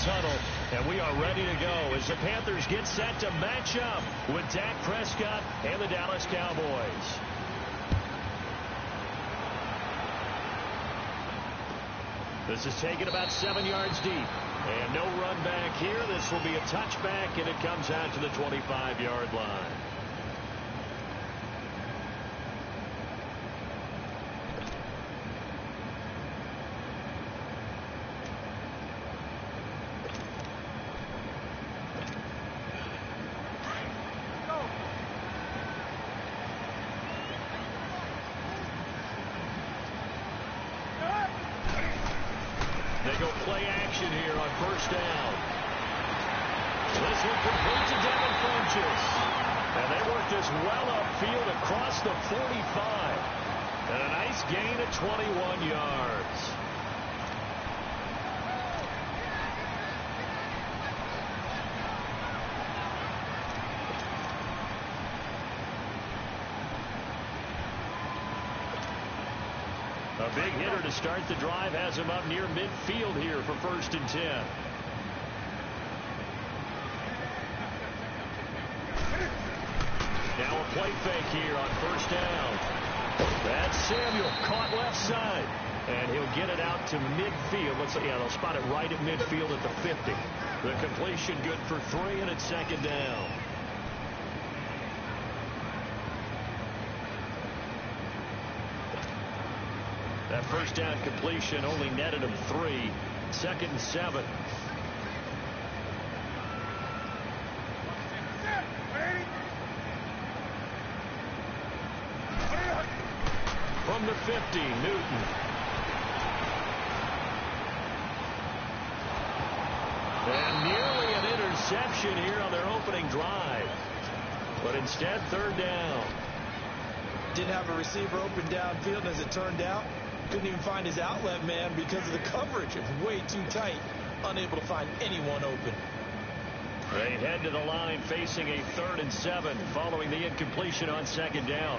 tunnel, and we are ready to go as the Panthers get set to match up with Dak Prescott and the Dallas Cowboys. This is taken about 7 yards deep. And no run back here. This will be a touchback, and it comes out to the 25-yard line. They go play action here on first down. This one complete to Devin Funchess. And they work this well upfield across the 45. And a nice gain of 21 yards. A big hitter to start the drive has him up near midfield here for 1st and 10. Now a play fake here on first down. That's Samuel caught left side. And he'll get it out to midfield. They'll spot it right at midfield at the 50. The completion good for 3, and it's 2nd down. That first down completion only netted him 3. 2nd and 7. From the 50, Newton. And nearly an interception here on their opening drive. But instead, 3rd down. Didn't have a receiver open downfield, and as it turned out, couldn't even find his outlet man because of the coverage. It was way too tight. Unable to find anyone open. They head to the line facing a 3rd and 7 following the incompletion on 2nd down.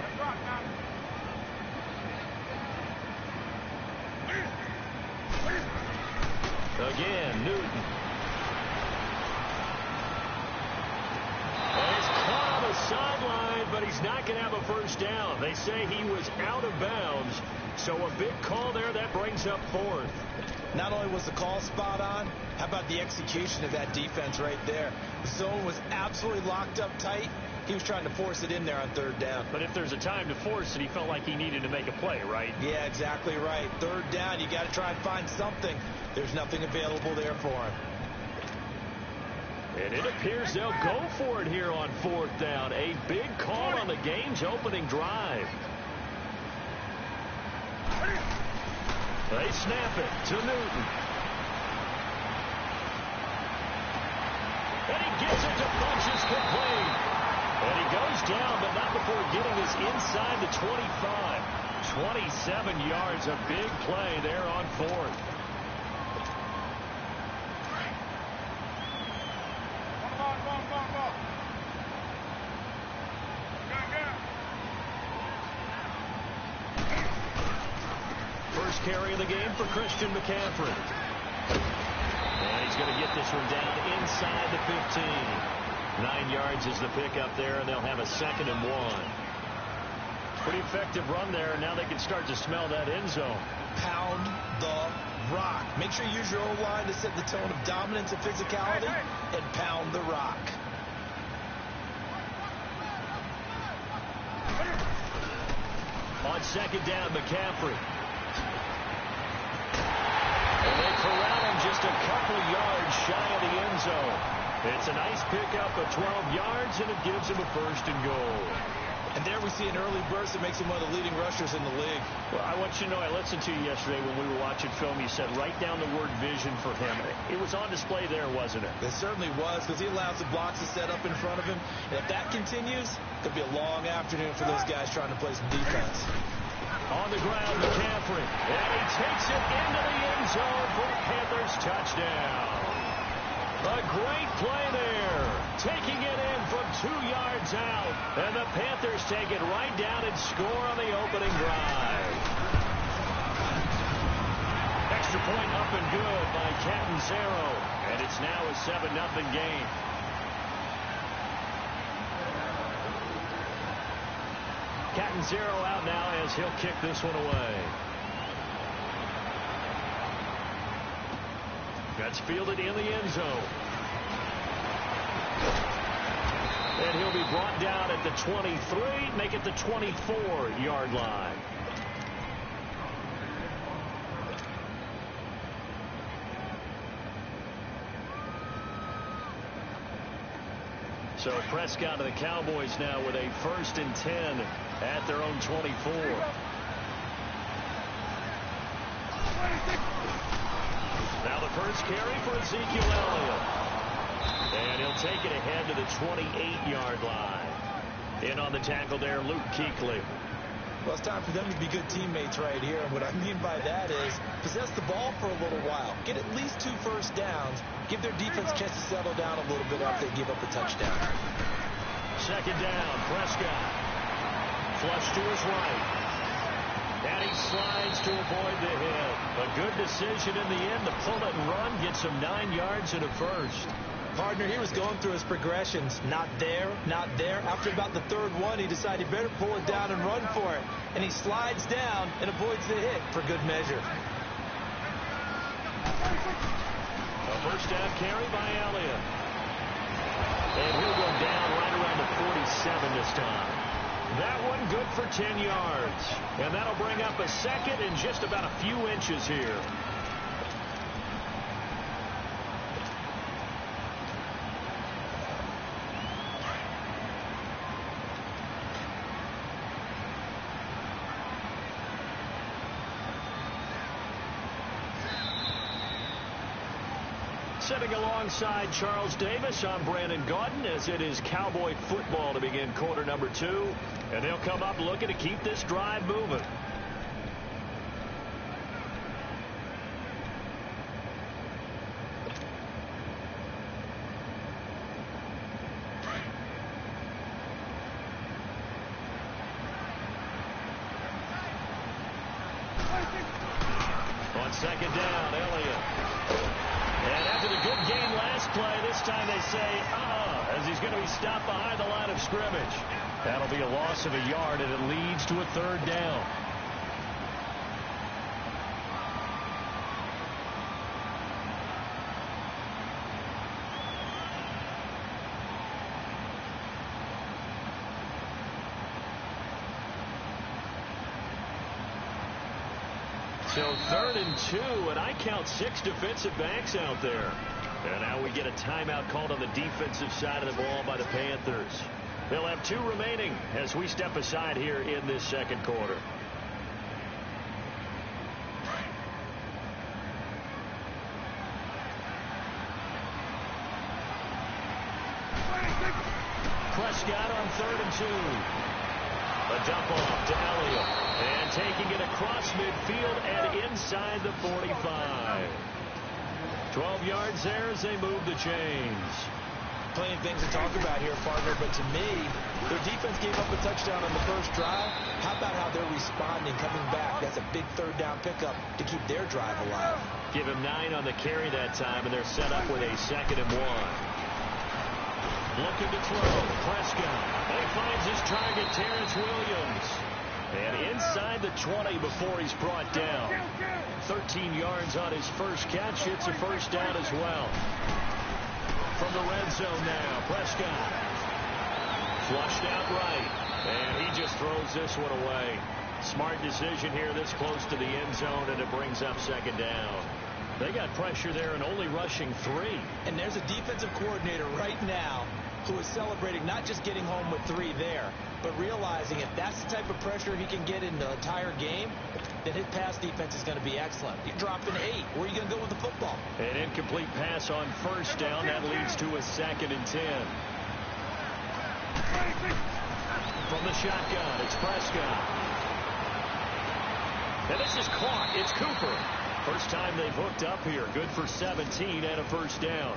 Again, Newton. And he's caught on the sideline, but he's not going to have a first down. They say he was out of bounds. So a big call there that brings up 4th. Not only was the call spot on, how about the execution of that defense right there? The zone was absolutely locked up tight. He was trying to force it in there on 3rd down. But if there's a time to force it, he felt like he needed to make a play, right? Yeah, exactly right. 3rd down, you got to try and find something. There's nothing available there for him. And it appears they'll go for it here on 4th down. A big call on the game's opening drive. They snap it to Newton. And he gets it to Funchess complete. And he goes down, but not before getting us inside the 25. 27 yards, a big play there on 4th. First carry of the game for Christian McCaffrey. And he's going to get this one down inside the 15. 9 yards is the pickup there, and they'll have a 2nd and 1. Pretty effective run there, and now they can start to smell that end zone. Pound the rock. Make sure you use your O-line to set the tone of dominance and physicality, and pound the rock. On 2nd down, McCaffrey. And they corral him just a couple yards shy of the end zone. It's a nice pickup of 12 yards, and it gives him a 1st and goal. And there we see an early burst that makes him one of the leading rushers in the league. Well, I want you to know, I listened to you yesterday when we were watching film. You said write down the word vision for him. It was on display there, wasn't it? It certainly was, because he allows the blocks to set up in front of him. And if that continues, it could be a long afternoon for those guys trying to play some defense. On the ground, McCaffrey. And he takes it into the end zone for the Panthers touchdown. A great play there. Taking it in from 2 yards out. And the Panthers take it right down and score on the opening drive. Extra point up and good by Catanzaro. And it's It's now a 7-0 game. Catanzaro out now as he'll kick this one away. That's fielded in the end zone. And he'll be brought down at the 23, make it the 24-yard line. So Prescott and the Cowboys now with a 1st and 10 at their own 24. Now the first carry for Ezekiel Elliott. And he'll take it ahead to the 28-yard line. In on the tackle there, Luke Kuechly. Well, it's time for them to be good teammates right here. And what I mean by that is possess the ball for a little while. Get at least 2 first downs. Give their defense a chance to settle down a little bit after they give up a touchdown. 2nd down, Prescott. Flush to his right. And he slides to avoid the hit. A good decision in the end to pull it and run. Get some 9 yards and a first. Partner, he was going through his progressions. Not there, not there. After about the 3rd one, he decided he better pull it down and run for it. And he slides down and avoids the hit for good measure. A first down carry by Elliott. And he'll go down right around the 47 this time. That one good for 10 yards. And that'll bring up a 2nd and just about a few inches here. Sitting alongside Charles Davis, I'm Brandon Gaudin as it is Cowboy football to begin quarter number 2. And they'll come up looking to keep this drive moving. On 2nd down, Elliott. And after the good game last play, this time they say, as he's going to be stopped behind the line of scrimmage. That'll be a loss of a yard, and it leads to a 3rd down. So 3rd and 2, and I count 6 defensive backs out there. And now we get a timeout called on the defensive side of the ball by the Panthers. They'll have 2 remaining as we step aside here in this 2nd quarter. Prescott on 3rd and 2. A dump off to Elliott. And taking it across midfield and inside the 45. 12 yards there as they move the chains. Plenty of things to talk about here, partner, but to me, their defense gave up a touchdown on the first drive. How about how they're responding, coming back? That's a big 3rd down pickup to keep their drive alive. Give him 9 on the carry that time, and they're set up with a 2nd and 1. Looking to throw, Prescott. And he finds his target, Terrence Williams. And inside the 20 before he's brought down. 13 yards on his first catch. It's a first down as well. From the red zone now, Prescott. Flushed out right. And he just throws this one away. Smart decision here this close to the end zone, and it brings up 2nd down. They got pressure there and only rushing 3. And there's a defensive coordinator right now who is celebrating not just getting home with 3 there, but realizing if that's the type of pressure he can get in the entire game, then his pass defense is going to be excellent. You're dropping 8. Where are you going to go with the football? An incomplete pass on first down. That leads to a 2nd and 10. From the shotgun, it's Prescott. And this is caught. It's Cooper. First time they've hooked up here. Good for 17 and a first down.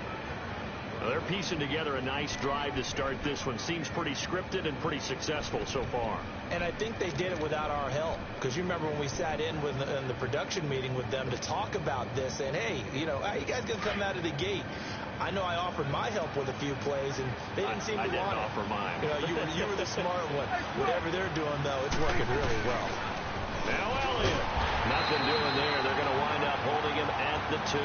Well, they're piecing together a nice drive to start this one. Seems pretty scripted and pretty successful so far. And I think they did it without our help. Because you remember when we sat in the production meeting with them to talk about this. And, hey, you know, how you guys going to come out of the gate? I know I offered my help with a few plays, and they didn't seem to want it. I didn't offer mine. You were the smart one. Whatever they're doing, though, it's working really well. Now Elliott. Nothing doing there. They're going to wind up holding him at the 2.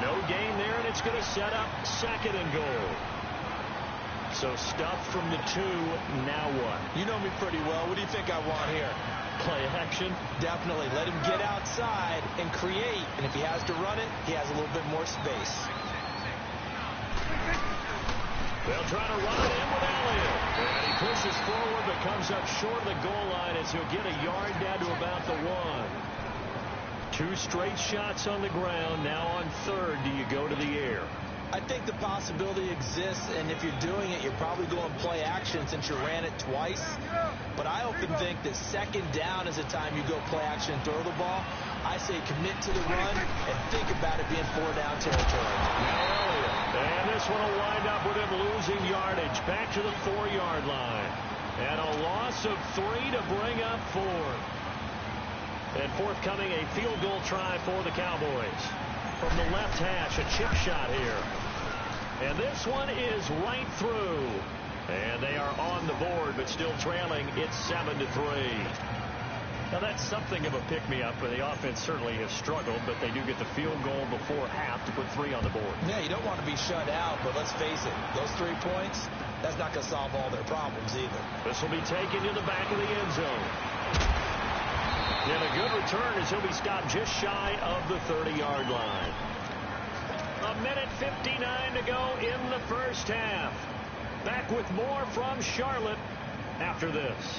No gain there, and it's going to set up 2nd and goal. So stuffed from the 2. Now what? You know me pretty well. What do you think I want here? Play action? Definitely. Let him get outside and create. And if he has to run it, he has a little bit more space. They'll try to run it in with Elliott. And he pushes forward but comes up short of the goal line as he'll get a yard down to about the 1. 2 straight shots on the ground. Now on 3rd, do you go to the air? I think the possibility exists, and if you're doing it, you're probably going play action since you ran it twice. But I often think that 2nd down is the time you go play action and throw the ball. I say commit to the run and think about it being 4-down territory. Now Elliott. And this one will wind up with him losing yardage back to the 4-yard line. And a loss of 3 to bring up 4. And forthcoming, a field goal try for the Cowboys. From the left hash, a chip shot here. And this one is right through. And they are on the board, but still trailing. It's 7-3. Now, that's something of a pick-me-up. The offense certainly has struggled, but they do get the field goal before half to put 3 on the board. Yeah, you don't want to be shut out, but let's face it, those 3 points, that's not going to solve all their problems either. This will be taken to the back of the end zone. And a good return as he'll be stopped just shy of the 30-yard line. 1:59 to go in the first half. Back with more from Charlotte after this.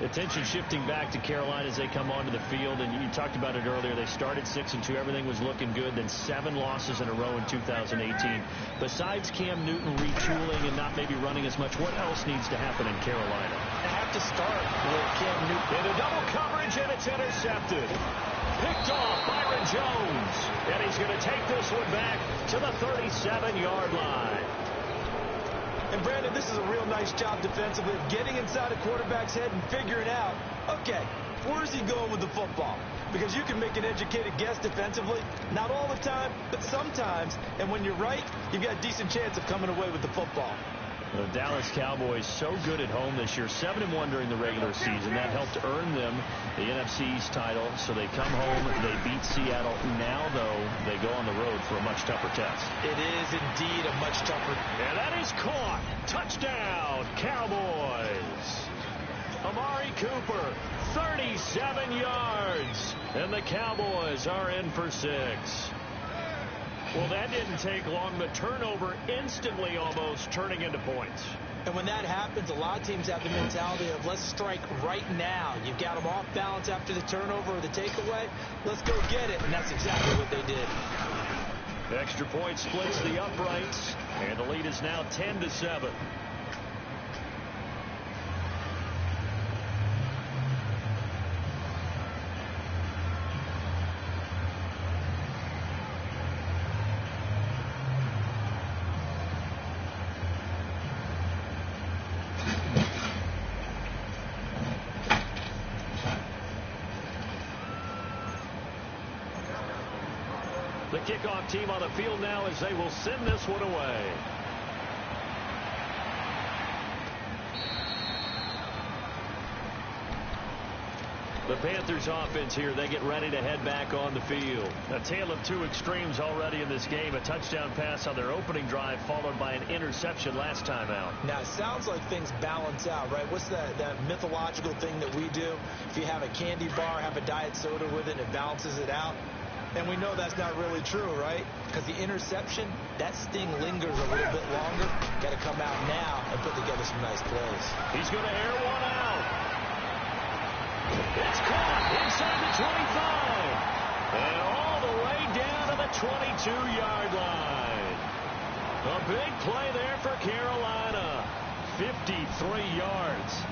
Attention shifting back to Carolina as they come onto the field, and you talked about it earlier. They started 6-2. Everything was looking good. Then 7 losses in a row in 2018. Besides Cam Newton retooling and not maybe running as much, what else needs to happen in Carolina? They have to start with Cam Newton. In a double coverage, and it's intercepted. Picked off Byron Jones. And he's going to take this one back to the 37-yard line. And, Brandon, this is a real nice job defensively of getting inside a quarterback's head and figuring out, okay, where's he going with the football? Because you can make an educated guess defensively, not all the time, but sometimes. And when you're right, you've got a decent chance of coming away with the football. The Dallas Cowboys so good at home this year, 7-1 during the regular season. That helped earn them the NFC East title. So they come home, they beat Seattle. Now, though, they go on the road for a much tougher test. It is indeed a much tougher. And that is caught. Touchdown, Cowboys. Amari Cooper, 37 yards. And the Cowboys are in for 6. Well, that didn't take long. The turnover instantly almost turning into points. And when that happens, a lot of teams have the mentality of let's strike right now. You've got them off balance after the turnover or the takeaway. Let's go get it. And that's exactly what they did. Extra point splits the uprights. And the lead is now 10-7. The kickoff team on the field now as they will send this one away. The Panthers offense here, they get ready to head back on the field. A tale of 2 extremes already in this game. A touchdown pass on their opening drive followed by an interception last time out. Now, it sounds like things balance out, right? What's that mythological thing that we do? If you have a candy bar, have a diet soda with it, and it balances it out. And we know that's not really true, right? Because the interception, that sting lingers a little bit longer. Got to come out now and put together some nice plays. He's going to air one out. It's caught inside the 25. And all the way down to the 22-yard line. A big play there for Carolina. 53 yards.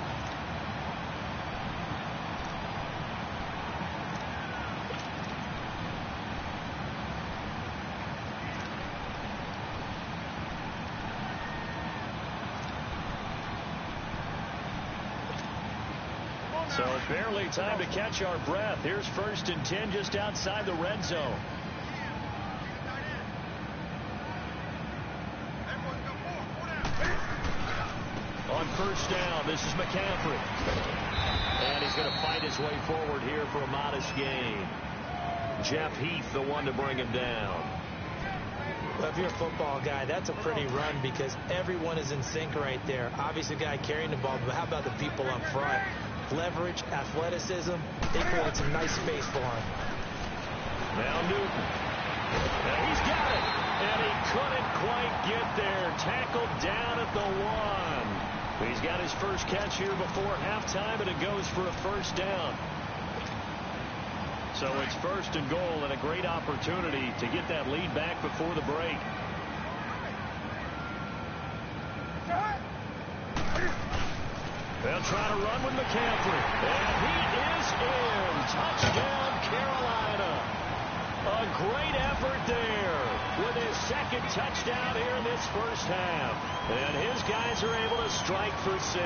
So barely time to catch our breath. Here's 1st and 10 just outside the red zone. first down. This is McCaffrey. And he's going to fight his way forward here for a modest gain. Jeff Heath, the one to bring him down. Well, if you're a football guy, that's a pretty run because everyone is in sync right there. Obviously, the guy carrying the ball, but how about the people up front? Leverage, athleticism, they created some nice space for him. Now Newton. And he's got it. And he couldn't quite get there. Tackled down at the 1. He's got his first catch here before halftime, and it goes for a first down. So it's first and goal and a great opportunity to get that lead back before the break. They'll try to run with McCaffrey. And he is in. Touchdown, Carolina. A great effort there with his second touchdown here in this first half. And his guys are able to strike for 6.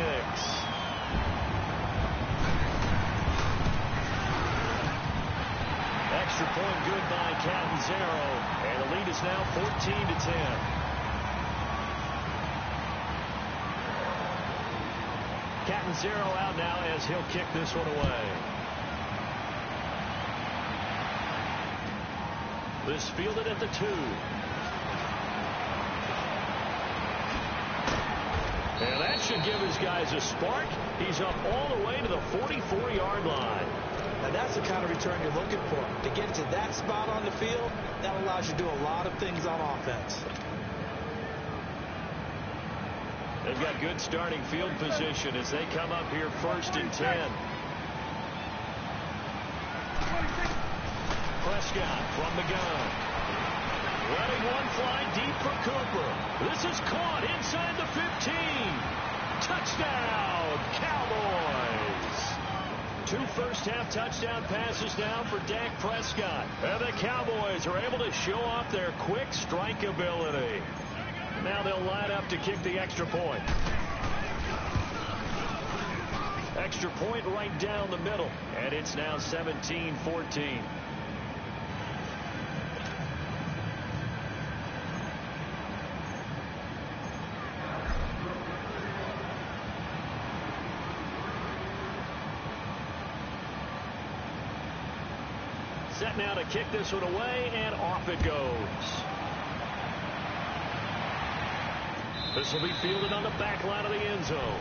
Extra point good by Catanzaro, and the lead is now 14-10. Catanzaro out now as he'll kick this one away. This fielded at the 2. And that should give his guys a spark. He's up all the way to the 44-yard line. Now that's the kind of return you're looking for. To get to that spot on the field, that allows you to do a lot of things on offense. They've got good starting field position as they come up here first and 10. Prescott from the gun. Letting one fly deep for Cooper. This is caught inside the 15. Touchdown, Cowboys. 2 first-half touchdown passes now for Dak Prescott. And the Cowboys are able to show off their quick strike ability. Now they'll line up to kick the extra point. Extra point right down the middle. And it's now 17-14. Set now to kick this one away, and off it goes. This will be fielded on the back line of the end zone.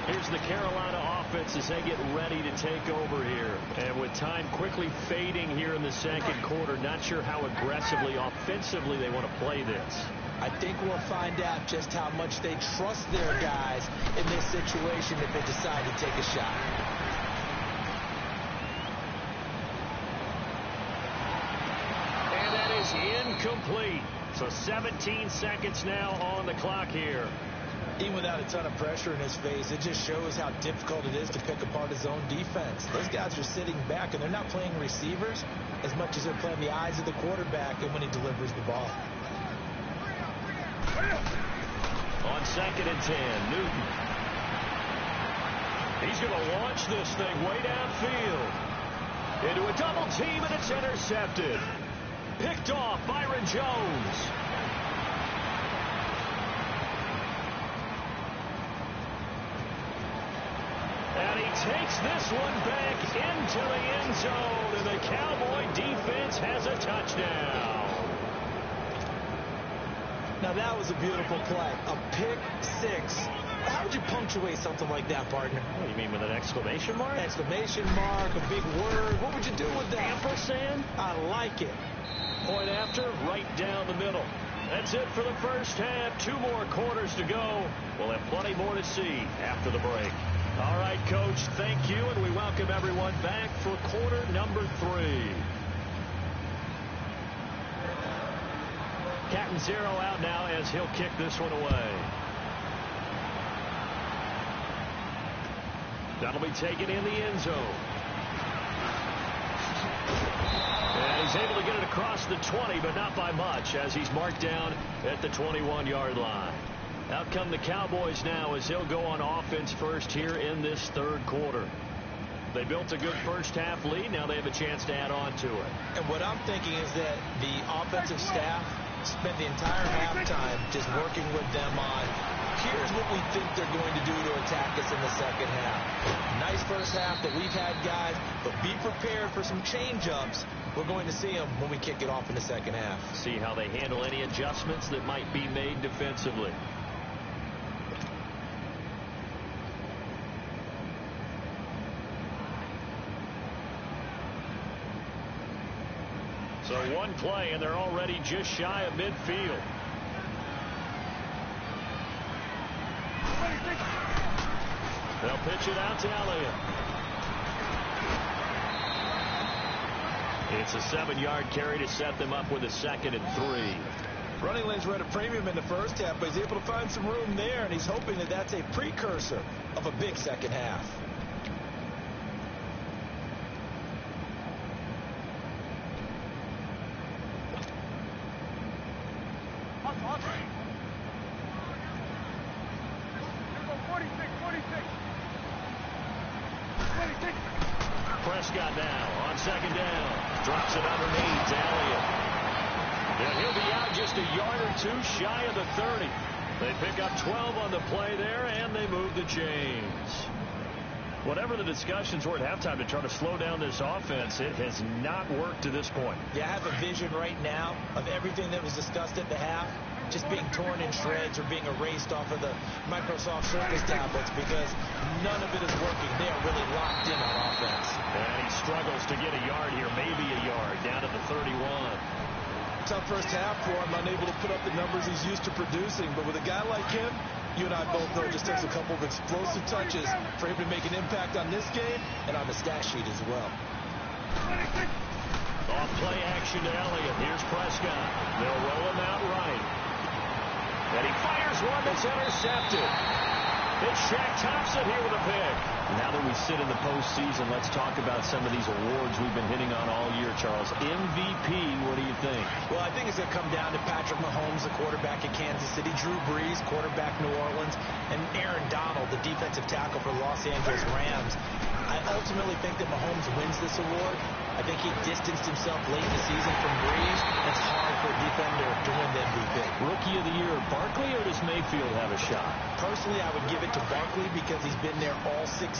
Here's the Carolina offense as they get ready to take over here. And with time quickly fading here in the second quarter, not sure how aggressively, offensively they want to play this. I think we'll find out just how much they trust their guys in this situation if they decide to take a shot. Incomplete. So 17 seconds now on the clock here. Even without a ton of pressure in his face, it just shows how difficult it is to pick apart his own defense. Those guys are sitting back, and they're not playing receivers as much as they're playing the eyes of the quarterback and when he delivers the ball. On 2nd and 10, Newton. He's going to launch this thing way downfield. Into a double team, and it's intercepted. Picked off Byron Jones. And he takes this one back into the end zone, and the Cowboy defense has a touchdown. Now that was a beautiful play. A pick 6. How would you punctuate something like that, partner? What do you mean, with an exclamation mark? Exclamation mark, a big word. What would you do with that? Ampersand? I like it. Point after, right down the middle. That's it for the first half. 2 more quarters to go. We'll have plenty more to see after the break. All right, Coach, thank you, and we welcome everyone back for quarter number 3. Catanzaro out now as he'll kick this one away. That'll be taken in the end zone. And he's able to get it across the 20, but not by much, as he's marked down at the 21-yard line. Out come the Cowboys now as they'll go on offense first here in this third quarter. They built a good first-half lead. Now they have a chance to add on to it. And what I'm thinking is that the offensive staff spent the entire halftime just working with them on Here's what we think they're going to do to attack us in the second half. Nice first half that we've had, guys, but be prepared for some change-ups. We're going to see them when we kick it off in the second half. See how they handle any adjustments that might be made defensively. So one play, and they're already just shy of midfield. They'll pitch it out to Elliott. It's a 7-yard carry to set them up with a 2nd and 3. Running lanes were at a premium in the first half, but he's able to find some room there, and he's hoping that that's a precursor of a big second half. Prescott now on 2nd down. Drops it underneath to Elliott. And he'll be out just a yard or two shy of the 30. They pick up 12 on the play there, and they move the chains. Whatever the discussions were at halftime to try to slow down this offense, it has not worked to this point. Yeah, I have a vision right now of everything that was discussed at the half just being torn in shreds or being erased off of the Microsoft Surface tablets because none of it is working. They are really locked in on offense. And he struggles to get a yard here, maybe a yard, down to the 31. Tough first half for him, unable to put up the numbers he's used to producing. But with a guy like him, you and I both know it just takes a couple of explosive touches for him to make an impact on this game and on the stat sheet as well. Off play action to Elliott. Here's Prescott. They'll roll him out right. And he fires one that's intercepted. It's Shaq Thompson here with a pick. Now that we sit in the postseason, let's talk about some of these awards we've been hitting on all year, Charles. MVP, what do you think? Well, I think it's going to come down to Patrick Mahomes, the quarterback at Kansas City, Drew Brees, quarterback New Orleans, and Aaron Donald, the defensive tackle for the Los Angeles Rams. I ultimately think that Mahomes wins this award. I think he distanced himself late in the season from Brees. It's hard for a defender to win the MVP. Rookie of the year, Barkley, or does Mayfield have a shot? Personally, I would give it to Barkley because he's been there all 16,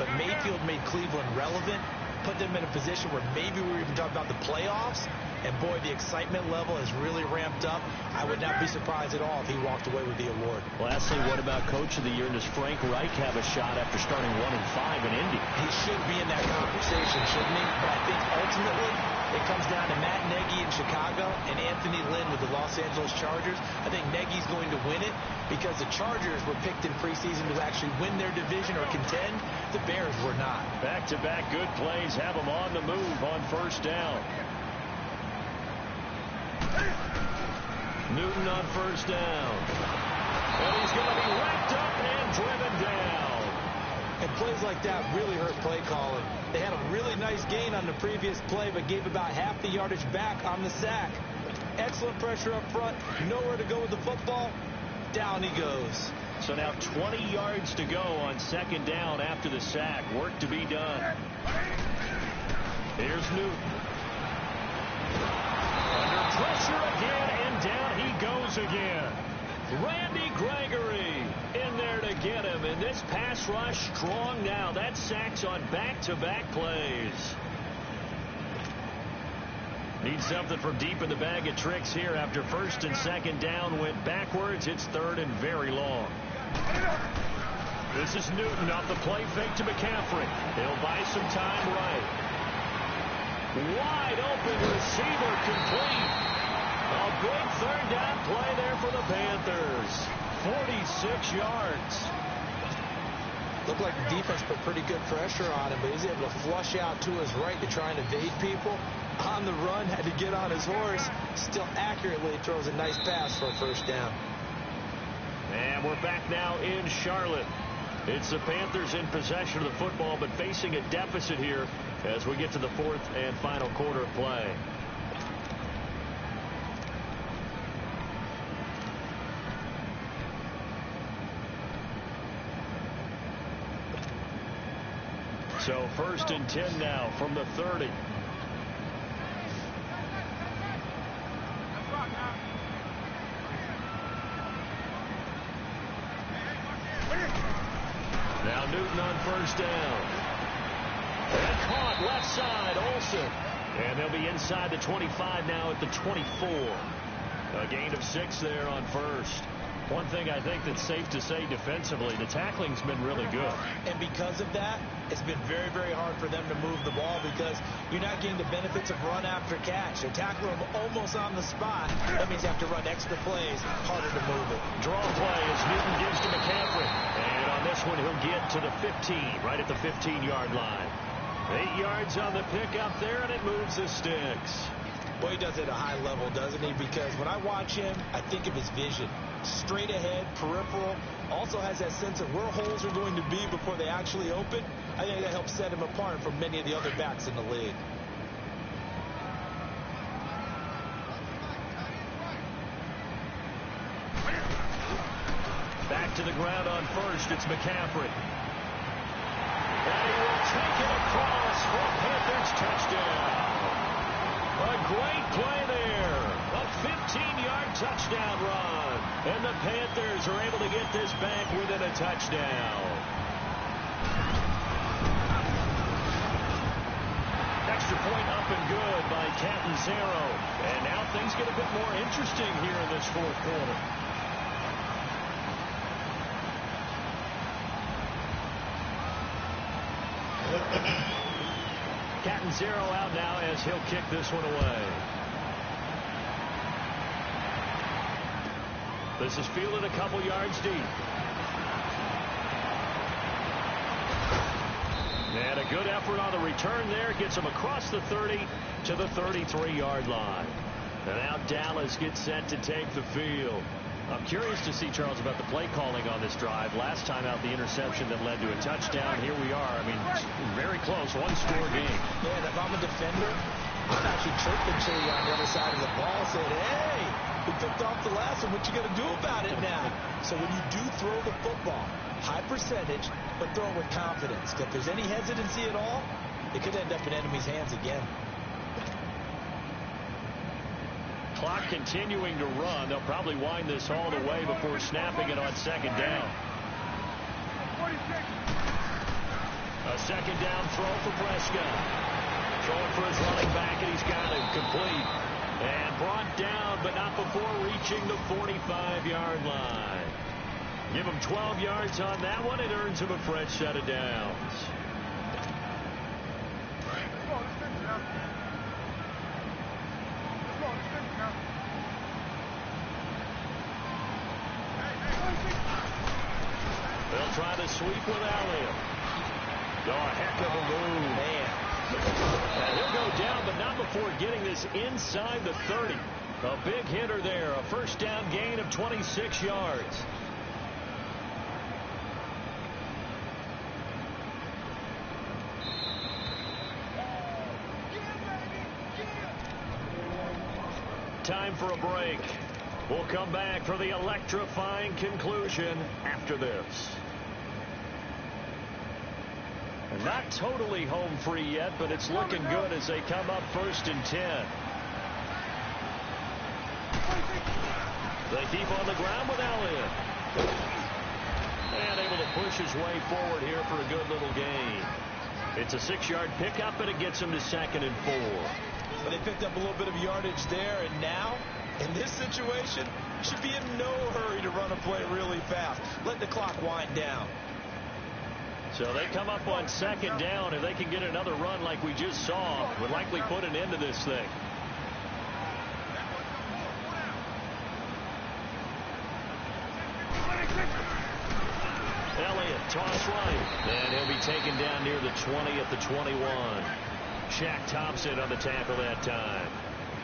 but Mayfield made Cleveland relevant, put them in a position where maybe we were even talking about the playoffs, and boy, the excitement level has really ramped up. I would not be surprised at all if he walked away with the award. Lastly, what about Coach of the Year? Does Frank Reich have a shot after starting 1-5 in Indy? He should be in that conversation, shouldn't he? But I think ultimately it comes down to Matt Nagy in Chicago and Anthony Lynn with the Los Angeles Chargers. I think Nagy's going to win it because the Chargers were picked in preseason to actually win their division or contend. The Bears were not. Back-to-back good plays have them on the move on 1st down. Newton on 1st down. And he's going to be wrapped up and driven down. And plays like that really hurt play calling. They had a really nice gain on the previous play, but gave about half the yardage back on the sack. Excellent pressure up front. Nowhere to go with the football. Down he goes. So now 20 yards to go on 2nd down after the sack. Work to be done. Here's Newton. Under pressure again, and down he goes again. Randy Gregory in there to get him, and this pass rush strong now. That sacks on back-to-back plays. Need something from deep in the bag of tricks here after 1st and 2nd down went backwards. It's 3rd and very long. This is Newton off the play fake to McCaffrey. He'll buy some time right. Wide open receiver complete. A big 3rd down play there for the Panthers. 46 yards. Looked like the defense put pretty good pressure on him, but he's able to flush out to his right to try and evade people. On the run, had to get on his horse. Still accurately throws a nice pass for a 1st down. And we're back now in Charlotte. It's the Panthers in possession of the football, but facing a deficit here as we get to the 4th and final quarter of play. So 1st and 10 now from the 30. Newton on first down. And caught left side, Olsen. And they'll be inside the 25 now at the 24. A gain of 6 there on first. One thing I think that's safe to say defensively, the tackling's been really good. And because of that, it's been very, very hard for them to move the ball because you're not getting the benefits of run after catch. They tackle them almost on the spot. That means you have to run extra plays, harder to move it. Draw play as Newton gives to McCaffrey. And on this one, he'll get to the 15, right at the 15-yard line. 8 yards on the pickup there, and it moves the sticks. Well, he does it at a high level, doesn't he? Because when I watch him, I think of his vision. Straight ahead, peripheral, also has that sense of where holes are going to be before they actually open. I think that helps set him apart from many of the other backs in the league. Back to the ground on first, it's McCaffrey. And he will take it across for a Panthers touchdown. A great play there. A 15-yard touchdown run. And the Panthers are able to get this back within a touchdown. Extra point up and good by Catanzaro. And now things get a bit more interesting here in this fourth quarter. Catanzaro out now as he'll kick this one away. This is fielded a couple yards deep. And a good effort on the return there. Gets him across the 30 to the 33-yard line. And now Dallas gets set to take the field. I'm curious to see, Charles, about the play calling on this drive. Last time out, the interception that led to a touchdown. Here we are. I mean, very close, one-score game. Yeah, and if I'm a defender, I'm actually chirping Chili on the other side of the ball, saying, hey, we picked off the last one. What you going to do about it now? So when you do throw the football, high percentage, but throw it with confidence. If there's any hesitancy at all, it could end up in enemy's hands again. Clock continuing to run. They'll probably wind this all the way before snapping it on second down. A second down throw for Prescott. Throwing for his running back, and he's got it complete. And brought down, but not before reaching the 45-yard line. Give him 12 yards on that one. It earns him a fresh set of downs. They'll try to sweep with Elliott. Oh, a heck of a move. Man. And he'll go down, but not before getting this inside the 30. A big hitter there. A first down gain of 26 yards. Time for a break. We'll come back for the electrifying conclusion after this. Not totally home free yet, but it's looking good as they come up 1st and 10. They keep on the ground with Elliott. And able to push his way forward here for a good little gain. It's a 6-yard pickup, and it gets him to 2nd and 4. But they picked up a little bit of yardage there, and now, in this situation, should be in no hurry to run a play really fast. Let the clock wind down. So they come up on 2nd down. If they can get another run like we just saw, would likely put an end to this thing. Elliott, toss right. And he'll be taken down near the 20 at the 21. Shaq Thompson on the tackle that time.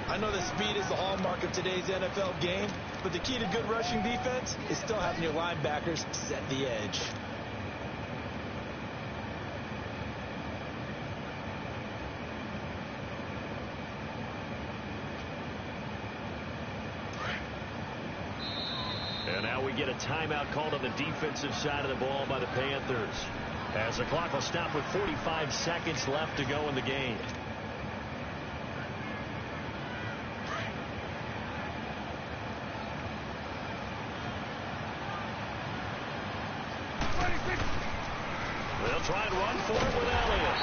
I know that speed is the hallmark of today's NFL game, but the key to good rushing defense is still having your linebackers set the edge. And now we get a timeout called on the defensive side of the ball by the Panthers, as the clock will stop with 45 seconds left to go in the game. try and run for it with Elliott.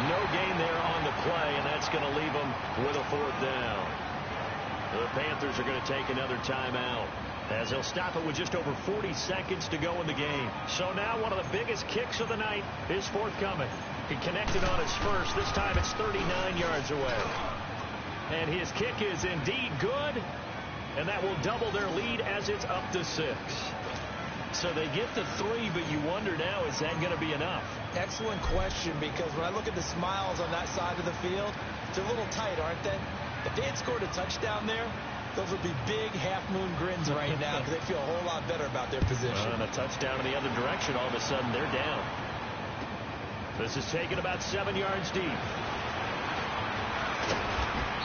No gain there on the play, and that's going to leave them with a 4th down. The Panthers are going to take another timeout, as they'll stop it with just over 40 seconds to go in the game. So now one of the biggest kicks of the night is forthcoming. He connected on his first. This time it's 39 yards away. And his kick is indeed good, and that will double their lead as it's up to 6. So they get the 3, but you wonder now, is that going to be enough? Excellent question, because when I look at the smiles on that side of the field, they're a little tight, aren't they? If they had scored a touchdown there, those would be big half-moon grins right now because they feel a whole lot better about their position. And a touchdown in the other direction, all of a sudden they're down. This is taken about 7 yards deep.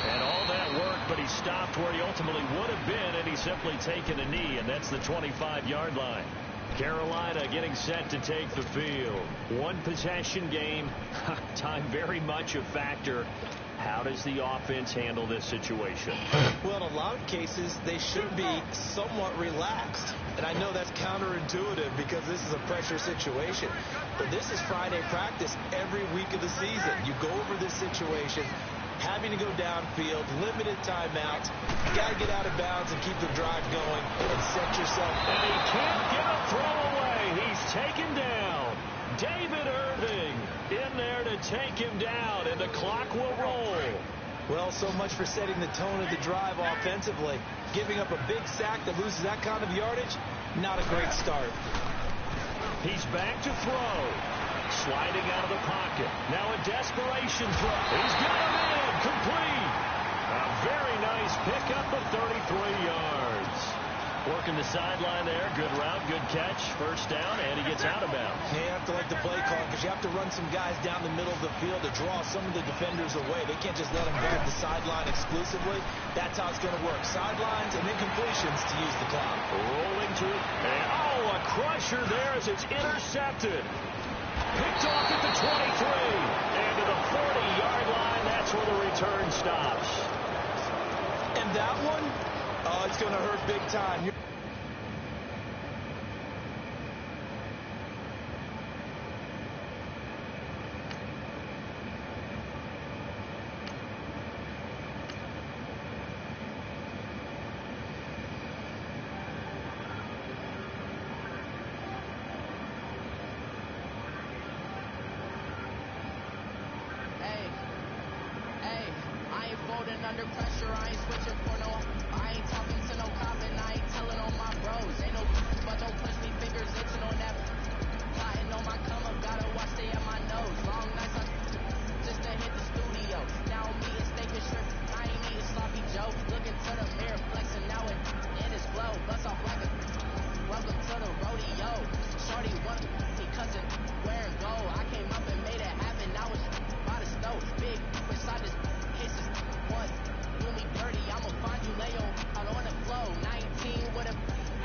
And all that work, but he stopped where he ultimately would have been, and he's simply taken a knee, and that's the 25-yard line. Carolina getting set to take the field. One possession game. Time very much a factor. How does the offense handle this situation? Well, in a lot of cases, they should be somewhat relaxed. And I know that's counterintuitive because this is a pressure situation. But this is Friday practice every week of the season. You go over this situation, having to go downfield, limited timeouts. You got to get out of bounds and keep the drive going and set yourself up. And he can't get a throw away. He's taken down. David Irving in there to take him down, and the clock will roll. Well, so much for setting the tone of the drive offensively. Giving up a big sack that loses that kind of yardage, not a great start. He's back to throw. Sliding out of the pocket. Now a desperation throw. He's got him in. Complete. A very nice pickup of 33 yards. Working the sideline there. Good route, good catch. First down, and he gets out of bounds. You have to like the play call because you have to run some guys down the middle of the field to draw some of the defenders away. They can't just let them guard the sideline exclusively. That's how it's going to work. Sidelines and then completions to use the clock. Rolling to it. And, a crusher there as it's intercepted. Picked off at the 23. And to the 40-yard line, that's where the return stops. And that one, it's going to hurt big time. Under pressure, I ain't switching for no. I ain't talking to no cop and I ain't telling on my bros. Ain't no but don't push me, fingers itching on that. Plotting on my come up, gotta watch stay at my nose. Long nights just to hit the studio. Now me and steak and shrimp. I ain't eating sloppy Joe. Looking to the mirror, flexing now it in his flow. Bust off like a welcome to the rodeo. Shorty one me cousin wearing gold. I came up and made it happen. Now it's by the stove. Big beside this cases. What? Do me dirty, I'ma find you lay out on the floor. 19 with a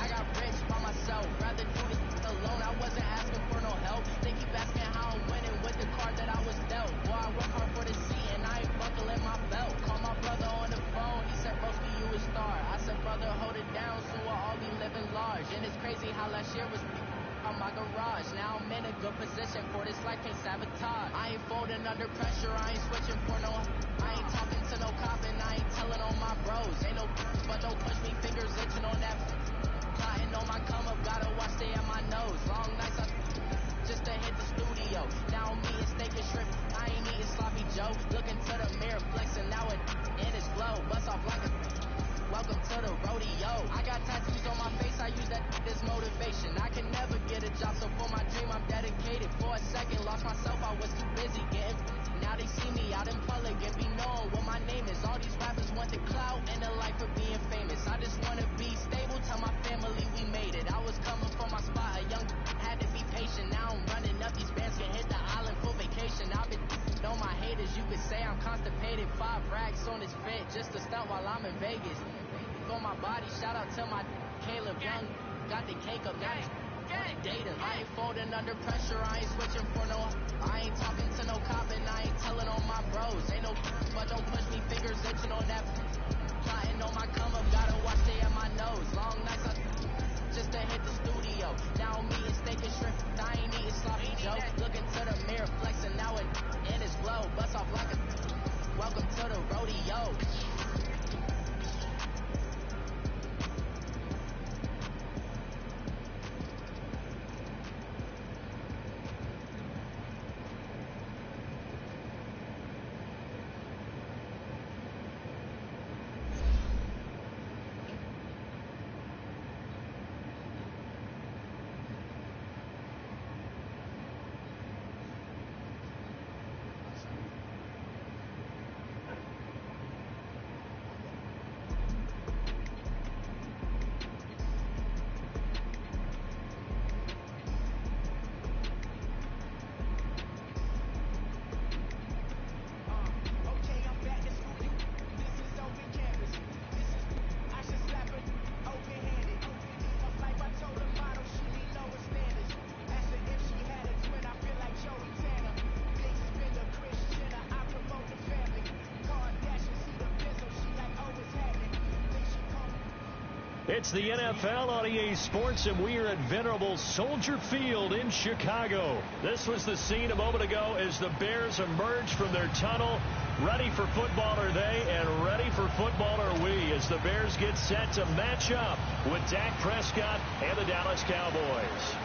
I got rich by myself. Rather do this alone. I wasn't asking for no help. They keep asking how I'm winning with the card that I was dealt. Boy, I work hard for the C and I ain't buckling my belt. Call my brother on the phone. He said, Broski, you a star. I said, brother, hold it down so we'll all be living large. And it's crazy how last year was on my garage. Now I'm in a good position for this life can sabotage. I ain't folding under pressure. I ain't switching for no. I ain't talking to no cop and I ain't telling on my bros. Ain't no but don't push me, fingers itching on that. Plotting on my come up, gotta watch stay at my nose. Long nights just to hit the studio. Now I'm eating steak and shrimp. I ain't eating sloppy Joe. Looking to the mirror, flexing now it in his flow. Bust off like a welcome to the rodeo. I got tattoos on my face, I use that as motivation. I can never get a job, so for my dream I'm dedicated. For a second, lost myself, I was too busy getting. Now they see me out in public and be known what my name is. All these rappers want the clout and the life of being famous. I just want to be stable, tell my family we made it. I was coming from my spot, a young had to be patient. Now I'm running up, these bands can hit the island for vacation. I've been on my haters, you could say I'm constipated. 5 racks on his fit, just to stunt while I'm in Vegas. On my body, shout out to my Caleb Young. Got the cake up, now data. I ain't folding under pressure, I ain't switching for no. I ain't talking to no cop and I ain't telling on my bros. Ain't no but don't push me, fingers itching on that. Plotting on my come up, gotta watch stay at my nose. Long nights just to hit the studio. Now I'm eating steak and shrimp. I ain't eating sloppy Joe. Looking It's the NFL on EA Sports, and we are at venerable Soldier Field in Chicago. This was the scene a moment ago as the Bears emerged from their tunnel. Ready for football are they, and ready for football are we, as the Bears get set to match up with Dak Prescott and the Dallas Cowboys.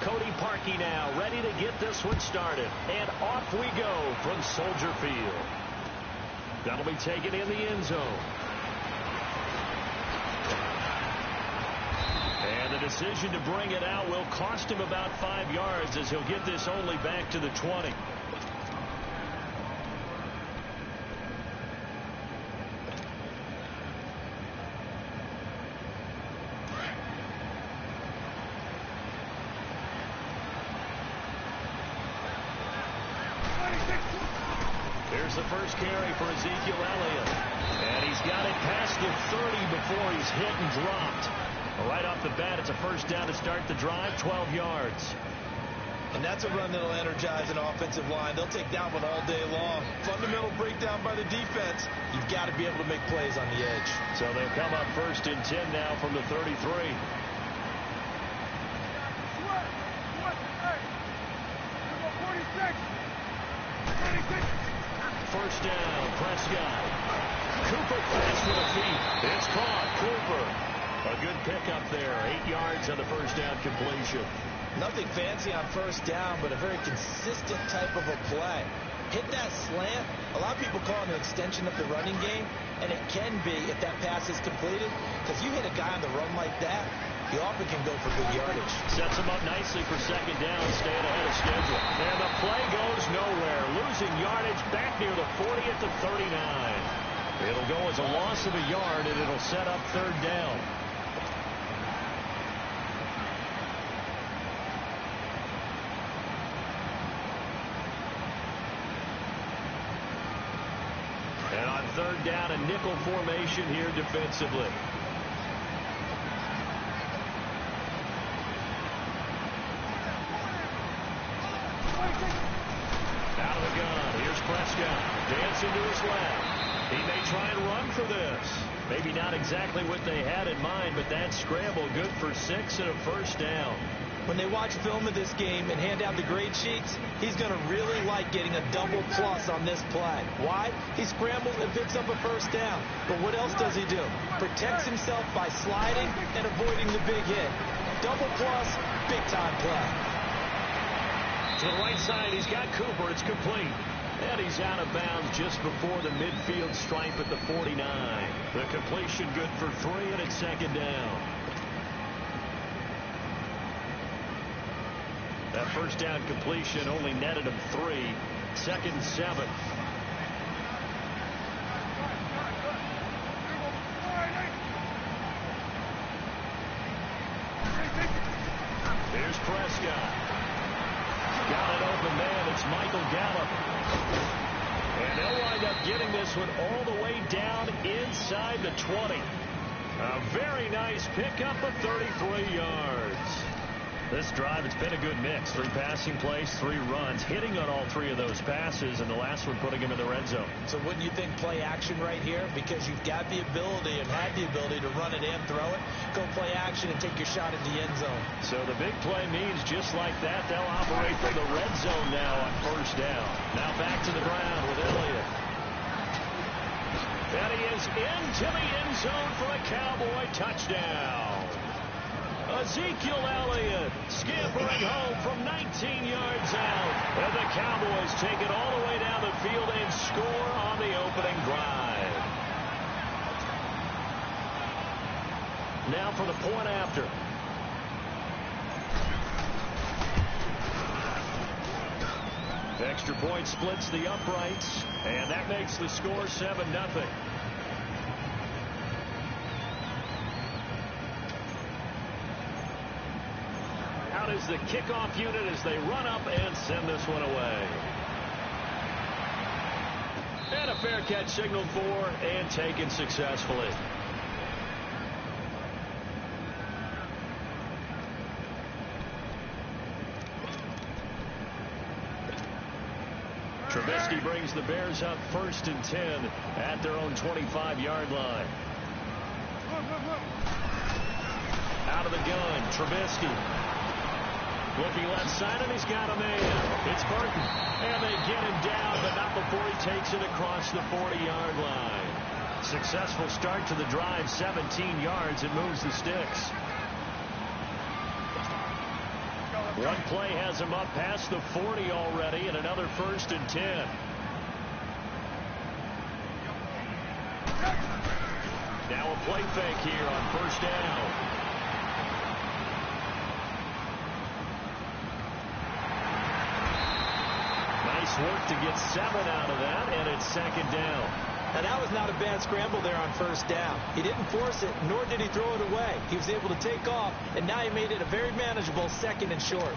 Cody Parkey now ready to get this one started, and off we go from Soldier Field. That'll be taken in the end zone. And the decision to bring it out will cost him about 5 yards, as he'll get this only back to the 20. Here's the first carry for Ezekiel Elliott. And he's got it past the 30 before he's hit and dropped. Right off the bat, it's a first down to start the drive, 12 yards. And that's a run that'll energize an offensive line. They'll take that one all day long. Fundamental breakdown by the defense. You've got to be able to make plays on the edge. So they'll come up 1st and 10 now from the 33. First down, Prescott. Cooper fast with the feet. It's caught. Cooper. A good pickup there. 8 yards on the first down completion. Nothing fancy on first down, but a very consistent type of a play. Hit that slant. A lot of people call it an extension of the running game, and it can be if that pass is completed, because you hit a guy on the run like that, he often can go for good yardage. Sets him up nicely for second down, staying ahead of schedule. And the play goes nowhere. Losing yardage back near the 40 at the 39. It'll go as a loss of a yard, and it'll set up third down. And on third down, a nickel formation here defensively. Out of the gun. Here's Prescott. Dancing to his left. He may try and run for this. Maybe not exactly what they had in mind, but that scramble good for 6 and a first down. When they watch film of this game and hand out the grade sheets, he's going to really like getting a double plus on this play. Why? He scrambles and picks up a first down. But what else does he do? Protects himself by sliding and avoiding the big hit. Double plus, big time play. To the right side, he's got Cooper. It's complete. And he's out of bounds just before the midfield stripe at the 49. The completion good for 3, and it's second down. That first down completion only netted him 3. 2nd and 7. Here's Prescott. Got an open man. It's Michael Gallup. And they'll wind up getting this one all the way down inside the 20. A very nice pickup of 33 yards. This drive, it's been a good mix. 3 passing plays, 3 runs, hitting on all 3 of those passes, and the last one putting him in the red zone. So wouldn't you think play action right here? Because you've got the ability and had the ability to run it and throw it. Go play action and take your shot at the end zone. So the big play means just like that, they'll operate from the red zone now on first down. Now back to the ground with Elliott. And he is into the end zone for a Cowboy touchdown. Ezekiel Elliott scampering home from 19 yards out. And the Cowboys take it all the way down the field and score on the opening drive. Now for the point after. Extra point splits the uprights, and that makes the score 7-0. Out is the kickoff unit as they run up and send this one away. And a fair catch signaled for and taken successfully. Trubisky brings the Bears up 1st and 10 at their own 25-yard line. Out of the gun, Trubisky. Looking left side, and he's got a man. It's Burton. And they get him down, but not before he takes it across the 40-yard line. Successful start to the drive, 17 yards. It moves the sticks. One play has him up past the 40 already, and another 1st and 10. Now a play fake here on 1st down. Nice work to get 7 out of that, and it's 2nd down. Now, that was not a bad scramble there on 1st down. He didn't force it, nor did he throw it away. He was able to take off, and now he made it a very manageable 2nd and short.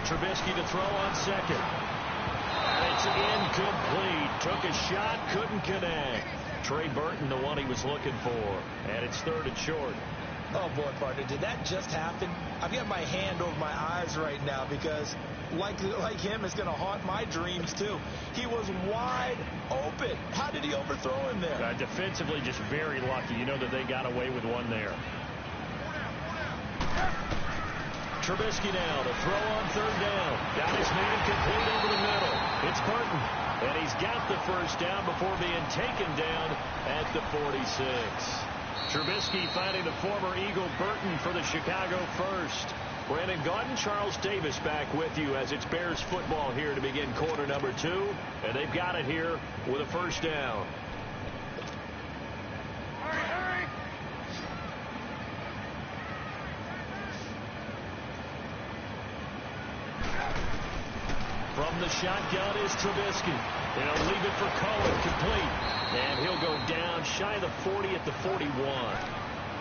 Trubisky to throw on 2nd. And it's incomplete. Took a shot, couldn't connect. Trey Burton, the one he was looking for. And it's 3rd and short. Oh, boy, partner, did that just happen? I've got my hand over my eyes right now because, like him, it's going to haunt my dreams, too. He was wide open. How did he overthrow him there? Defensively, just very lucky. You know that they got away with one there. Trubisky now to throw on 3rd down. Got his man complete over the middle. It's Burton. And he's got the 1st down before being taken down at the 46. Trubisky finding the former Eagle Burton for the Chicago 1st. Brandon Gaudin, Charles Davis back with you as it's Bears football here to begin quarter number 2. And they've got it here with a 1st down. From the shotgun is Trubisky. They'll leave it for Cohen, complete. And he'll go down shy of the 40 at the 41.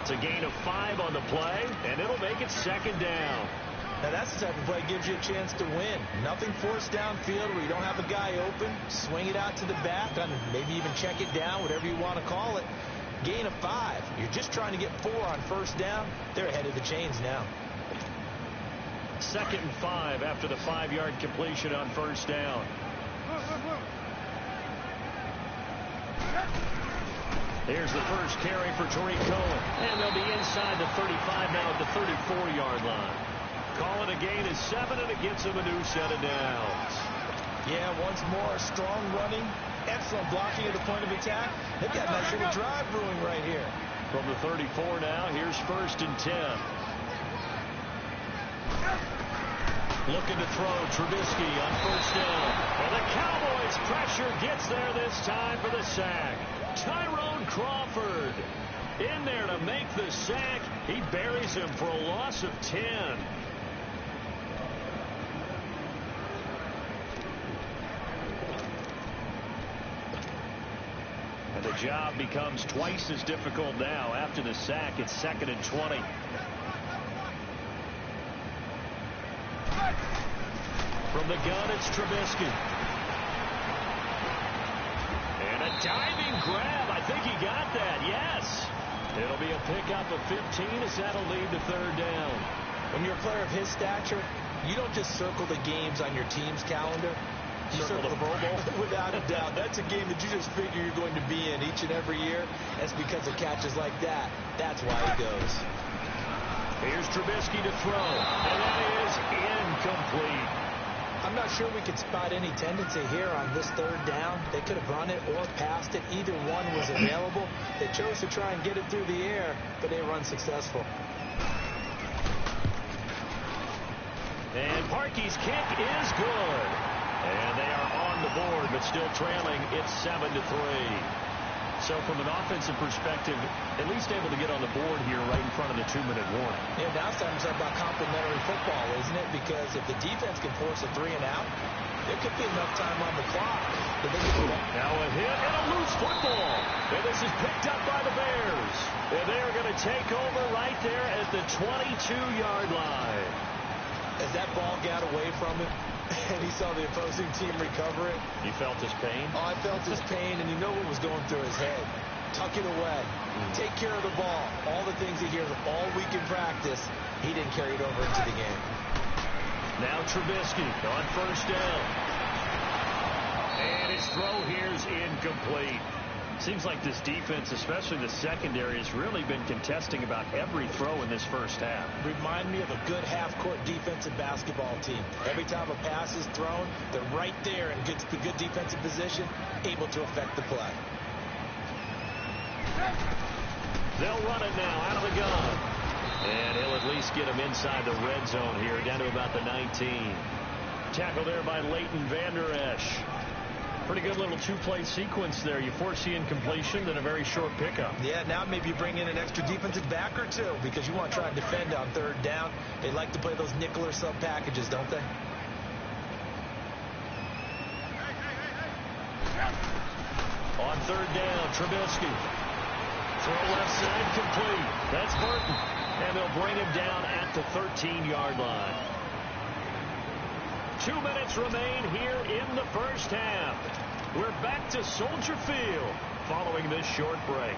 It's a gain of 5 on the play, and it'll make it 2nd down. Now, that's the type of play that gives you a chance to win. Nothing forced downfield where you don't have a guy open. Swing it out to the back, and maybe even check it down, whatever you want to call it. Gain of 5. You're just trying to get 4 on 1st down. They're ahead of the chains now. 2nd and 5 after the 5-yard completion on 1st down. Here's the first carry for Tariq Cohen. And they'll be inside the 35 now at the 34-yard line. Calling a gain of 7, and it gets him a new set of downs. Yeah, once more, strong running, excellent blocking at the point of attack. They've got a nice little drive brewing right here. From the 34 now, here's 1st and 10. Looking to throw, Trubisky on 1st down. And the Cowboys' pressure gets there this time for the sack. Tyrone Crawford in there to make the sack. He buries him for a loss of 10. And the job becomes twice as difficult now. After the sack, it's 2nd and 20. From the gun, it's Trubisky. And a diving grab. I think he got that. Yes. It'll be a pickup of 15 as that'll lead to 3rd down. When you're a player of his stature, you don't just circle the games on your team's calendar. You circle the Pro Bowl. Without a doubt. That's a game that you just figure you're going to be in each and every year. That's because of catches like that. That's why he goes. Here's Trubisky to throw. And that is incomplete. I'm not sure we could spot any tendency here on this 3rd down. They could have run it or passed it. Either one was available. They chose to try and get it through the air, but they were unsuccessful. And Parkey's kick is good. And they are on the board, but still trailing. It's 7-3. So from an offensive perspective, at least able to get on the board here right in front of the 2-minute warning. Yeah, now it's time to talk about complementary football, isn't it? Because if the defense can force a 3 and out, there could be enough time on the clock. Now a hit and a loose football. And this is picked up by the Bears. And they are going to take over right there at the 22-yard line. As that ball got away from him, and he saw the opposing team recover it. You felt his pain? Oh, I felt his pain, and you know what was going through his head. Tuck it away. Take care of the ball. All the things he hears all week in practice, he didn't carry it over into the game. Now Trubisky on first down. And his throw here is incomplete. Seems like this defense, especially the secondary, has really been contesting about every throw in this first half. Remind me of a good half-court defensive basketball team. Every time a pass is thrown, they're right there in good defensive position, able to affect the play. They'll run it now out of the gun. And he'll at least get him inside the red zone here, down to about the 19. Tackle there by Leighton Vander Esch. Pretty good little two-play sequence there. You force the incompletion, then a very short pickup. Yeah, now maybe you bring in an extra defensive back or two because you want to try and defend on third down. They like to play those nickel or sub packages, don't they? On third down, Trubisky. Throw left side complete. That's Burton. And they'll bring him down at the 13-yard line. 2 minutes remain here in the first half. We're back to Soldier Field following this short break.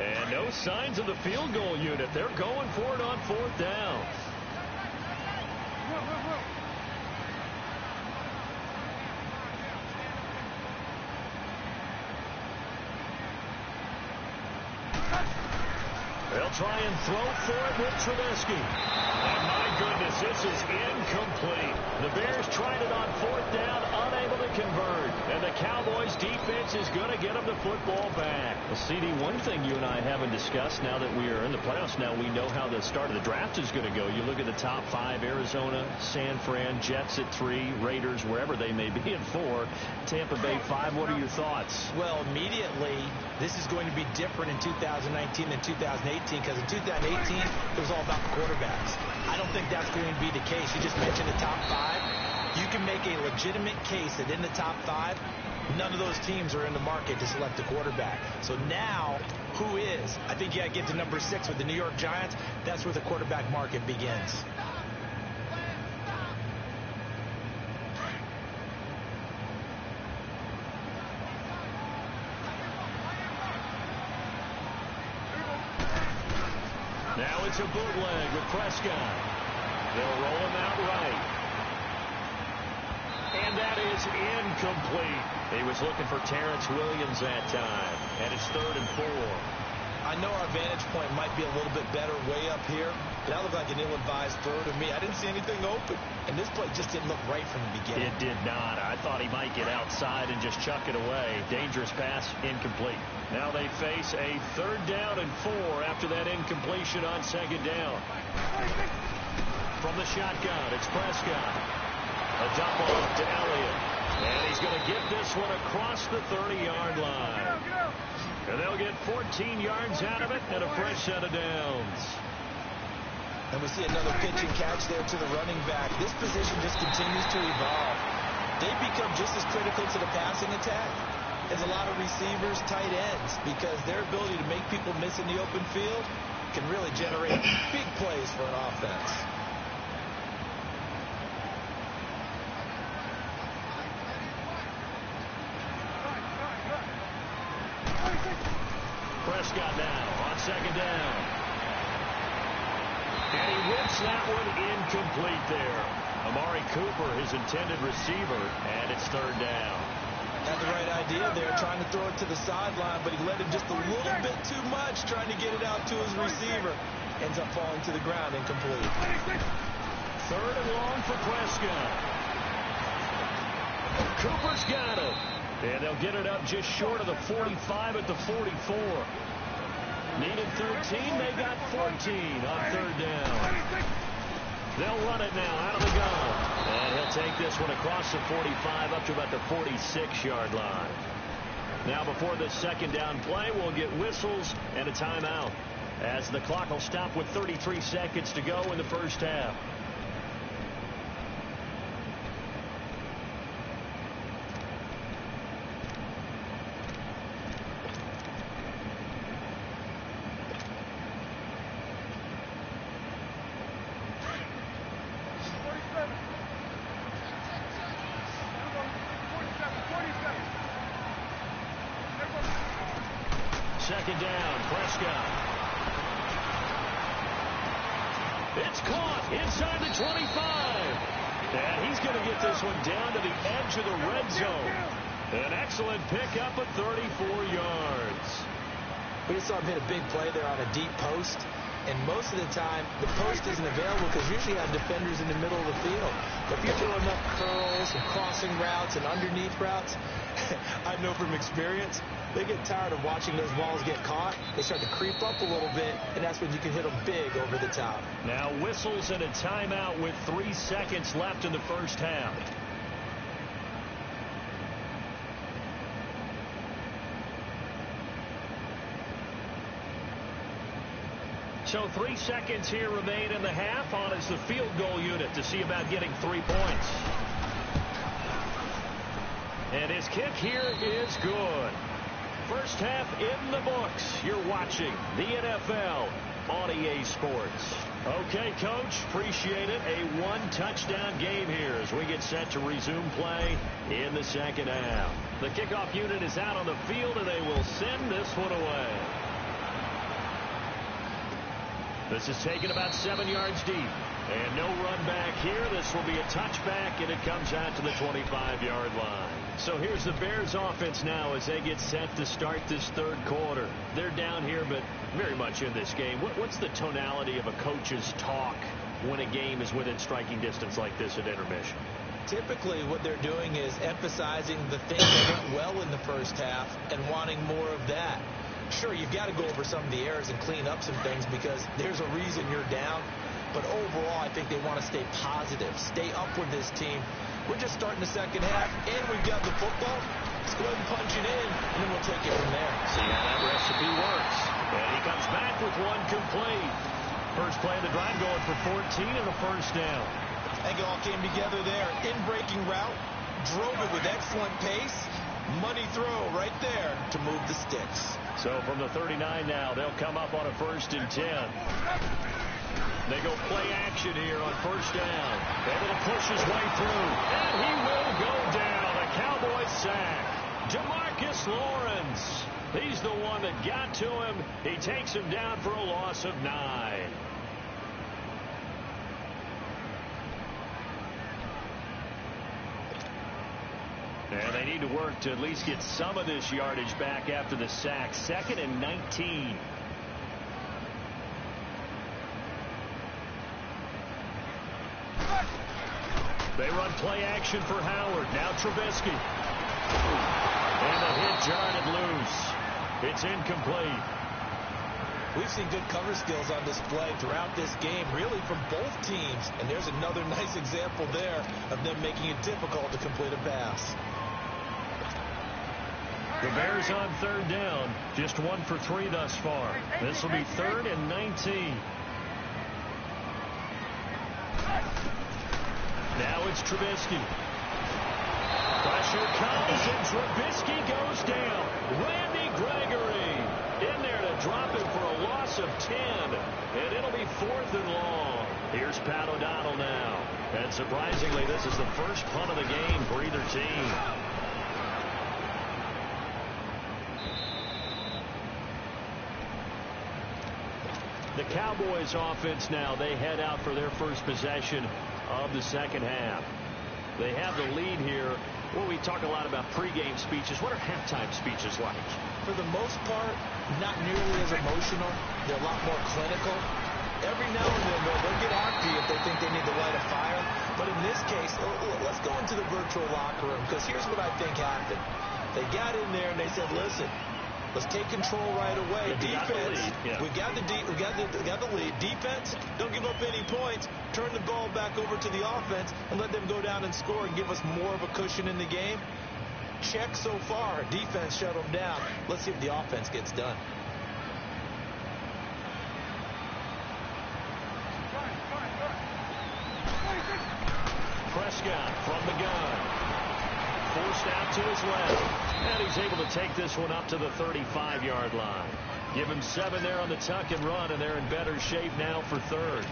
And no signs of the field goal unit. They're going for it on fourth down. They'll try and throw for it with Trubisky. And my goodness, this is incomplete. The Bears tried it on fourth down, unable to convert. And the Cowboys defense is going to get them the football back. Well, CD, one thing you and I haven't discussed now that we are in the playoffs, now we know how the start of the draft is going to go. You look at the top 5, Arizona, San Fran, Jets at 3, Raiders, wherever they may be at 4, Tampa Bay 5. What are your thoughts? Well, immediately, this is going to be different in 2019 than 2018 because in 2018, it was all about the quarterbacks. I don't think that's going to be the case. You just mentioned the top 5. You can make a legitimate case that in the top 5, none of those teams are in the market to select a quarterback. So now, who is? I think you got to get to number 6 with the New York Giants. That's where the quarterback market begins. Now it's a bootleg with Prescott. They'll roll him out right. And that is incomplete. He was looking for Terrence Williams that time. And it's 3rd and 4. I know our vantage point might be a little bit better way up here, but that looked like an ill-advised throw to me. I didn't see anything open, and this play just didn't look right from the beginning. It did not. I thought he might get outside and just chuck it away. Dangerous pass, incomplete. Now they face a 3rd down and 4 after that incompletion on 2nd down. From the shotgun, it's Prescott. A dump off to Elliott. And he's going to get this one across the 30-yard line. And they'll get 14 yards out of it and a fresh set of downs. And we see another pitch and catch there to the running back. This position just continues to evolve. They become just as critical to the passing attack as a lot of receivers, tight ends, because their ability to make people miss in the open field can really generate big plays for an offense. Prescott now on 2nd down. And he whips that one incomplete there. Amari Cooper, his intended receiver, and it's 3rd down. Had the right idea there, trying to throw it to the sideline, but he let him just a little bit too much, trying to get it out to his receiver. Ends up falling to the ground, incomplete. 3rd and long for Prescott. Cooper's got it. And they'll get it up just short of the 45 at the 44. Needed 13, they got 14 on 3rd down. They'll run it now out of the gun. And he'll take this one across the 45 up to about the 46-yard line. Now before this 2nd down play, we'll get whistles and a timeout, as the clock will stop with 33 seconds to go in the first half. second down. Prescott. It's caught inside the 25. And he's going to get this one down to the edge of the red zone. An excellent pickup of 34 yards. We just saw him hit a big play there on a deep post. And most of the time, the post isn't available because usually you have defenders in the middle of the field. But if you throw enough curls and crossing routes and underneath routes, I know from experience, they get tired of watching those balls get caught. They start to creep up a little bit, and that's when you can hit them big over the top. Now whistles and a timeout with 3 seconds left in the first half. So 3 seconds here remain in the half. On is the field goal unit to see about getting 3 points. And his kick here is good. First half in the books. You're watching the NFL on EA Sports. Okay, Coach, appreciate it. A 1-touchdown game here as we get set to resume play in the second half. The kickoff unit is out on the field, and they will send this one away. This is taken about 7 yards deep. And no run back here. This will be a touchback, and it comes out to the 25-yard line. So here's the Bears offense now as they get set to start this third quarter. They're down here, but very much in this game. What's the tonality of a coach's talk when a game is within striking distance like this at intermission? Typically, what they're doing is emphasizing the things that went well in the first half and wanting more of that. Sure, you've got to go over some of the errors and clean up some things because there's a reason you're down. But overall, I think they want to stay positive, stay up with this team. We're just starting the second half, and we've got the football. Let's go ahead and punch it in, and then we'll take it from there. See how that recipe works. And he comes back with one complete. First play of the drive going for 14 and a first down. I think it all came together there. In-breaking route, drove it with excellent pace. Money throw right there to move the sticks. So from the 39 now, they'll come up on a 1st and 10. They go play action here on first down. Able to push his way through. And he will go down. A Cowboys sack. Demarcus Lawrence. He's the one that got to him. He takes him down for a loss of 9. And they need to work to at least get some of this yardage back after the sack. 2nd and 19. They run play action for Howard. Now Trubisky. And the hit jarred loose. It's incomplete. We've seen good cover skills on display throughout this game, really from both teams. And there's another nice example there of them making it difficult to complete a pass. The Bears on 3rd down. Just 1 for 3 thus far. This will be 3rd and 19. Now it's Trubisky. Pressure comes, and Trubisky goes down. Randy Gregory in there to drop him for a loss of 10. And it'll be 4th and long. Here's Pat O'Donnell now. And surprisingly, this is the first punt of the game for either team. The Cowboys offense now, they head out for their first possession of the second half. They have the lead here. Well, we talk a lot about pregame speeches. What are halftime speeches like? For the most part, not nearly as emotional. They're a lot more clinical. Every now and then, they'll get after you if they think they need to light a fire. But in this case, let's go into the virtual locker room because here's what I think happened. They got in there and they said, listen, let's take control right away. Defense, we got the lead. Defense, don't give up any points. Turn the ball back over to the offense and let them go down and score and give us more of a cushion in the game. Check so far. Defense shut them down. Let's see if the offense gets done. Prescott from the gun. Forced out to his left. And he's able to take this one up to the 35-yard line. Give him 7 there on the tuck and run, and they're in better shape now for 3rd.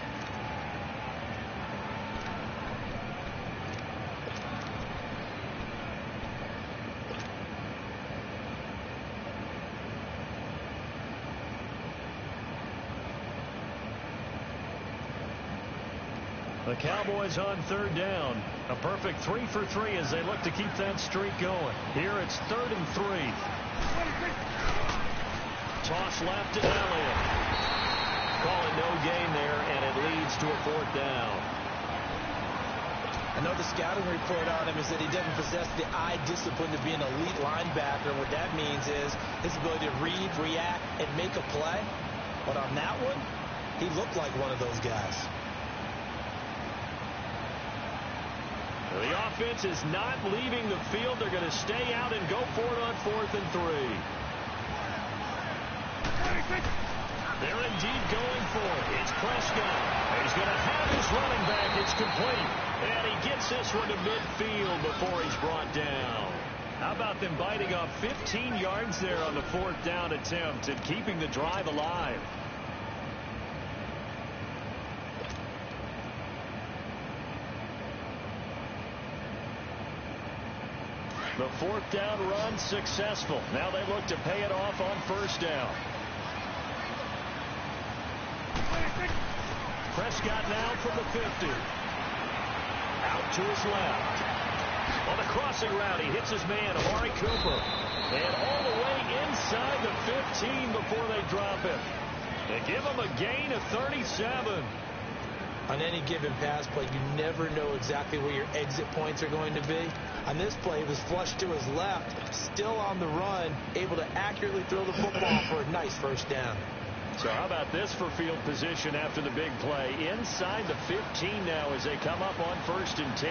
The Cowboys on third down. A perfect 3 for 3 as they look to keep that streak going. Here it's 3rd and 3. Toss left to Elliott. Call it no gain there, and it leads to a 4th down. I know the scouting report on him is that he doesn't possess the eye discipline to be an elite linebacker. What that means is his ability to read, react, and make a play. But on that one, he looked like one of those guys. The offense is not leaving the field. They're going to stay out and go for it on 4th and 3. They're indeed going for it. It's Prescott. He's going to have his running back. It's complete. And he gets this one to midfield before he's brought down. How about them biting off 15 yards there on the 4th down attempt and keeping the drive alive? The 4th down run successful. Now they look to pay it off on 1st down. Prescott now from the 50. Out to his left. On the crossing route, he hits his man, Amari Cooper. And all the way inside the 15 before they drop it. They give him a gain of 37. On any given pass play, you never know exactly where your exit points are going to be. On this play, he was flushed to his left, still on the run, able to accurately throw the football for a nice 1st down. So how about this for field position after the big play? Inside the 15 now as they come up on 1st and 10.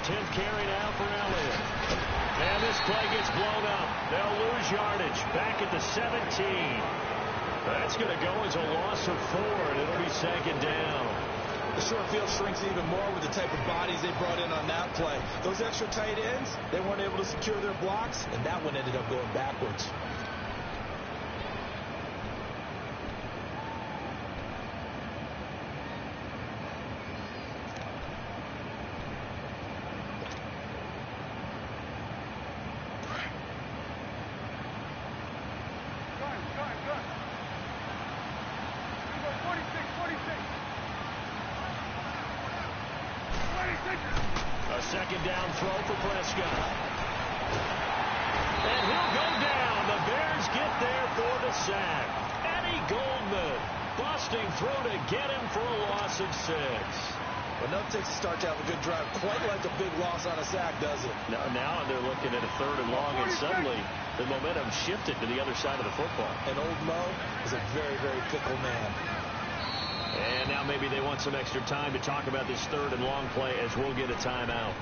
10th carry now for Elliott. And this play gets blown up. They'll lose yardage. Back at the 17. That's going to go as a loss of 4, and it'll be 2nd down. The short field shrinks even more with the type of bodies they brought in on that play. Those extra tight ends, they weren't able to secure their blocks, and that one ended up going backwards. A 2nd down throw for Prescott. And he'll go down. The Bears get there for the sack. Eddie Goldman busting through to get him for a loss of 6. Well, no, it takes a start to have a good drive. Quite like a big loss on a sack, does it? Now they're looking at a 3rd and long, and suddenly the momentum shifted to the other side of the football. And old Mo is a very, very fickle man. And now maybe they want some extra time to talk about this 3rd and long play as we'll get a timeout.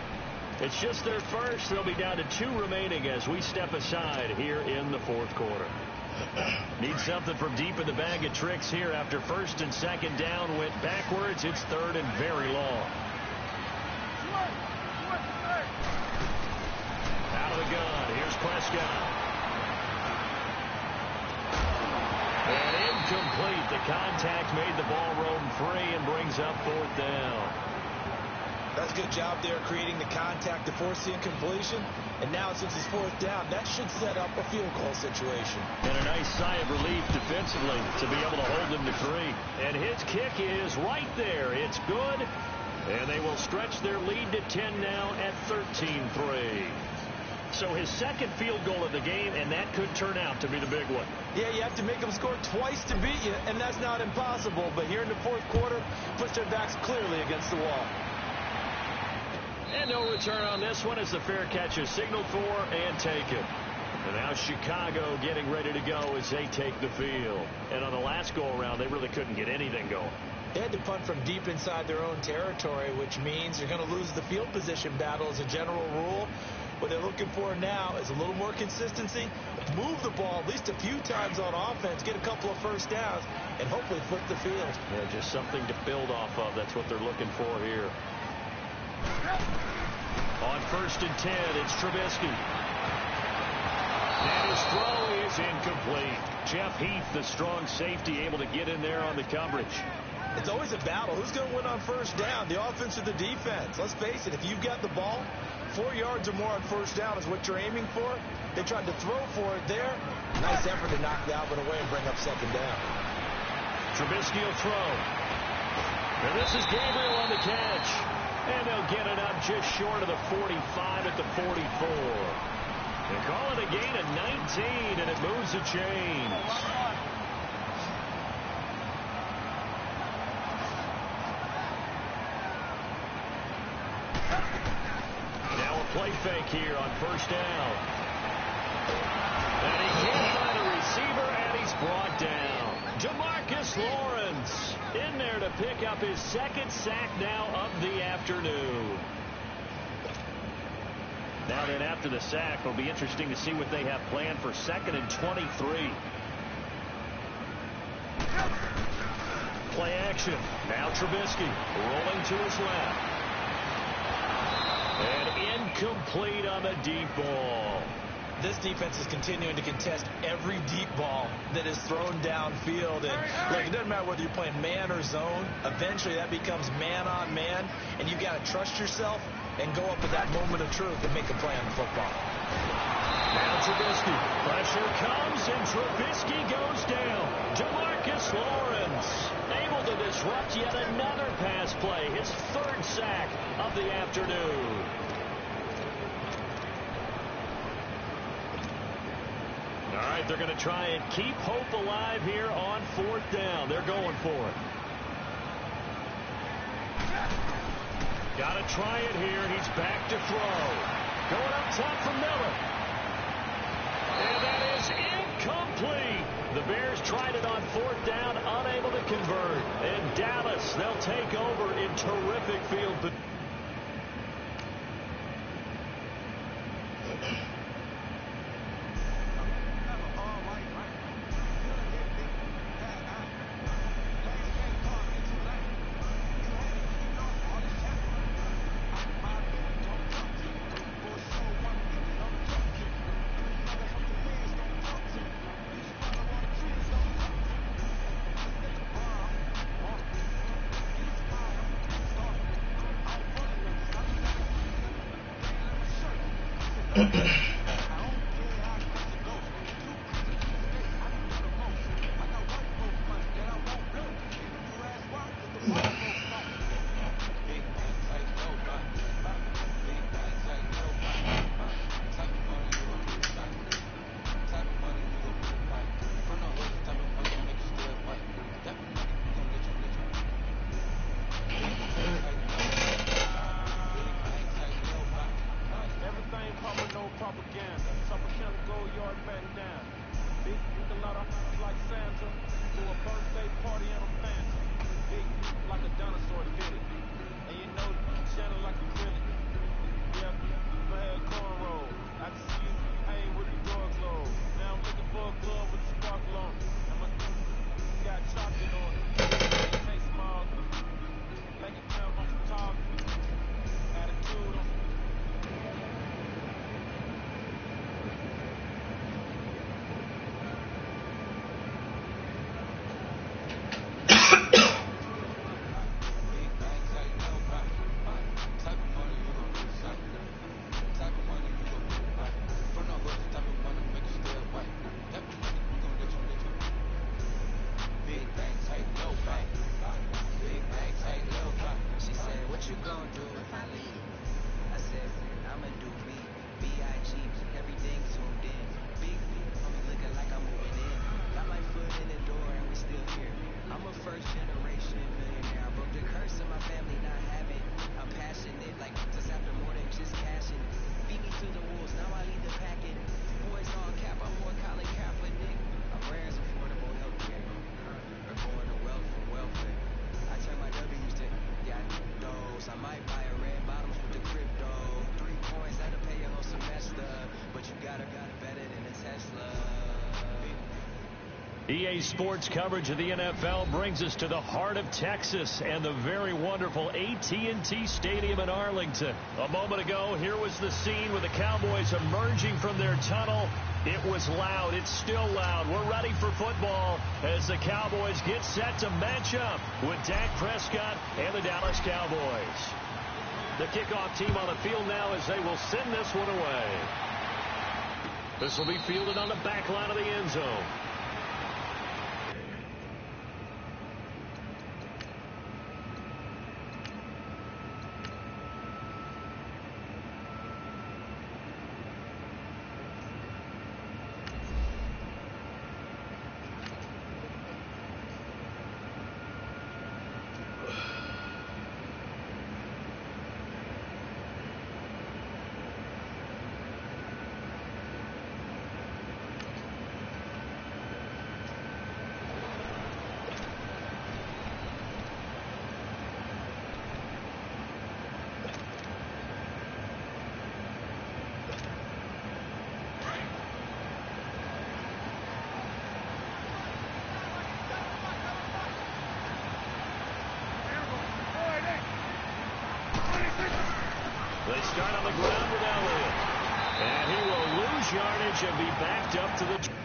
It's just their first. They'll be down to 2 remaining as we step aside here in the 4th quarter. Need something from deep in the bag of tricks here after 1st and 2nd down went backwards. It's 3rd and very long. Out of the gun. Here's Prescott. And incomplete. The contact made the ball roam free and brings up 4th down. That's a good job there creating the contact to force the incompletion. And now since it's 4th down, that should set up a field goal situation. And a nice sigh of relief defensively to be able to hold them to 3. And his kick is right there. It's good. And they will stretch their lead to 10 now at 13-3. So his 2nd field goal of the game, and that could turn out to be the big one. Yeah, you have to make them score twice to beat you, and that's not impossible. But here in the 4th quarter, puts their backs clearly against the wall. And no return on this one as the fair catch is signaled for and taken. And now Chicago getting ready to go as they take the field. And on the last go-around, they really couldn't get anything going. They had to punt from deep inside their own territory, which means they're going to lose the field position battle as a general rule. What they're looking for now is a little more consistency, move the ball at least a few times on offense, get a couple of 1st downs, and hopefully flip the field. Yeah, just something to build off of. That's what they're looking for here. On 1st and 10, it's Trubisky. And his throw is incomplete. Jeff Heath, the strong safety, able to get in there on the coverage. It's always a battle. Who's going to win on 1st down, the offense or the defense? Let's face it, if you've got the ball, 4 yards or more on 1st down is what you're aiming for. They tried to throw for it there. Nice effort to knock Dalvin away and bring up 2nd down. Trubisky will throw. And this is Gabriel on the catch. And they'll get it up just short of the 45 at the 44. They call it a gain of 19, and it moves the chains. Now a play fake here on first down. And he can't find a receiver, and he's brought down. Demarcus Lawrence in there to pick up his second sack now of the afternoon. Now then, after the sack, it'll be interesting to see what they have planned for 2nd and 23. Play action. Now Trubisky rolling to his left. And incomplete on the deep ball. This defense is continuing to contest every deep ball that is thrown downfield. And look, it doesn't matter whether you're playing man or zone. Eventually, that becomes man on man, and you've got to trust yourself and go up at that moment of truth and make a play on the football. Now Trubisky. Pressure comes, and Trubisky goes down. Demarcus Lawrence able to disrupt yet another pass play. His 3rd sack of the afternoon. All right, they're going to try and keep hope alive here on 4th down. They're going for it. Got to try it here. He's back to throw. Going up top for Miller. And that is incomplete. The Bears tried it on 4th down, unable to convert. And Dallas, they'll take over in terrific field position. EA Sports coverage of the NFL brings us to the heart of Texas and the very wonderful AT&T Stadium in Arlington. A moment ago, here was the scene with the Cowboys emerging from their tunnel. It was loud. It's still loud. We're ready for football as the Cowboys get set to match up with Dak Prescott and the Dallas Cowboys. The kickoff team on the field now as they will send this one away. This will be fielded on the back line of the end zone. start on the ground with Elliott. And he will lose yardage and be backed up to the...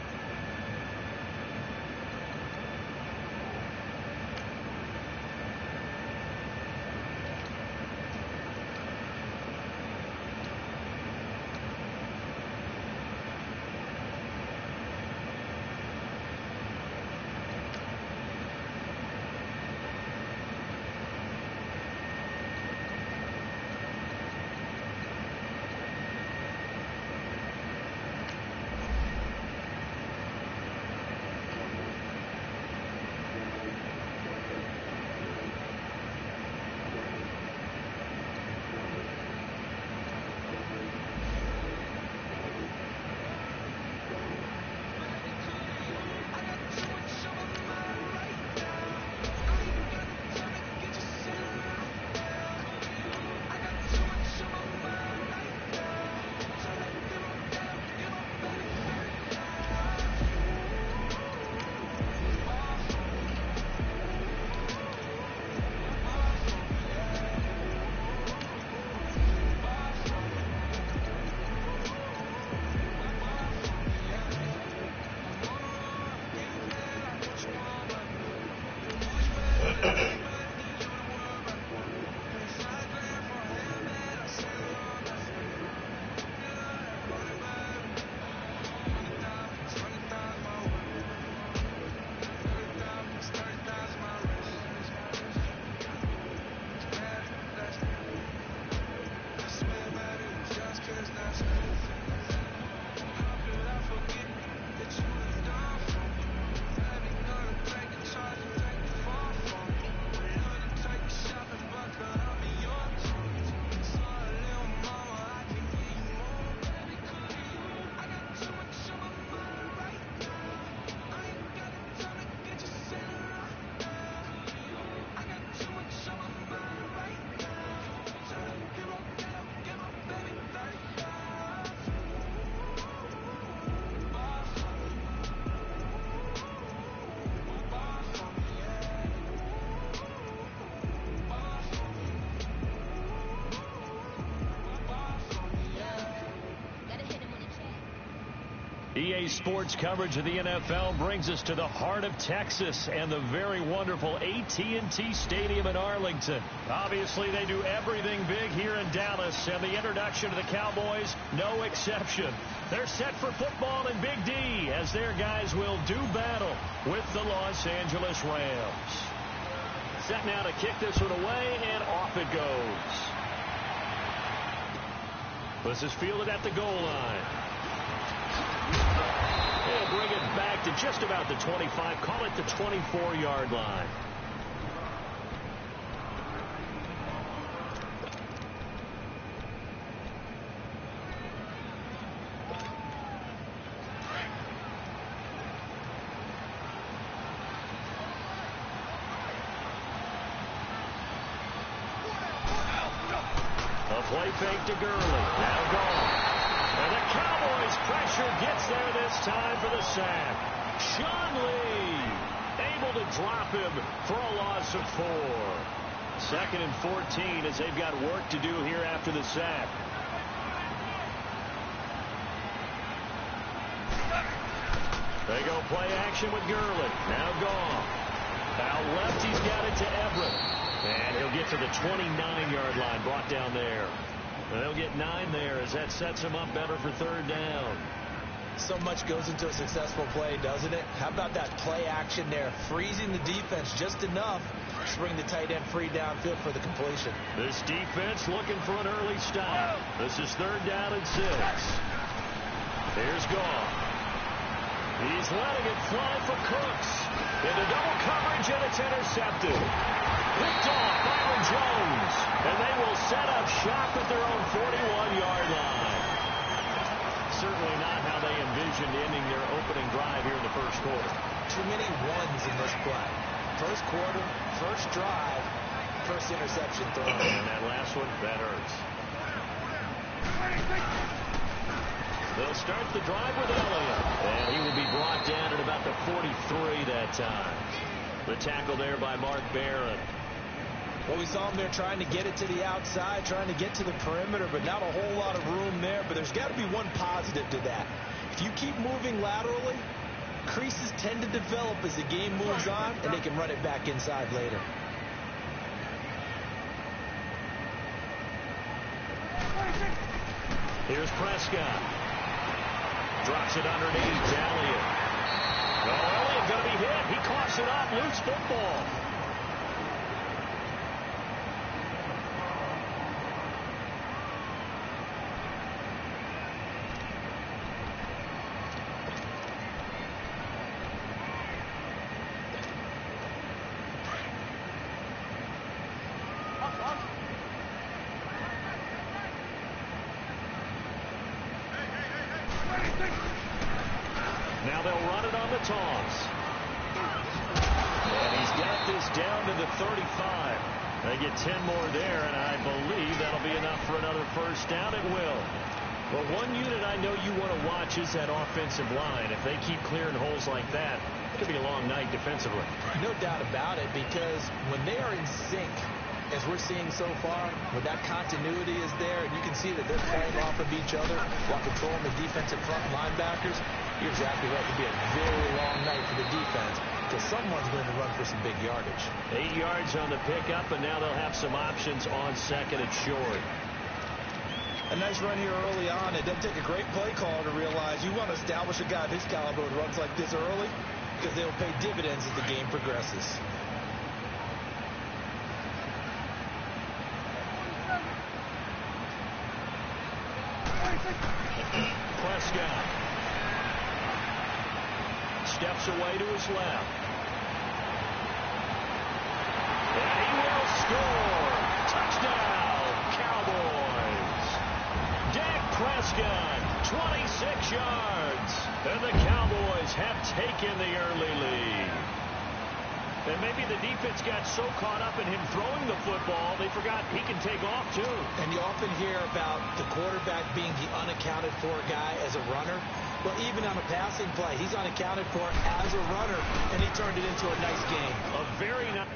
EA Sports coverage of the NFL brings us to the heart of Texas and the very wonderful AT&T Stadium in Arlington. Obviously, they do everything big here in Dallas, and the introduction to the Cowboys, no exception. They're set for football in Big D as their guys will do battle with the Los Angeles Rams. Set now to kick this one away, and off it goes. This is fielded at the goal line. They'll bring it back to just about the 25. Call it the 24-yard line. A play fake to Gurley. Now gone. And the Cowboys pressure gets there this time for the sack. Sean Lee able to drop him for a loss of 4. 2nd and 14 as they've got work to do here after the sack. They go play action with Gurley. Now gone. Out left, he's got it to Everett. And he'll get to the 29-yard line, brought down there. They'll get 9 there as that sets him up better for 3rd down. So much goes into a successful play, doesn't it? How about that play action there? Freezing the defense just enough to bring the tight end free downfield for the completion. This defense looking for an early stop. This is 3rd down and 6. Here's Goff. He's letting it fly for Cooks. Into double coverage, and it's intercepted. Picked off by Aaron Jones. And they will set up shop at their own 41-yard line. Certainly not how they envisioned ending their opening drive here in the first quarter. Too many ones in this play. First quarter, first drive, first interception thrown. And that last one, that hurts. They'll start the drive with Elliott. And he will be brought down at about the 43 that time. The tackle there by Mark Barron. Well, we saw him there trying to get it to the outside, trying to get to the perimeter, but not a whole lot of room there. But there's got to be one positive to that. If you keep moving laterally, creases tend to develop as the game moves on, and they can run it back inside later. Here's Prescott. Drops it underneath to Elliott. Oh, Elliott going to be hit. He coughs it up. Loose football. Now they'll run it on the toss. And he's got this down to the 35. They get 10 more there, and I believe that'll be enough for another first down. It will. Well, one unit I know you want to watch is that offensive line. If they keep clearing holes like that, it could be a long night defensively. No doubt about it, because when they are in sync, as we're seeing so far, when that continuity is there, and you can see that they're playing off of each other while controlling the defensive front linebackers, you're exactly right. It'll be a very long night for the defense because someone's going to run for some big yardage. 8 yards on the pickup, and now they'll have some options on second and short. A nice run here early on. It doesn't take a great play caller to realize you want to establish a guy of his caliber with runs like this early because they'll pay dividends as the game progresses. Prescott steps away to his left. And he will score. Touchdown, Cowboys. Dak Prescott, 26 yards. And the Cowboys have taken the early lead. And maybe the defense got so caught up in him throwing the football, they forgot he can take off, too. And you often hear about the quarterback being the unaccounted for guy as a runner. Well, even on a passing play, he's unaccounted for as a runner, and he turned it into a nice game. A very nice.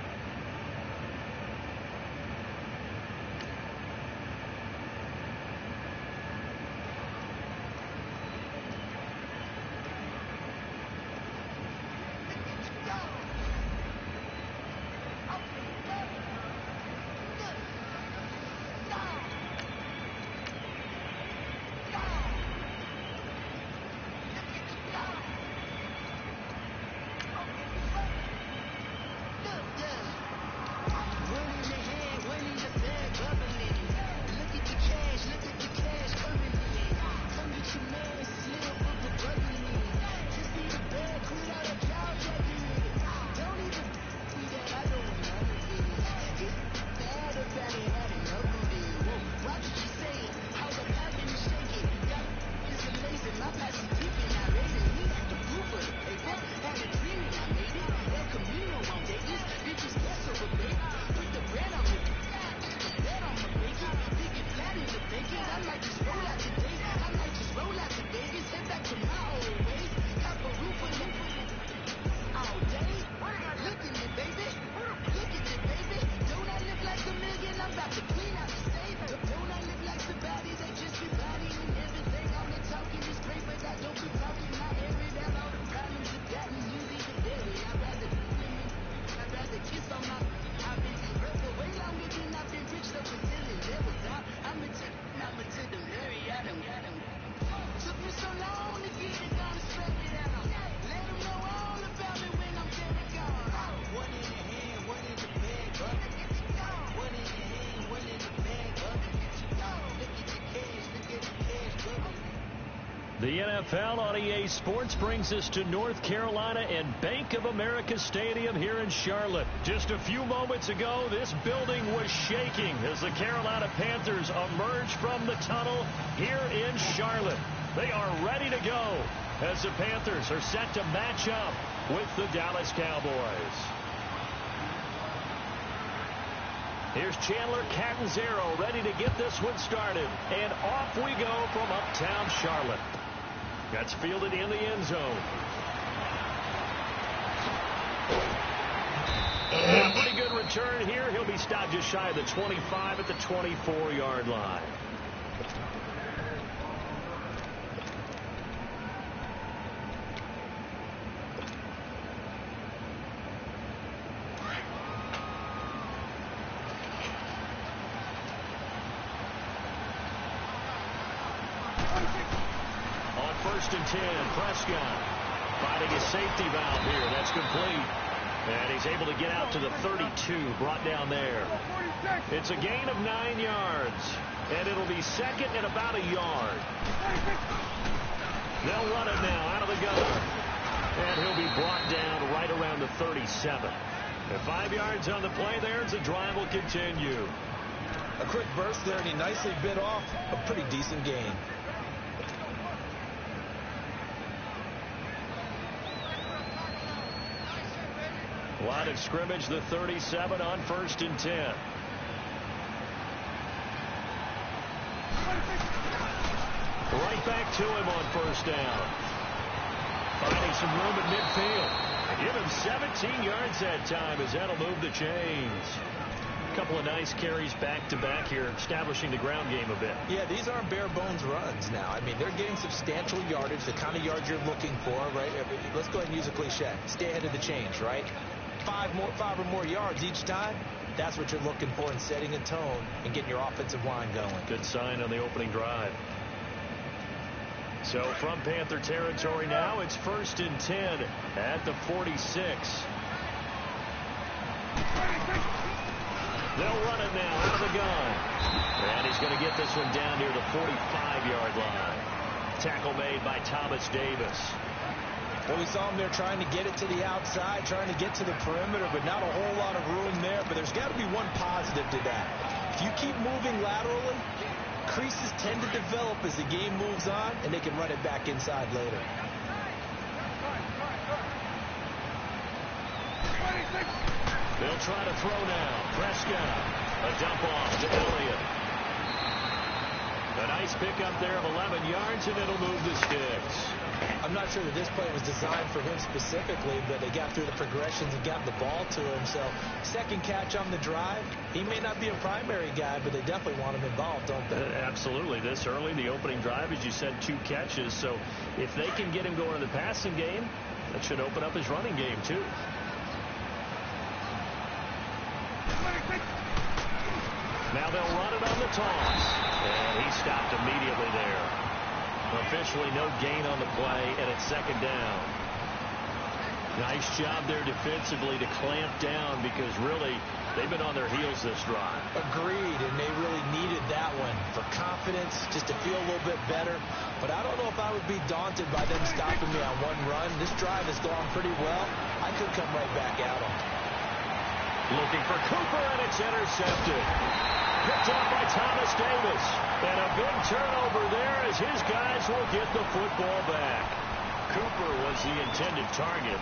The NFL on EA Sports brings us to North Carolina and Bank of America Stadium here in Charlotte. Just a few moments ago, this building was shaking as the Carolina Panthers emerged from the tunnel here in Charlotte. They are ready to go as the Panthers are set to match up with the Dallas Cowboys. Here's Chandler Catanzaro ready to get this one started. And off we go from uptown Charlotte. That's fielded in the end zone. And a pretty good return. return here. He'll be stopped just shy of the 25 at the 24-yard line. On 1st and 10, Prescott finding his safety valve here. That's complete. And he's able to get out to the 32, brought down there. It's a gain of 9 yards. And it'll be second and about a yard. They'll run it now out of the gun. And he'll be brought down right around the 37. And 5 yards on the play there as the drive will continue. A quick burst there, and he nicely bit off a pretty decent gain. Line of scrimmage, the 37 on 1st and 10. Right back to him on 1st down. Finding some room at midfield. Give him 17 yards that time as that'll move the chains. A couple of nice carries back-to-back here, establishing the ground game a bit. Yeah, these aren't bare-bones runs now. I mean, they're getting substantial yardage, the kind of yards you're looking for, right? Let's go ahead and use a cliche. Stay ahead of the chains, right? 5 or more yards each time, that's what you're looking for in setting a tone and getting your offensive line going. Good sign on the opening drive. So from Panther territory now, it's 1st and 10 at the 46. They'll run it now out of the gun. And he's going to get this one down near the 45-yard line. Tackle made by Thomas Davis. Well, we saw him there trying to get it to the outside, trying to get to the perimeter, but not a whole lot of room there. But there's got to be one positive to that. If you keep moving laterally, creases tend to develop as the game moves on, and they can run it back inside later. They'll try to throw now. Prescott. A dump off to Elliott. A nice pickup there of 11 yards, and it'll move the sticks. I'm not sure that this play was designed for him specifically, but they got through the progressions and got the ball to him. So second catch on the drive. He may not be a primary guy, but they definitely want him involved, don't they? Absolutely. This early, the opening drive, as you said, 2 catches. So if they can get him going in the passing game, that should open up his running game too. Now they'll run it on the toss. And he stopped immediately there. Officially no gain on the play, and it's 2nd down. Nice job there defensively to clamp down because really they've been on their heels this drive. Agreed, and they really needed that one for confidence, just to feel a little bit better. But I don't know if I would be daunted by them stopping me on one run. This drive has gone pretty well. I could come right back at them. Looking for Cooper, and it's intercepted. Picked off by Thomas Davis. And a big turnover there as his guys will get the football back. Cooper was the intended target.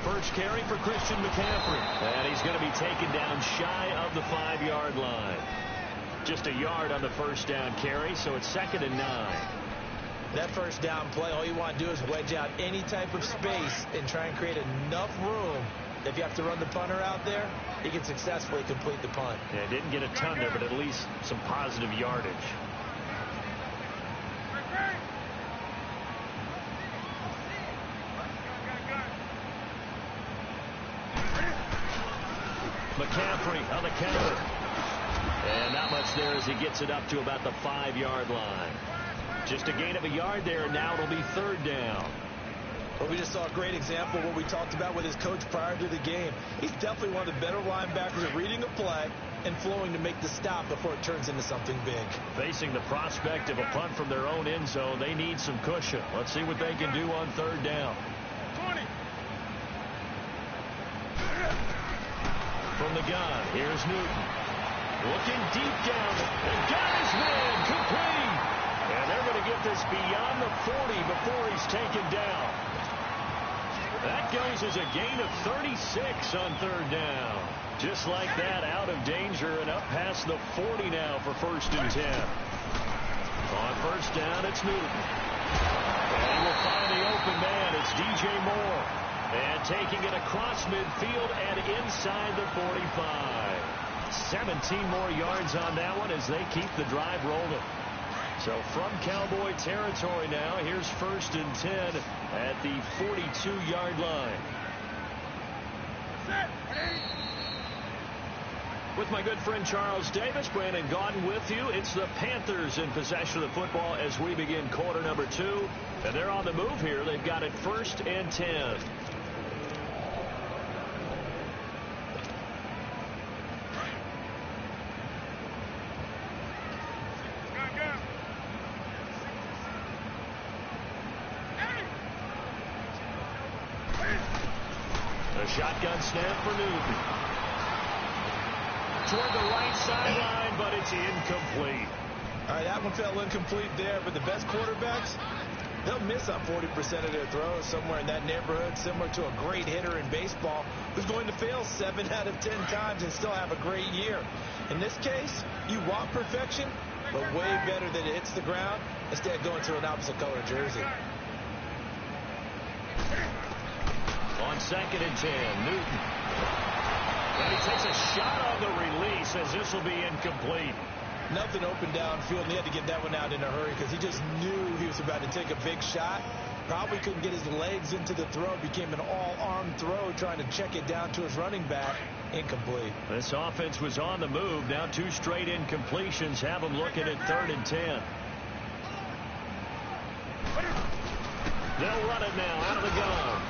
First carry for Christian McCaffrey. And he's going to be taken down shy of the 5-yard line. Just a yard on the first down carry, so it's 2nd and 9. That first down play, all you want to do is wedge out any type of space and try and create enough room. If you have to run the punter out there, he can successfully complete the punt. Yeah, didn't get a ton there, but at least some positive yardage. McCaffrey on the counter. And not much there as he gets it up to about the 5-yard line. Just a gain of a yard there, and now it'll be 3rd down. Well, we just saw a great example of what we talked about with his coach prior to the game. He's definitely one of the better linebackers at reading a play and flowing to make the stop before it turns into something big. Facing the prospect of a punt from their own end zone, they need some cushion. Let's see what they can do on 3rd down. 20. From the gun, here's Newton. Looking deep down, and got his man complete. And they're going to get get this beyond the 40 before he's taken down. That goes as a gain of 36 on third down. Just like that, out of danger and up past the 40 now for 1st and 10. On 1st down, it's Newton. And he will find the open man. It's DJ Moore. And taking it across midfield and inside the 45. 17 more yards on that one as they keep the drive rolling. So from Cowboy territory now, here's 1st and 10 at the 42-yard line. With my good friend Charles Davis, Brandon Gaudin with you. It's the Panthers in possession of the football as we begin quarter number 2. And they're on the move here. They've got it 1st and 10. A shotgun snap for Newton. Toward the right sideline, but it's incomplete. All right, that one fell incomplete there, but the best quarterbacks, they'll miss on 40% of their throws, somewhere in that neighborhood, similar to a great hitter in baseball who's going to fail 7 out of 10 times and still have a great year. In this case, you want perfection, but way better that it hits the ground instead of going to an opposite color jersey. On 2nd and 10, Newton. And he takes a shot on the release as this will be incomplete. Nothing open downfield, and he had to get that one out in a hurry because he just knew he was about to take a big shot. Probably couldn't get his legs into the throw. Became an all-arm throw trying to check it down to his running back. Incomplete. This offense was on the move. Now 2 straight incompletions have them looking at 3rd and 10. They'll run it now out of the gun.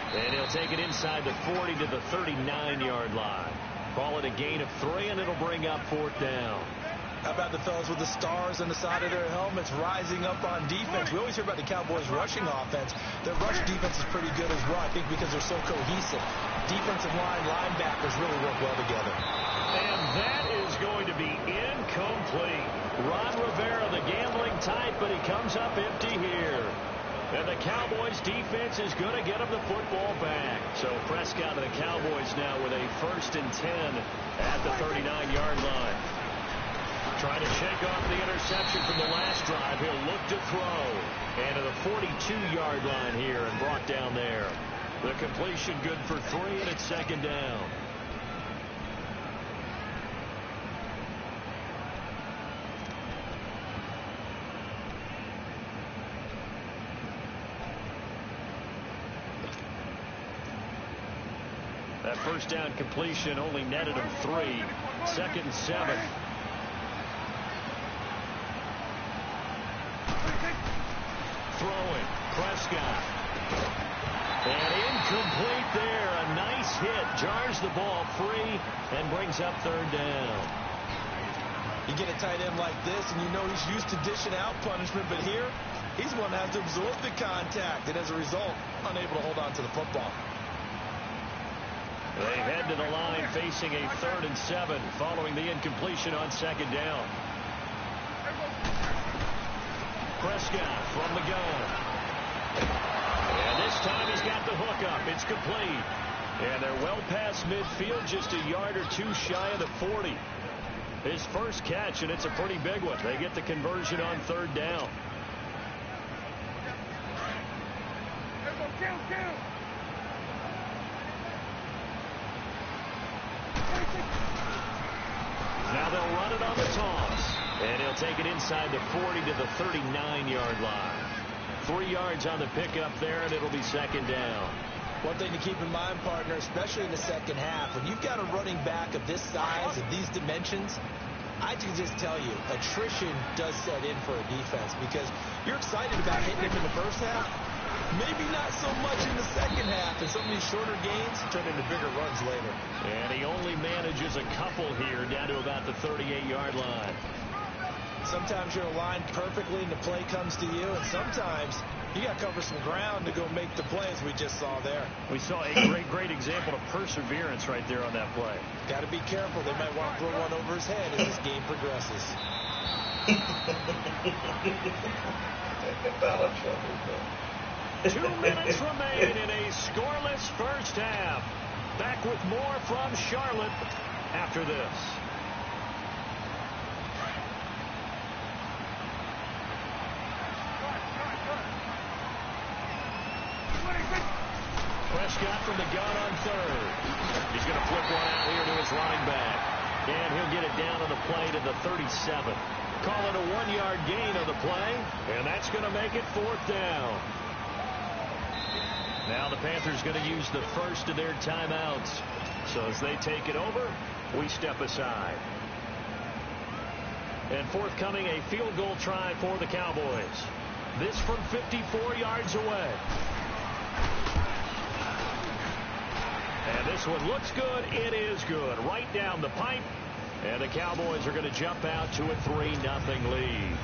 And he'll take it inside the 40 to the 39-yard line. Call it a gain of 3, and it'll bring up 4th down. How about the fellas with the stars on the side of their helmets rising up on defense? We always hear about the Cowboys' rushing offense. Their rush defense is pretty good as well, I think, because they're so cohesive. Defensive line, linebackers really work well together. And that is going to be incomplete. Ron Rivera, the gambling type, but he comes up empty here. And the Cowboys defense is going to get him the football back. So Prescott and the Cowboys now with a 1st and 10 at the 39-yard line. Trying to shake off the interception from the last drive. He'll look to throw. And to the 42-yard line here and brought down there. The completion good for 3, and it's 2nd down. That 1st down completion only netted him 3. 2nd and 7. Throwing. Prescott. And incomplete there. A nice hit. Jars the ball free and brings up 3rd down. You get a tight end like this, and you know he's used to dishing out punishment, but here, he's one that has to absorb the contact, and as a result, unable to hold on to the football. They head to the line facing a 3rd and 7 following the incompletion on 2nd down. Prescott from the gun. And this time he's got the hook up. It's complete. And they're well past midfield, just a yard or 2 shy of the 40. His first catch, and it's a pretty big one. They get the conversion on 3rd down. Now they'll run it on the toss. And he'll take it inside the 40 to the 39-yard line. 3 yards on the pickup there, and it'll be 2nd down. One thing to keep in mind, partner, especially in the second half, when you've got a running back of this size and these dimensions, I can just tell you, attrition does set in for a defense because you're excited about hitting him in the first half. Maybe not so much in the second half, and some of these shorter gains turn into bigger runs later. And he only manages a couple here down to about the 38-yard line. Sometimes you're aligned perfectly and the play comes to you, and sometimes you got to cover some ground to go make the play, as we just saw there. We saw a great example of perseverance right there on that play. Got to be careful. They might want to throw one over his head as this game progresses. Foul trouble, 2 minutes remain in a scoreless first half. Back with more from Charlotte after this. Prescott from the gun on third. He's going to flip one out here to his running back. And he'll get it down on the play to the 37. Call it a 1-yard gain on the play. And that's going to make it 4th down. Now the Panthers going to use the first of their timeouts. So as they take it over, we step aside. And forthcoming, a field goal try for the Cowboys. This from 54 yards away. And this one looks good. It is good. Right down the pipe. And the Cowboys are going to jump out to a 3-0 lead.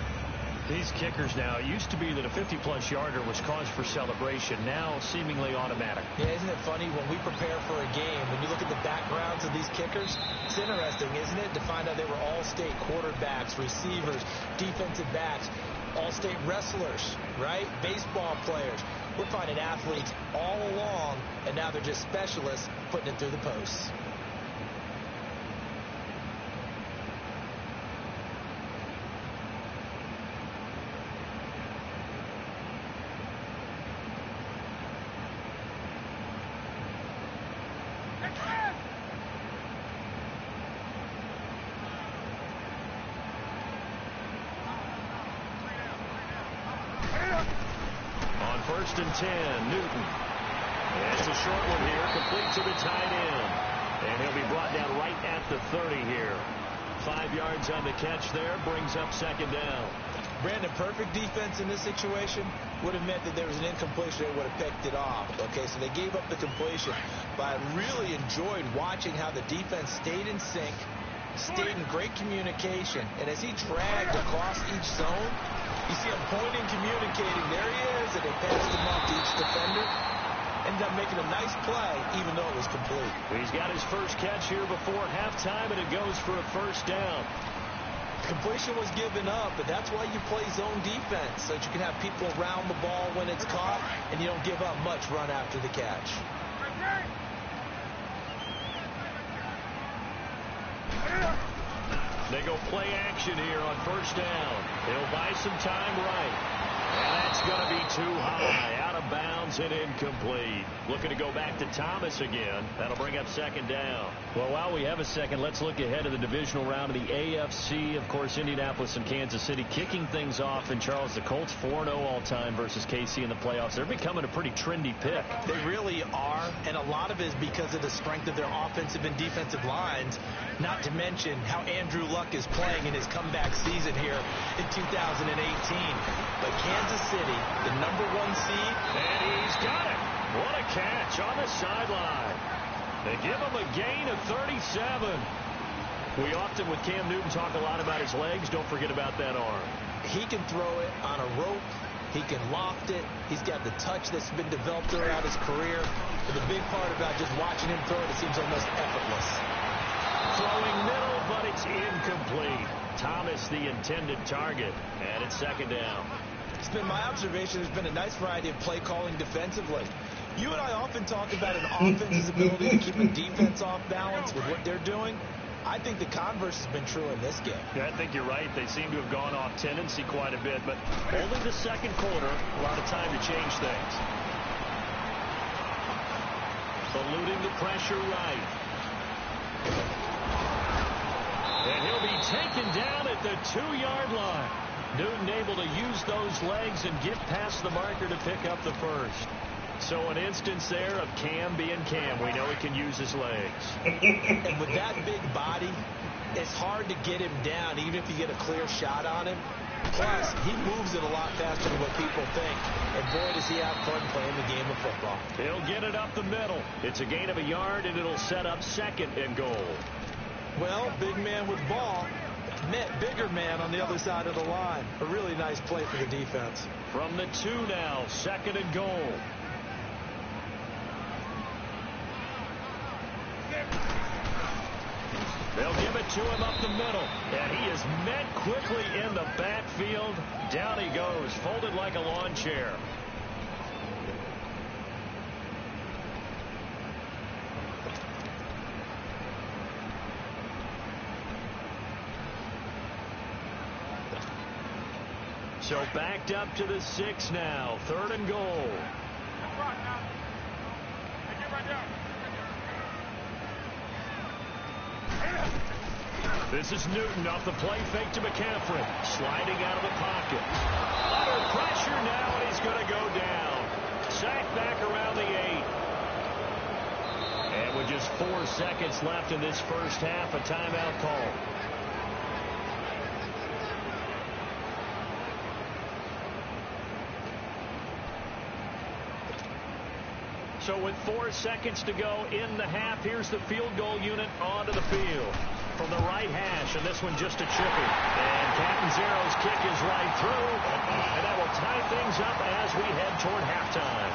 These kickers now, it used to be that a 50-plus yarder was cause for celebration. Now seemingly automatic. Yeah, isn't it funny when we prepare for a game, when you look at the backgrounds of these kickers, it's interesting, isn't it, to find out they were all-state quarterbacks, receivers, defensive backs, all-state wrestlers, right? Baseball players. We're finding athletes all along, and now they're just specialists putting it through the posts. First and 10, Newton. And it's a short one here, complete to the tight end. And he'll be brought down right at the 30 here. 5 yards on the catch there, brings up 2nd down. Brandon, perfect defense in this situation would have meant that there was an incompletion. They would have picked it off. Okay, so they gave up the completion. But I really enjoyed watching how the defense stayed in sync, stayed in great communication. And as he dragged across each zone, you see him pointing, communicating. There he is, and they passed him off to each defender. Ended up making a nice play, even though it was complete. He's got his first catch here before halftime, and it goes for a 1st down. Completion was given up, but that's why you play zone defense, so that you can have people around the ball when it's caught, and you don't give up much run after the catch. They go play action here on 1st down. He'll buy some time right. And that's going to be too high. Out of bounds and incomplete. Looking to go back to Thomas again. That'll bring up 2nd down. Well, while we have a second, let's look ahead of the divisional round of the AFC. Of course, Indianapolis and Kansas City kicking things off. And Charles, the Colts 4-0 all-time versus KC in the playoffs. They're becoming a pretty trendy pick. They really are, and a lot of it is because of the strength of their offensive and defensive lines, not to mention how Andrew Luck is playing in his comeback season here in 2018. But Kansas City, the #1 seed. And he's got it. What a catch on the sideline. They give him a gain of 37. We often, with Cam Newton, talk a lot about his legs. Don't forget about that arm. He can throw it on a rope. He can loft it. He's got the touch that's been developed throughout his career. But the big part about just watching him throw it seems almost effortless. Throwing middle, but it's incomplete. Thomas, the intended target. And it's 2nd down. It's been my observation there's been a nice variety of play calling defensively. You and I often talk about an offense's ability to keep a defense off balance with what they're doing. I think the converse has been true in this game. Yeah, I think you're right. They seem to have gone off tendency quite a bit, but only the 2nd quarter, a lot of time to change things. Eluding the pressure right. And he'll be taken down at the 2-yard line. Newton able to use those legs and get past the marker to pick up the first. So an instance there of Cam being Cam. We know he can use his legs. And with that big body, it's hard to get him down, even if you get a clear shot on him. Plus, he moves it a lot faster than what people think. And boy, does he have fun playing the game of football. He'll get it up the middle. It's a gain of a yard, and it'll set up 2nd and goal. Well, big man with ball met bigger man on the other side of the line. A really nice play for the defense. From the 2 now, 2nd and goal. They'll give it to him up the middle. And he is met quickly in the backfield. Down he goes, folded like a lawn chair. So backed up to the 6 now. 3rd and goal. This is Newton off the play fake to McCaffrey. Sliding out of the pocket. Under pressure now, and he's going to go down. Sacked back around the 8. And with just 4 seconds left in this first half, a timeout call. So with 4 seconds to go in the half, here's the field goal unit onto the field. From the right hash, and this one just a chippy. And Catanzaro's kick is right through, and that will tie things up as we head toward halftime.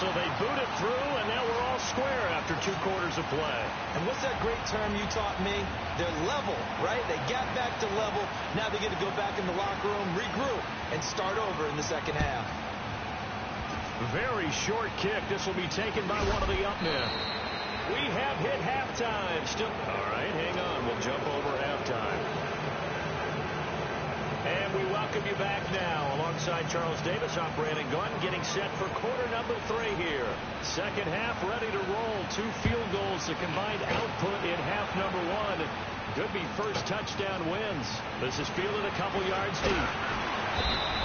So they boot it through, and now we're all square after 2 quarters of play. And what's that great term you taught me? They're level, right? They got back to level. Now they get to go back in the locker room, regroup, and start over in the second half. Very short kick. This will be taken by one of the up men. We have hit halftime. Still, all right, hang on. We'll jump over halftime. And we welcome you back now alongside Charles Davis, off Brandon Gunn, getting set for quarter number 3 here. Second half ready to roll. 2 field goals, the combined output in half number 1. Could be first touchdown wins. This is fielded a couple yards deep.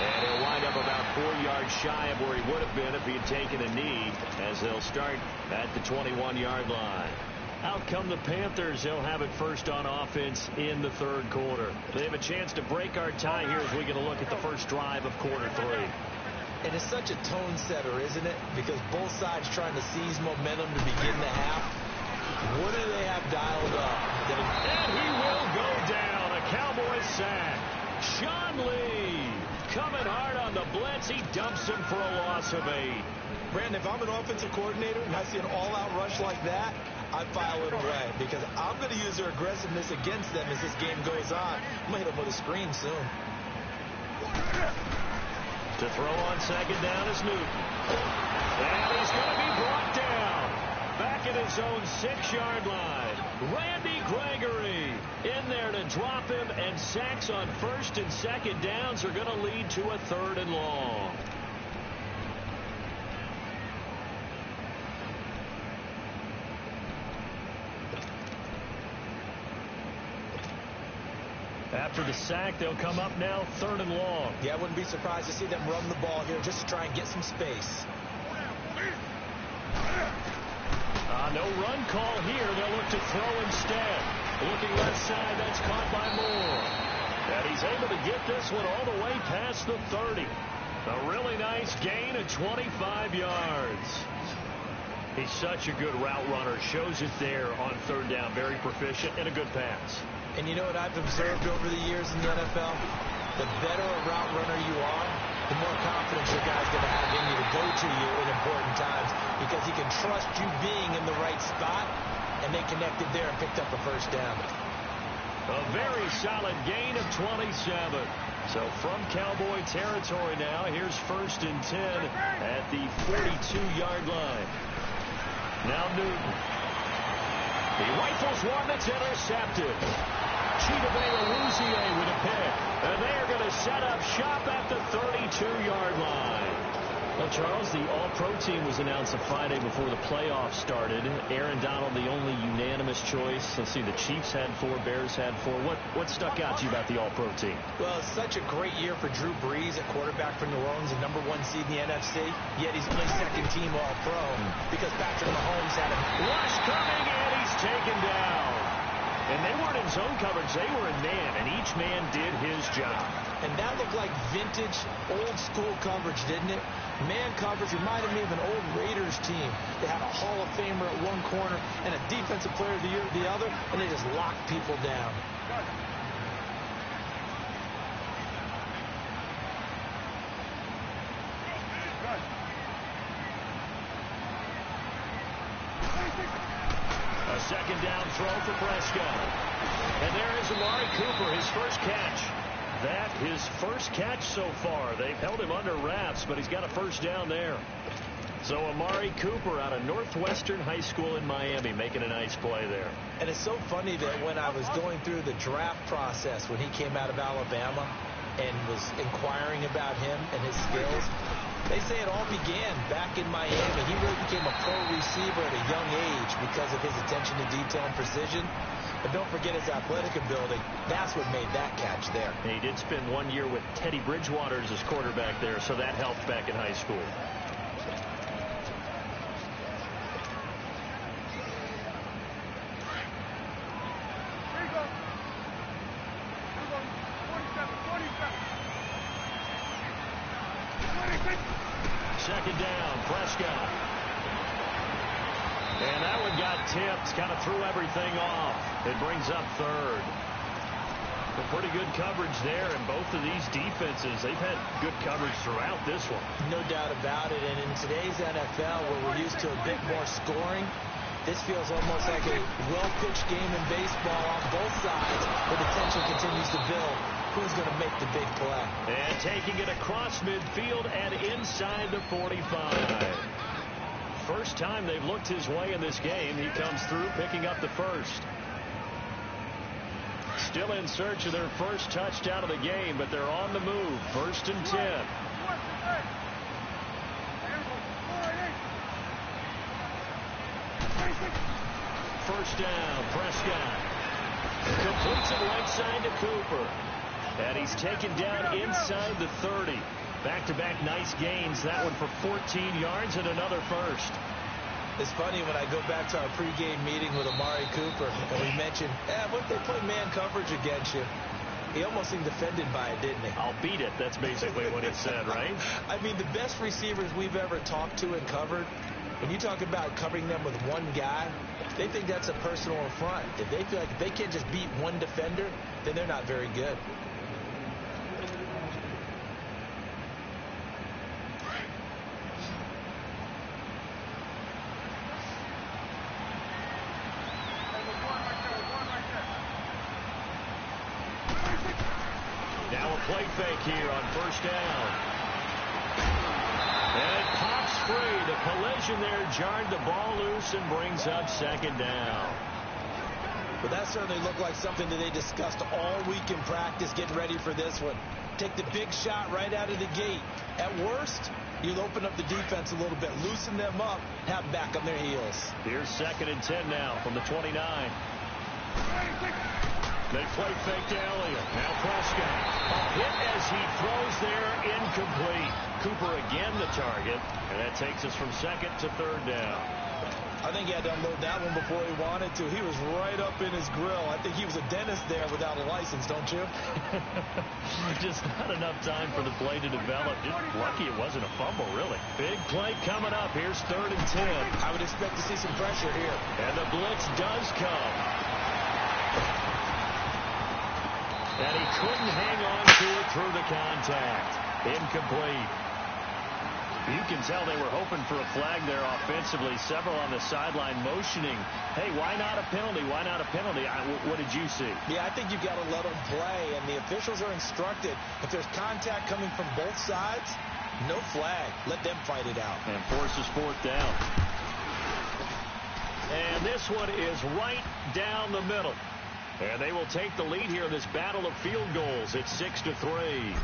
And he'll wind up about 4 yards shy of where he would have been if he had taken a knee, as they'll start at the 21-yard line. Out come the Panthers. They'll have it first on offense in the 3rd quarter. They have a chance to break our tie here as we get a look at the first drive of quarter 3. And it's such a tone setter, isn't it? Because both sides trying to seize momentum to begin the half. What do they have dialed up? And he will go down. A Cowboys sack. Sean Lee coming hard on the blitz. He dumps him for a loss of 8. Brandon, if I'm an offensive coordinator and I see an all-out rush like that, I file it away because I'm going to use their aggressiveness against them as this game goes on. I'm going to hit them with a screen soon. To throw on second down is Newton. And he's going to be brought down. Back at his own 6-yard line. Randy Gregory in there to drop him, and sacks on 1st and 2nd downs are going to lead to a 3rd and long. After the sack, they'll come up now 3rd and long. Yeah, I wouldn't be surprised to see them run the ball here just to try and get some space. No run call here. They'll look to throw instead. Looking left side, that's caught by Moore. And he's able to get this one all the way past the 30. A really nice gain of 25 yards. He's such a good route runner. Shows it there on 3rd down. Very proficient and a good pass. And you know what I've observed over the years in the NFL? The better a route runner you are, the more confidence your guy's going to have in you to go to you in important times because he can trust you being in the right spot, and they connected there and picked up a first down. A very solid gain of 27. So from Cowboy territory now, here's 1st and 10 at the 42-yard line. Now Newton. He rifles one that's intercepted. Chidobe with a pick. And they're going to set up shop at the 32-yard line. Well, Charles, the All-Pro team was announced a Friday before the playoffs started. Aaron Donald, the only unanimous choice. Let's see, the Chiefs had 4, Bears had 4. What stuck out to you about the All-Pro team? Well, it's such a great year for Drew Brees at quarterback for New Orleans, the #1 seed in the NFC. Yet he's only 2nd team All-Pro because Patrick Mahomes had a rush coming, and he's taken down. And they weren't in zone coverage. They were in man, and each man did his job. And that looked like vintage, old-school coverage, didn't it? Man coverage reminded me of an old Raiders team. They had a Hall of Famer at one corner and a Defensive Player of the Year at the other, and they just locked people down. A 2nd down throw for Prescott. And there is Amari Cooper, his first catch. That his first catch so far. They've held him under wraps, but he's got a first down there. So Amari Cooper out of Northwestern High School in Miami making a nice play there. And it's so funny that when I was going through the draft process when he came out of Alabama and was inquiring about him and his skills, they say it all began back in Miami. He really became a pro receiver at a young age because of his attention to detail and precision. But don't forget his athletic ability. That's what made that catch there. He did spend 1 year with Teddy Bridgewater as his quarterback there, so that helped back in high school. Second down, Prescott. And that one got tipped, kind of threw everything off. It brings up third. But pretty good coverage there, and both of these defenses, they've had good coverage throughout this one. No doubt about it, and in today's NFL, where we're used to a bit more scoring, this feels almost like a well-pitched game in baseball on both sides, where the tension continues to build. Who's going to make the big play? And taking it across midfield and inside the 45. First time they've looked his way in this game. He comes through picking up the first. Still in search of their first touchdown of the game, but they're on the move. 1st and 10. First down, Prescott. Completes it right side to Cooper. And he's taken down inside the 30. Back-to-back nice gains. That one for 14 yards and another first. It's funny when I go back to our pregame meeting with Amari Cooper, and we mentioned, what if they play man coverage against you? He almost seemed offended by it, didn't he? I'll beat it. That's basically what he said, right? I mean, the best receivers we've ever talked to and covered, when you talk about covering them with one guy, they think that's a personal affront. If they feel like if they can't just beat one defender, then they're not very good. Now a play fake here on first down. And it pops free. The collision there jarred the ball loose and brings up second down. But that certainly looked like something that they discussed all week in practice getting ready for this one. Take the big shot right out of the gate. At worst, you'll open up the defense a little bit, loosen them up, have them back on their heels. Here's 2nd and 10 now from the 29. They play fake to Elliott. Now Prescott. A hit as he throws there, incomplete. Cooper again the target, and that takes us from 2nd to 3rd down. I think he had to unload that one before he wanted to. He was right up in his grill. I think he was a dentist there without a license, don't you? Just not enough time for the play to develop. Just lucky it wasn't a fumble, really. Big play coming up. Here's 3rd and 10. I would expect to see some pressure here. And the blitz does come. And he couldn't hang on to it through the contact. Incomplete. You can tell they were hoping for a flag there offensively. Several on the sideline motioning, hey, why not a penalty? Why not a penalty? What did you see? Yeah, I think you've got to let them play, and the officials are instructed. If there's contact coming from both sides, no flag. Let them fight it out. And forces 4th down. And this one is right down the middle. And they will take the lead here in this battle of field goals. It's 6-3.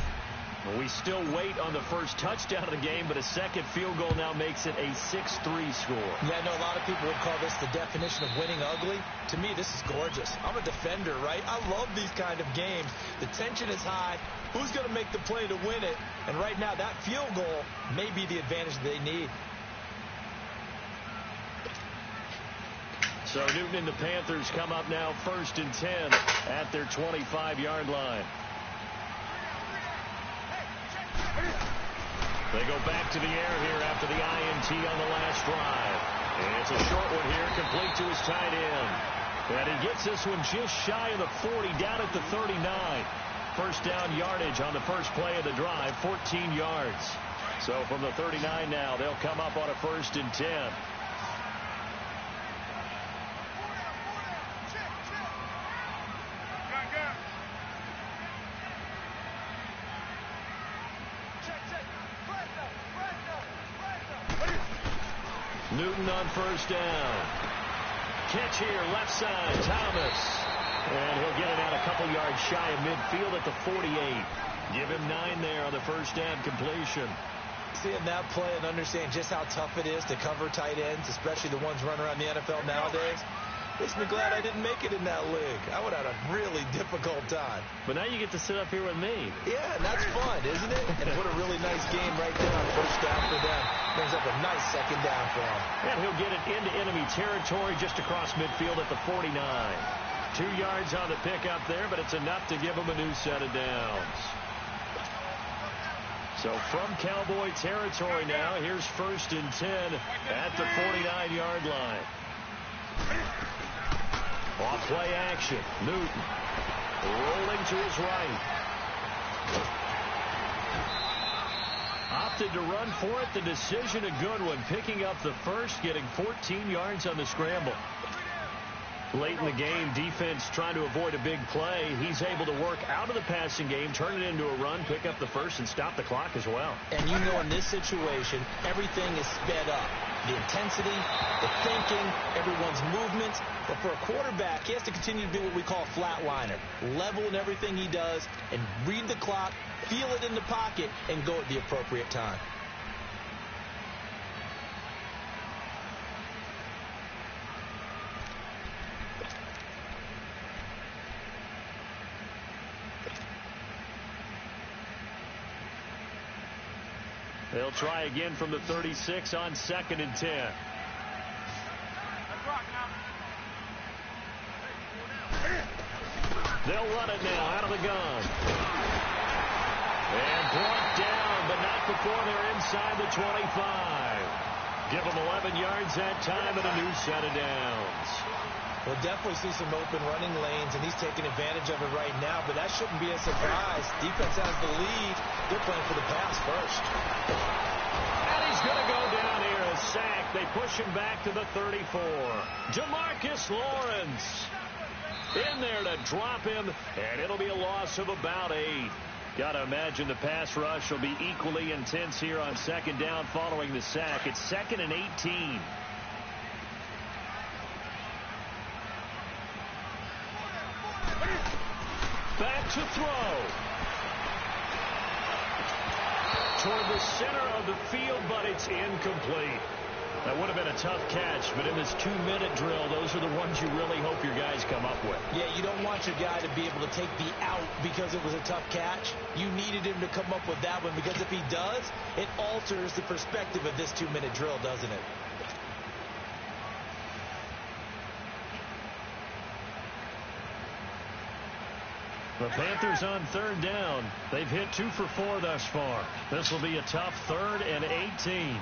We still wait on the first touchdown of the game, but a second field goal now makes it a 6-3 score. Yeah, I know a lot of people would call this the definition of winning ugly. To me, this is gorgeous. I'm a defender, right? I love these kind of games. The tension is high. Who's going to make the play to win it? And right now, that field goal may be the advantage they need. So Newton and the Panthers come up now 1st and 10 at their 25-yard line. They go back to the air here after the INT on the last drive. And it's a short one here, complete to his tight end. And he gets this one just shy of the 40, down at the 39. First down yardage on the first play of the drive, 14 yards. So from the 39 now, they'll come up on a 1st and 10. Newton on first down. Catch here, left side, Thomas. And he'll get it out a couple yards shy of midfield at the 48. Give him 9 there on the first down completion. Seeing that play and understand just how tough it is to cover tight ends, especially the ones running around the NFL nowadays, makes me glad I didn't make it in that league. I would have had a really difficult time. But now you get to sit up here with me. Yeah, and that's fun, isn't it? And what a really nice game right there on first down for them. Brings up a nice second down for them. And he'll get it into enemy territory just across midfield at the 49. 2 yards on the pickup there, but it's enough to give him a new set of downs. So from Cowboy territory now, here's 1st and 10 at the 49-yard line. Off play action. Newton rolling to his right. Opted to run for it. The decision a good one. Picking up the first, getting 14 yards on the scramble. Late in the game, defense trying to avoid a big play. He's able to work out of the passing game, turn it into a run, pick up the first, and stop the clock as well. And you know in this situation, everything is sped up. The intensity, the thinking, everyone's movements. But for a quarterback, he has to continue to do what we call a flatliner. Level in everything he does and read the clock, feel it in the pocket, and go at the appropriate time. They'll try again from the 36 on 2nd and 10. They'll run it now out of the gun. And brought down, but not before they're inside the 25. Give them 11 yards that time and a new set of downs. We'll definitely see some open running lanes, and he's taking advantage of it right now, but that shouldn't be a surprise. Defense has the lead. They're playing for the pass first. And he's going to go down here, a sack. They push him back to the 34. Demarcus Lawrence in there to drop him, and it'll be a loss of about 8. Got to imagine the pass rush will be equally intense here on 2nd down following the sack. It's 2nd and 18. Back to throw. Toward the center of the field, but it's incomplete. That would have been a tough catch, but in this 2-minute drill, those are the ones you really hope your guys come up with. Yeah, you don't want your guy to be able to take the out because it was a tough catch. You needed him to come up with that one, because if he does, it alters the perspective of this 2-minute drill, doesn't it? The Panthers on 3rd down. They've hit 2 for 4 thus far. This will be a tough 3rd and 18.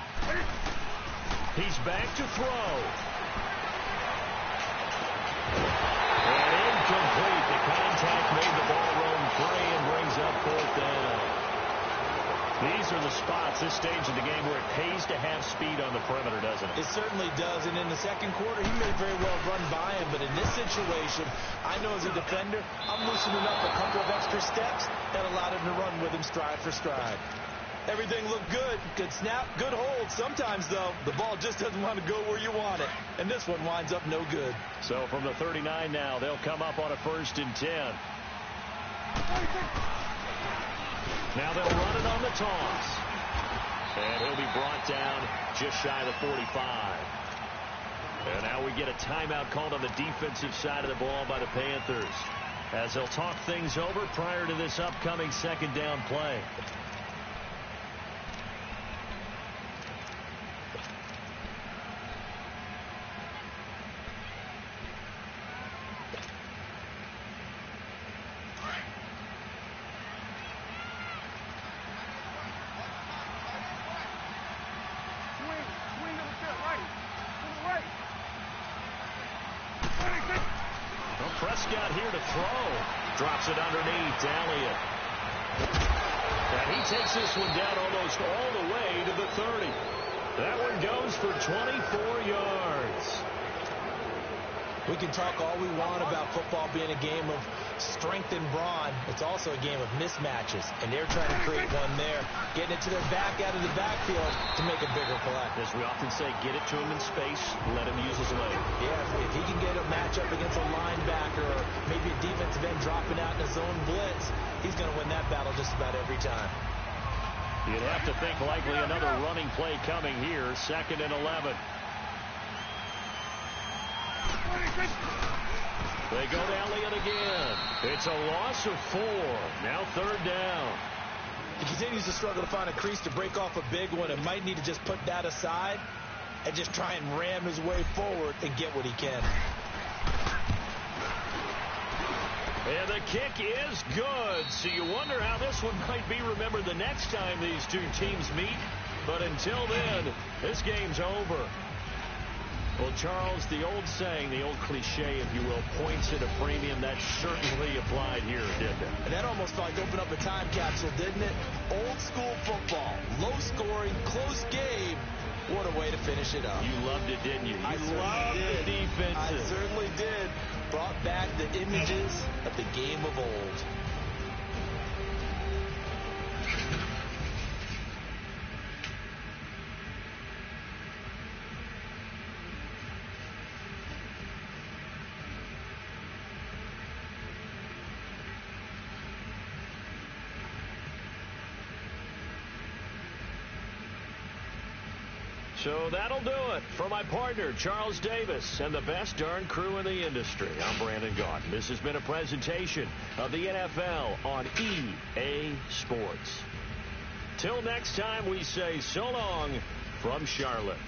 He's back to throw. And incomplete. The contact made the ball roam free and brings up 4th down. These are the spots, this stage of the game, where it pays to have speed on the perimeter, doesn't it? It certainly does, and in the second quarter, he may very well run by him, but in this situation, I know as a defender, I'm loosening up a couple of extra steps that allowed him to run with him stride for stride. Everything looked good. Good snap, good hold. Sometimes, though, the ball just doesn't want to go where you want it, and this one winds up no good. So from the 39 now, they'll come up on a 1st and 10. Now they'll run it on the toss. And he'll be brought down just shy of the 45. And now we get a timeout called on the defensive side of the ball by the Panthers, as they'll talk things over prior to this upcoming 2nd down play. Prescott here to throw. Drops it underneath to Elliott. And he takes this one down almost all the way to the 30. That one goes for 24 yards. We can talk all we want about football being a game of strength and brawn. It's also a game of mismatches, and they're trying to create one there, getting it to their back out of the backfield to make a bigger play. As we often say, get it to him in space, let him use his leg. Yeah, if he can get a matchup against a linebacker or maybe a defensive end dropping out in a zone blitz, he's going to win that battle just about every time. You'd have to think likely another running play coming here, 2nd and 11. They go to Elliott again. It's a loss of 4. Now 3rd down. He continues to struggle to find a crease to break off a big one and might need to just put that aside and just try and ram his way forward and get what he can. And the kick is good. So you wonder how this one might be remembered the next time these two teams meet. But until then, this game's over. Well, Charles, the old saying, the old cliche, if you will, points at a premium, that certainly applied here, didn't it? And that almost felt like opened up a time capsule, didn't it? Old school football, low scoring, close game. What a way to finish it up. You loved it, didn't you? I loved the defense. I certainly did. Brought back the images of the game of old. So that'll do it for my partner, Charles Davis, and the best darn crew in the industry. I'm Brandon Gaudin. This has been a presentation of the NFL on EA Sports. Till next time, we say so long from Charlotte.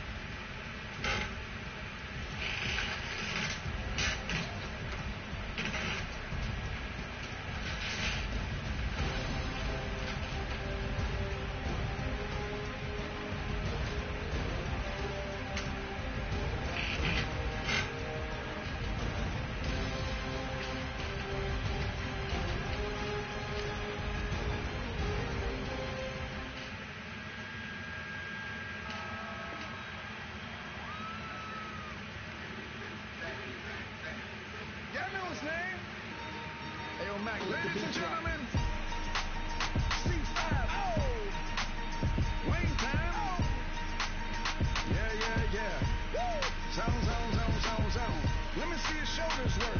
Ladies and gentlemen, C5. Oh! Wing time. Yeah. Zone. Let me see your shoulders work.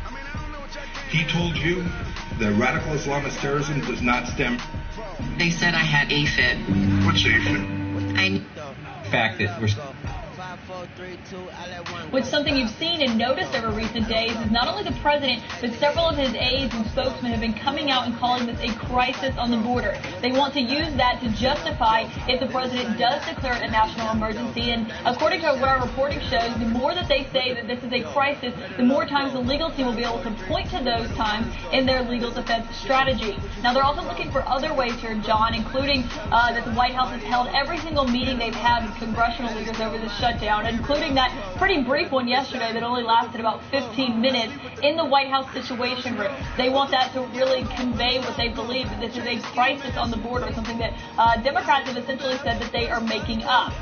I mean, I don't know what y'all came. He told you that radical Islamist terrorism does not stem. They said I had AFib. What's AFib? Fact that we're... Which something you've seen and noticed over recent days is not only the president, but several of his aides and spokesmen have been coming out and calling this a crisis on the border. They want to use that to justify if the president does declare it a national emergency. And according to what our reporting shows, the more that they say that this is a crisis, the more times the legal team will be able to point to those times in their legal defense strategy. Now, they're also looking for other ways here, John, including that the White House has held every single meeting they've had with congressional leaders over this shutdown, including that pretty brief one yesterday that only lasted about 15 minutes in the White House Situation Room. They want that to really convey what they believe, that this is a crisis on the border, something that Democrats have essentially said that they are making up.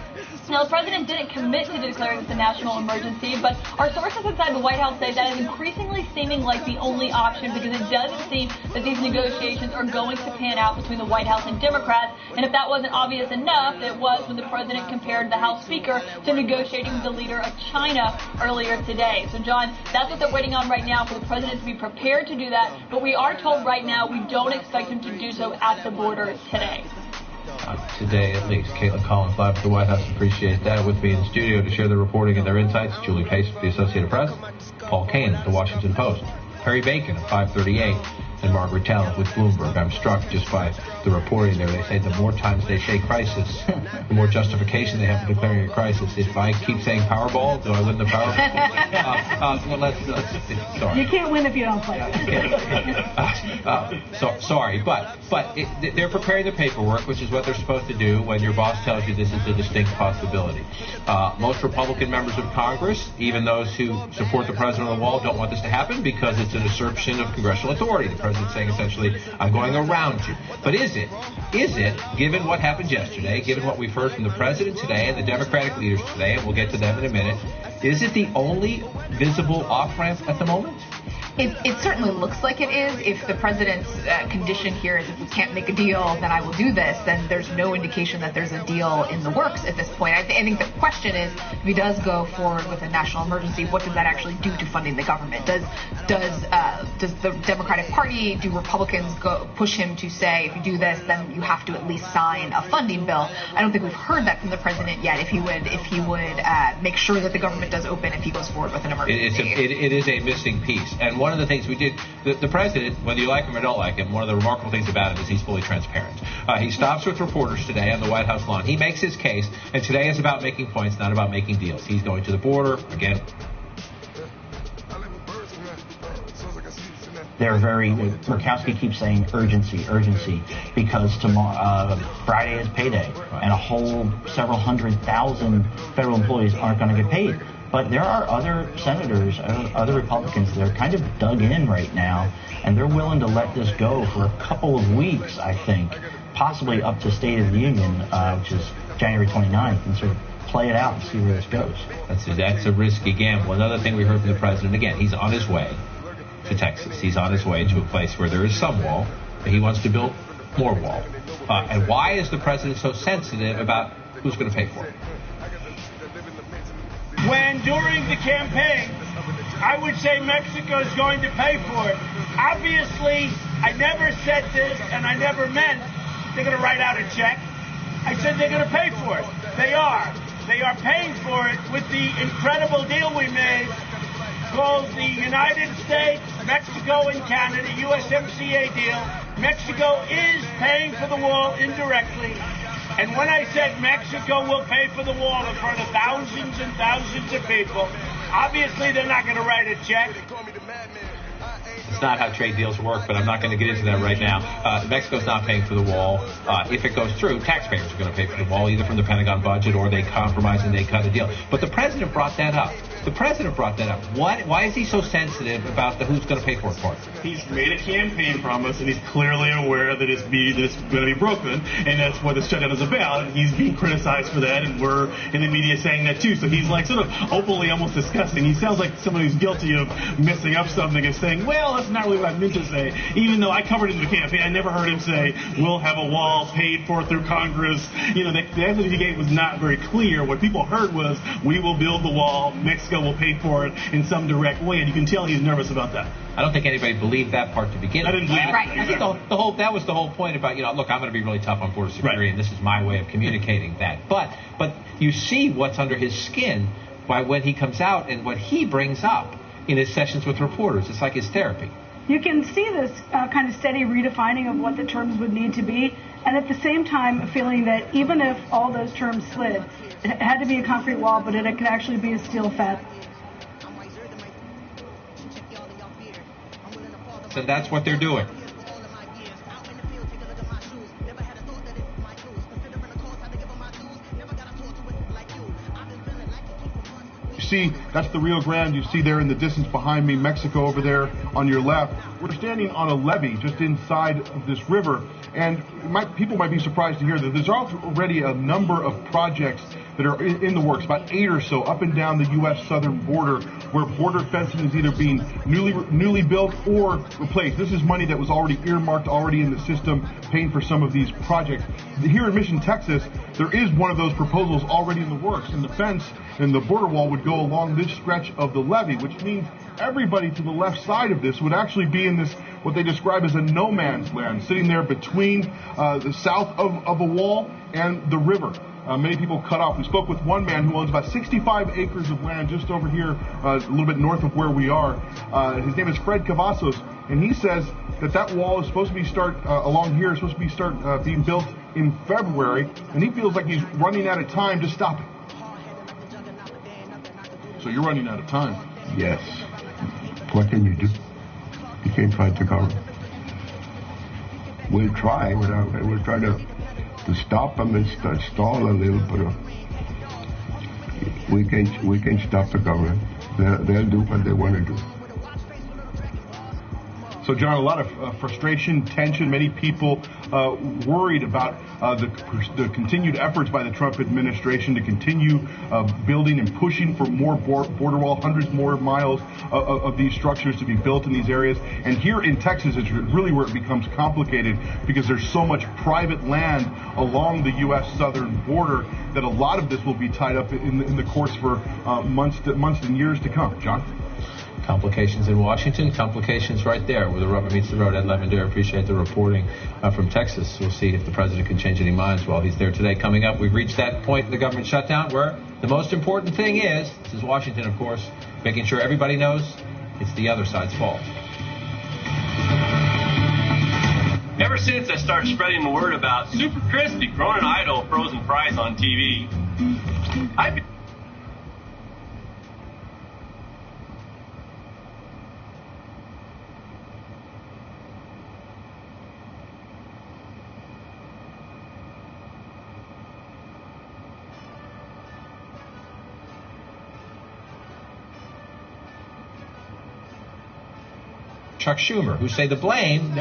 Now, the president didn't commit to declaring this a national emergency, but our sources inside the White House say that is increasingly seeming like the only option, because it doesn't seem that these negotiations are going to pan out between the White House and Democrats. And if that wasn't obvious enough, it was when the president compared the House Speaker to negotiating with the leader of China earlier today. So, John, that's what they're waiting on right now, for the president to be prepared to do that. But we are told right now we don't expect him to do so at the border today. Today, at least. Caitlin Collins live at the White House. Appreciate that. With me in the studio to share the reporting and their insights, Julie Pace with the Associated Press, Paul Kane of the Washington Post, Perry Bacon of 538, and Margaret Talent with Bloomberg. I'm struck just by the reporting there. They say the more times they say crisis, the more justification they have for declaring a crisis. If I keep saying Powerball, do I win the Powerball? Well, sorry. You can't win if you don't play. Sorry, but they're preparing the paperwork, which is what they're supposed to do when your boss tells you this is a distinct possibility. Most Republican members of Congress, even those who support the president on the wall, don't want this to happen because it's an assertion of congressional authority. The president's saying essentially, I'm going around you. But is it, given what happened yesterday, given what we've heard from the president today and the Democratic leaders today, and we'll get to them in a minute, Is it the only visible off-ramp at the moment? It certainly looks like it is. If the president's condition here is if we can't make a deal, then I will do this, then there's no indication that there's a deal in the works at this point. I think the question is, if he does go forward with a national emergency, what does that actually do to funding the government? Does the Democratic Party, do Republicans push him to say, if you do this, then you have to at least sign a funding bill? I don't think we've heard that from the president yet, if he would make sure that the government does open if he goes forward with an emergency. It is a missing piece. And one of the things we did, the president, whether you like him or don't like him, one of the remarkable things about him is he's fully transparent. He stops with reporters today on the White House lawn. He makes his case, and today is about making points, not about making deals. He's going to the border, again. Murkowski keeps saying urgency, because tomorrow, Friday is payday, and a whole several 100,000 federal employees aren't going to get paid. But there are other senators, other Republicans that are kind of dug in right now, and they're willing to let this go for a couple of weeks, I think, possibly up to State of the Union, which is January 29th, and sort of play it out and see where this goes. That's a risky gamble. Another thing we heard from the president, again, he's on his way to Texas. He's on his way to a place where there is some wall, but he wants to build more wall. And why is the president so sensitive about who's going to pay for it? When during the campaign, I would say Mexico is going to pay for it. Obviously, I never said this, and I never meant they're going to write out a check. I said they're going to pay for it. They are. They are paying for it with the incredible deal we made called the United States, Mexico, and Canada USMCA deal. Mexico is paying for the wall indirectly. And when I said Mexico will pay for the wall in front of thousands and thousands of people, obviously they're not going to write a check. It's not how trade deals work, but I'm not going to get into that right now. Mexico's not paying for the wall. If it goes through, taxpayers are going to pay for the wall, either from the Pentagon budget or they compromise and they cut a deal. But the president brought that up. Why is he so sensitive about the who's going to pay for it part? He's made a campaign promise, and he's clearly aware that it's going to be broken, and that's what the shutdown is about. And he's being criticized for that, and we're in the media saying that too. So he's like sort of openly almost discussing. He sounds like someone who's guilty of messing up something and saying, well, that's not really what I meant to say. Even though I covered it in the campaign, I never heard him say, we'll have a wall paid for through Congress. You know, the answer he gave was not very clear. What people heard was, we will build the wall, Mexico will pay for it in some direct way, and you can tell he's nervous about that. I don't think anybody believed that part to begin with. I didn't believe it. Right. That was the whole point about, look, I'm going to be really tough on border security, and this is my way of communicating that. But you see what's under his skin by when he comes out and what he brings up in his sessions with reporters. It's like his therapy. You can see this kind of steady redefining of what the terms would need to be, and at the same time a feeling that even if all those terms slid, it had to be a concrete wall, but it could actually be a steel fence. So that's what they're doing. You see, that's the Rio Grande. You see there in the distance behind me, Mexico over there on your left. We're standing on a levee just inside of this river, and people might be surprised to hear that there's already a number of projects that are in the works, about 8 or so, up and down the U.S. southern border, where border fencing is either being newly built or replaced. This is money that was already earmarked, already in the system, paying for some of these projects. Here in Mission, Texas, there is one of those proposals already in the works, and the fence and the border wall would go along this stretch of the levee, which means everybody to the left side of this would actually be in this, what they describe as a no man's land, sitting there between the south of a wall and the river. Many people cut off. We spoke with one man who owns about 65 acres of land just over here, a little bit north of where we are. His name is Fred Cavazos, and he says that wall is supposed to be along here is supposed to be being built in February, and he feels like he's running out of time to stop it. So you're running out of time. Yes. What can you do? You can't fight the government. We'll try. We'll try to stop them and stall a little, but we can stop the government. They'll do what they want to do. So, John, a lot of frustration, tension, many people worried about the continued efforts by the Trump administration to continue building and pushing for more border wall, hundreds more miles of these structures to be built in these areas. And here in Texas is really where it becomes complicated because there's so much private land along the U.S. southern border that a lot of this will be tied up in the course for months and years to come. John? Complications in Washington, complications right there where the rubber meets the road. Ed Lavender, appreciate the reporting from Texas. We'll see if the president can change any minds while he's there today. Coming up, we've reached that point in the government shutdown where the most important thing is, this is Washington, of course, making sure everybody knows it's the other side's fault. Ever since I started spreading the word about Super Crispy growing an idol of frozen fries on TV, Chuck Schumer, who say the blame,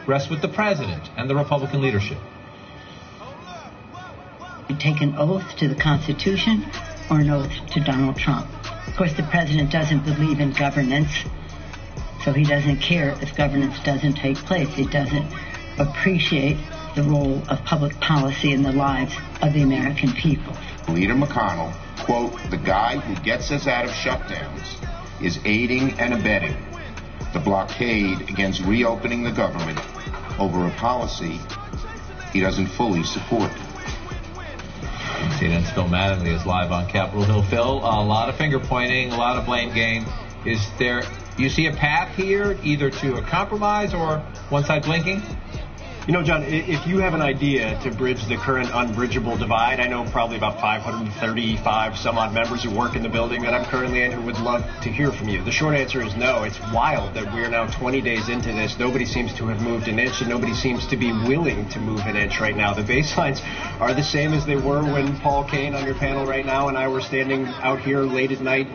rests with the president and the Republican leadership. You take an oath to the Constitution or an oath to Donald Trump. Of course, the president doesn't believe in governance, so he doesn't care if governance doesn't take place. He doesn't appreciate the role of public policy in the lives of the American people. Leader McConnell, quote, the guy who gets us out of shutdowns is aiding and abetting the blockade against reopening the government over a policy he doesn't fully support. CNN's Phil Mattingly is live on Capitol Hill. Phil, a lot of finger pointing, a lot of blame game. Is there, you see a path here either to a compromise or one side blinking? You know, John, if you have an idea to bridge the current unbridgeable divide, I know probably about 535 some odd members who work in the building that I'm currently in who would love to hear from you. The short answer is no. It's wild that we're now 20 days into this. Nobody seems to have moved an inch, and nobody seems to be willing to move an inch right now. The baselines are the same as they were when Paul Kane on your panel right now and I were standing out here late at night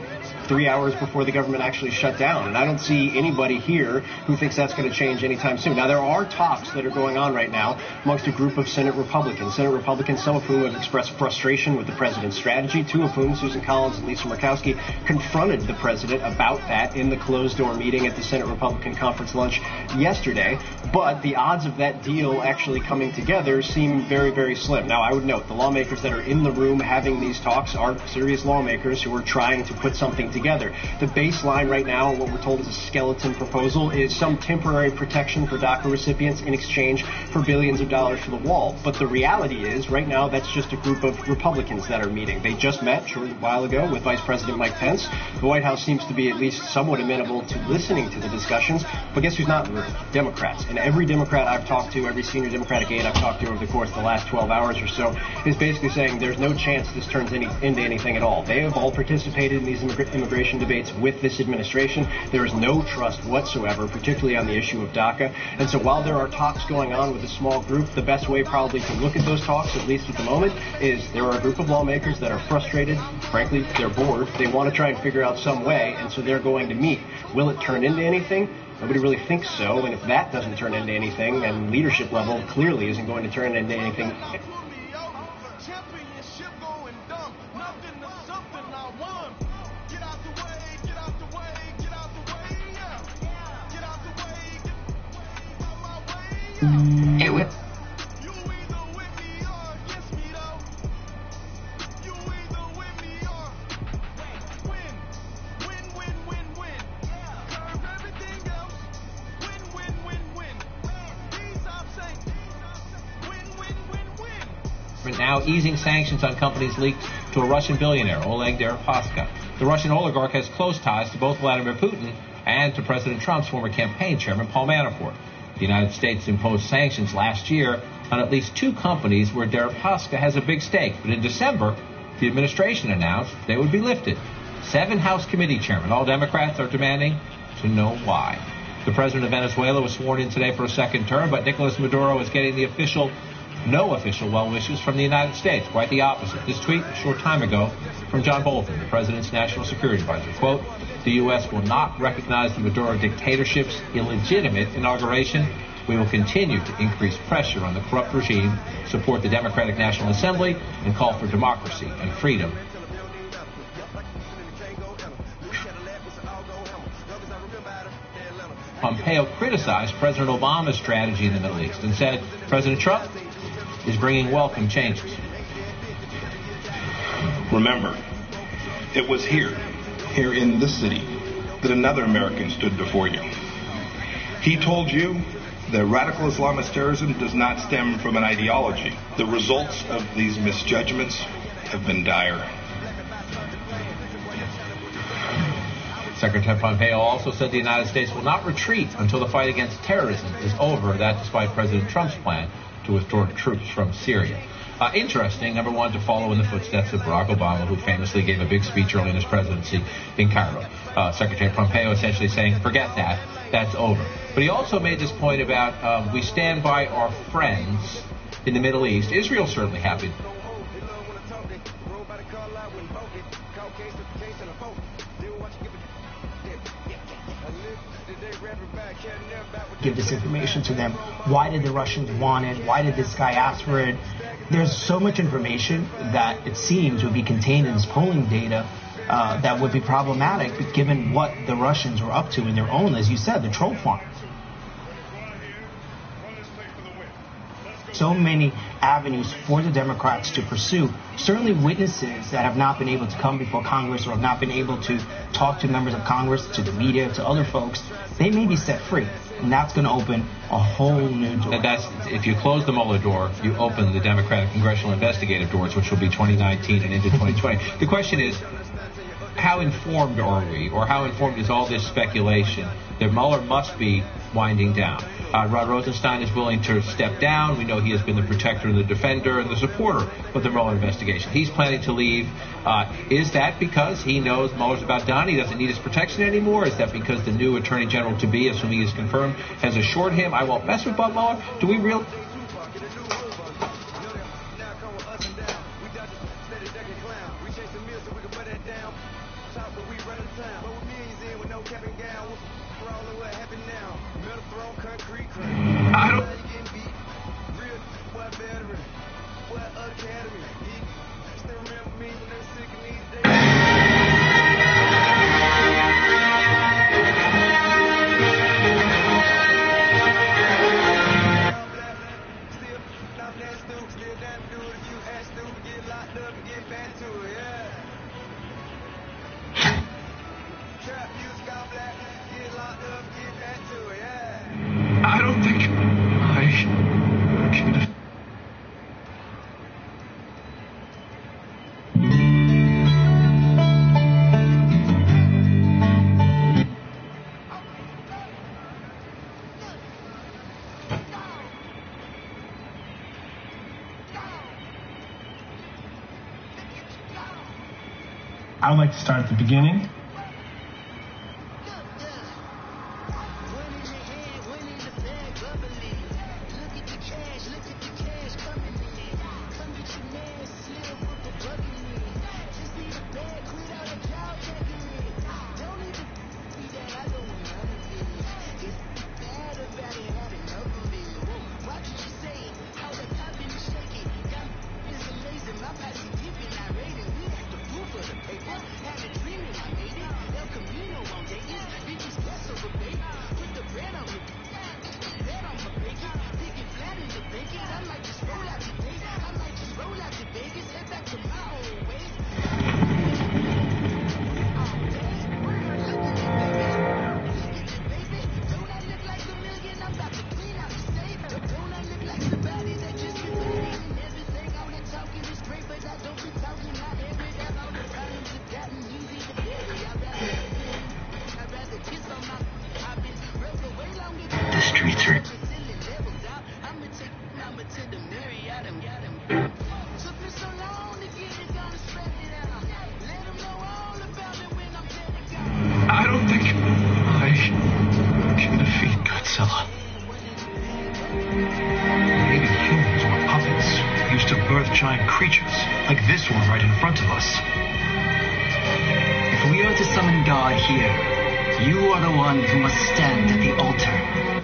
3 hours before the government actually shut down. And I don't see anybody here who thinks that's going to change anytime soon. Now, there are talks that are going on right now amongst a group of Senate Republicans. Senate Republicans, some of whom have expressed frustration with the president's strategy, two of whom, Susan Collins and Lisa Murkowski, confronted the president about that in the closed-door meeting at the Senate Republican conference lunch yesterday. But the odds of that deal actually coming together seem very, very slim. Now, I would note the lawmakers that are in the room having these talks are serious lawmakers who are trying to put something together. The baseline right now, what we're told is a skeleton proposal, is some temporary protection for DACA recipients in exchange for billions of dollars for the wall. But the reality is, right now, that's just a group of Republicans that are meeting. They just met a short while ago with Vice President Mike Pence. The White House seems to be at least somewhat amenable to listening to the discussions. But guess who's not in the room? Democrats. And every Democrat I've talked to, every senior Democratic aide I've talked to over the course of the last 12 hours or so, is basically saying there's no chance this turns into anything at all. They have all participated in these immigration debates with this administration. There is no trust whatsoever, particularly on the issue of DACA. And so while there are talks going on with a small group, the best way probably to look at those talks, at least at the moment, is there are a group of lawmakers that are frustrated. Frankly, they're bored. They want to try and figure out some way, and so they're going to meet. Will it turn into anything? Nobody really thinks so, and if that doesn't turn into anything, then leadership level clearly isn't going to turn into anything. It would. Now easing sanctions on companies linked to a Russian billionaire, Oleg Deripaska. The Russian oligarch has close ties to both Vladimir Putin and to President Trump's former campaign chairman, Paul Manafort. The United States imposed sanctions last year on at least two companies where Deripaska has a big stake. But in December, the administration announced they would be lifted. 7 House committee chairmen, all Democrats, are demanding to know why. The president of Venezuela was sworn in today for a second term, but Nicolas Maduro is getting the official no official well wishes from the United States. Quite the opposite. This tweet a short time ago from John Bolton, the president's national security advisor. Quote, the U.S. will not recognize the Maduro dictatorship's illegitimate inauguration. We will continue to increase pressure on the corrupt regime, support the Democratic National Assembly, and call for democracy and freedom. Pompeo criticized President Obama's strategy in the Middle East and said President Trump is bringing welcome changes. Remember, it was here in this city, that another American stood before you. He told you that radical Islamist terrorism does not stem from an ideology. The results of these misjudgments have been dire. Secretary Pompeo also said the United States will not retreat until the fight against terrorism is over. That despite President Trump's plan to withdraw troops from Syria. Interesting, number one, to follow in the footsteps of Barack Obama, who famously gave a big speech early in his presidency in Cairo. Secretary Pompeo essentially saying, forget that, that's over. But he also made this point about we stand by our friends in the Middle East. Israel's certainly happy. Give this information to them. Why did the Russians want it? Why did this guy ask for it? There's so much information that it seems would be contained in this polling data that would be problematic given what the Russians were up to in their own, as you said, the troll farm. So many avenues for the Democrats to pursue. Certainly witnesses that have not been able to come before Congress or have not been able to talk to members of Congress, to the media, to other folks, they may be set free. And that's going to open a whole new door. If you close the Mueller door, you open the Democratic Congressional Investigative doors, which will be 2019 and into 2020. The question is, how informed are we, or how informed is all this speculation that Mueller must be winding down? Rod Rosenstein is willing to step down. We know he has been the protector and the defender and the supporter of the Mueller investigation. He's planning to leave. Is that because he knows Mueller's about done? He doesn't need his protection anymore? Is that because the new Attorney General to be, assuming he's confirmed, has assured him, I won't mess with Bob Mueller? Do we really... I don't think I can. I would like to start at the beginning. I don't think I can defeat Godzilla. Maybe humans were puppets. giant creatures, like this one right in front of us. If we are to summon God here, you are the one who must stand at the altar.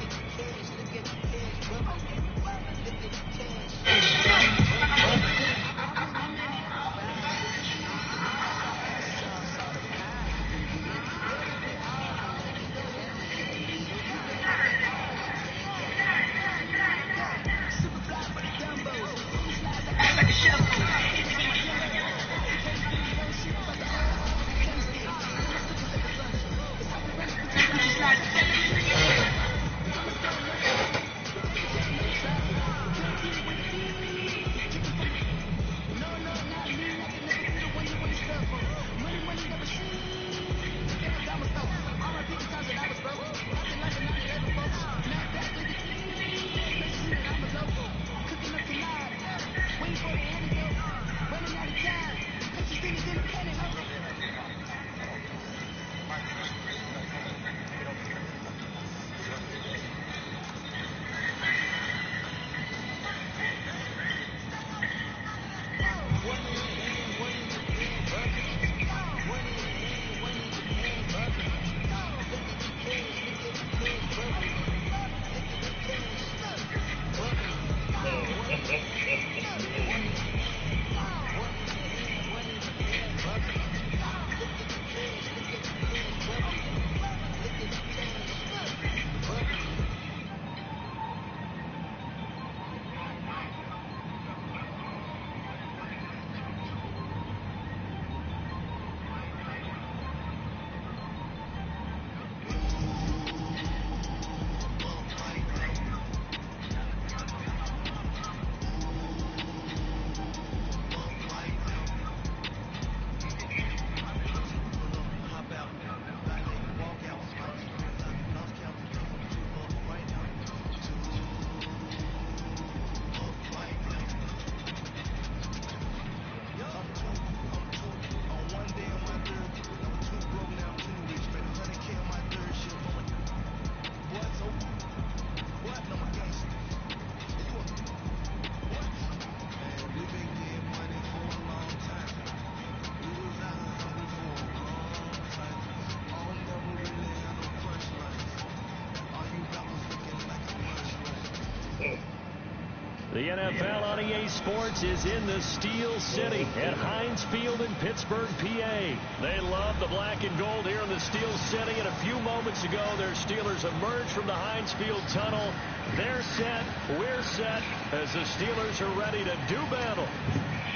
The NFL on EA Sports is in the Steel City at Heinz Field in Pittsburgh, PA. They love the black and gold here in the Steel City. And a few moments ago, their Steelers emerged from the Heinz Field tunnel. They're set, we're set, as the Steelers are ready to do battle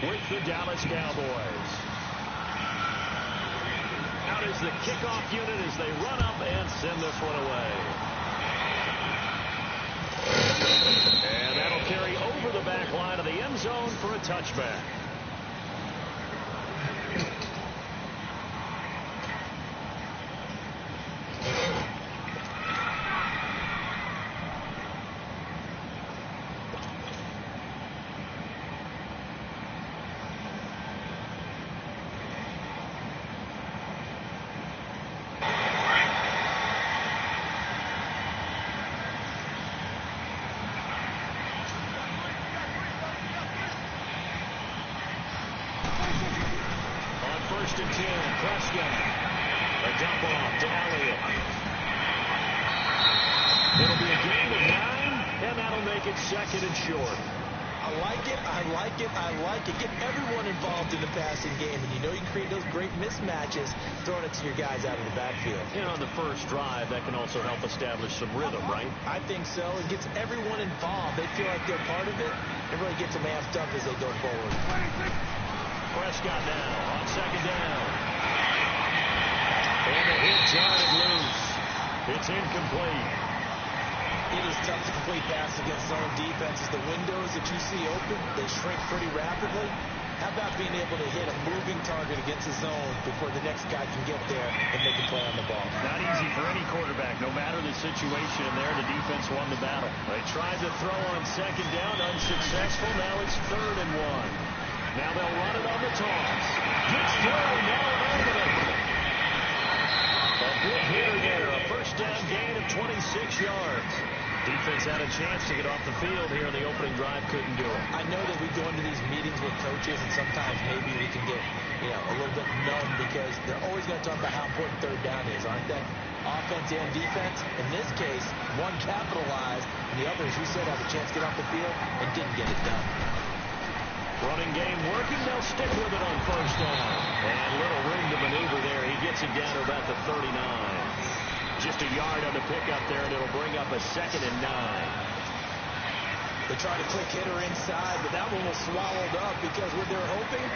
with the Dallas Cowboys. Out is the kickoff unit as they run up and send this one away. And that'll carry over the back line of the end zone for a touchback. First and 10, Prescott. A dump off to Elliott. It'll be a gain of 9, and that'll make it second and short. I like it, I like it, I like it. Get everyone involved in the passing game, and you know you can create those great mismatches throwing it to your guys out of the backfield. And on the first drive, that can also help establish some rhythm, right? I think so. It gets everyone involved. They feel like they're part of it, and really gets them amped up as they go forward. Prescott now on second down. And the hit jarred loose. It's incomplete. It is tough to complete pass against zone defenses. The windows that you see open, they shrink pretty rapidly. How about being able to hit a moving target against a zone before the next guy can get there and make a play on the ball? Not easy for any quarterback. No matter the situation in there, the defense won the battle. They tried to throw on second down, unsuccessful. Now it's 3rd and 1. Now they'll run it on the toss. Gets through, now an opening. A big hitter there, a first down gain of 26 yards. Defense had a chance to get off the field here in the opening drive, couldn't do it. I know that we go into these meetings with coaches, and sometimes maybe we can get, a little bit numb because they're always going to talk about how important third down is, aren't they? Offense and defense. In this case, one capitalized, and the other, as you said, had a chance to get off the field and didn't get it done. Running game working. They'll stick with it on first down. And little room to maneuver there. He gets it down to about the 39. Just a yard on the pickup there, and it'll bring up a 2nd and 9. They tried a quick hitter inside, but that one was swallowed up because what they're hoping,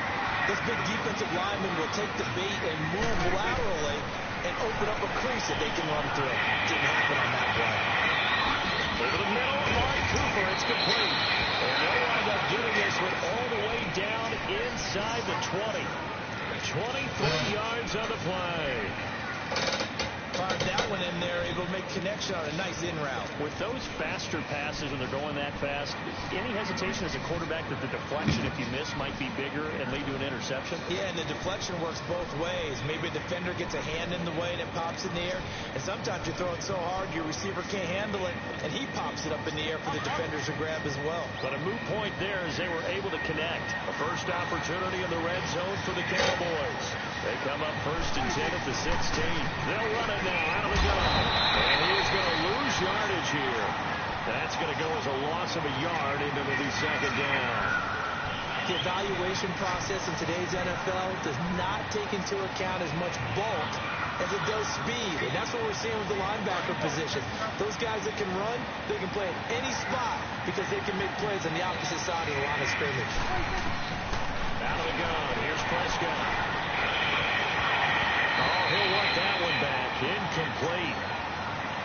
this big defensive lineman will take the bait and move laterally and open up a crease that they can run through. Didn't happen on that play. Over the middle, Amari Cooper, it's complete. And they'll wind up doing this one all the way down inside the 20. 23 yards on the play. Fired that one in there, able to make connection on a nice in route. With those faster passes, when they're going that fast, any hesitation as a quarterback that the deflection, if you miss, might be bigger and lead to an interception? Yeah, and the deflection works both ways. Maybe a defender gets a hand in the way and it pops in the air, and sometimes you throw it so hard your receiver can't handle it, and he pops it up in the air for the defenders to grab as well. But a moot point there as they were able to connect. A first opportunity in the red zone for the Cowboys. They come up 1st and 10 at the 16. They'll run it now out of the gun. And he is going to lose yardage here. That's going to go as a loss of a yard into the 2nd down. The evaluation process in today's NFL does not take into account as much bulk as it does speed. And that's what we're seeing with the linebacker position. Those guys that can run, they can play at any spot because they can make plays on the opposite side of the line of scrimmage. Out of the gun. Here's Prescott. Oh, he'll want that one back. Incomplete.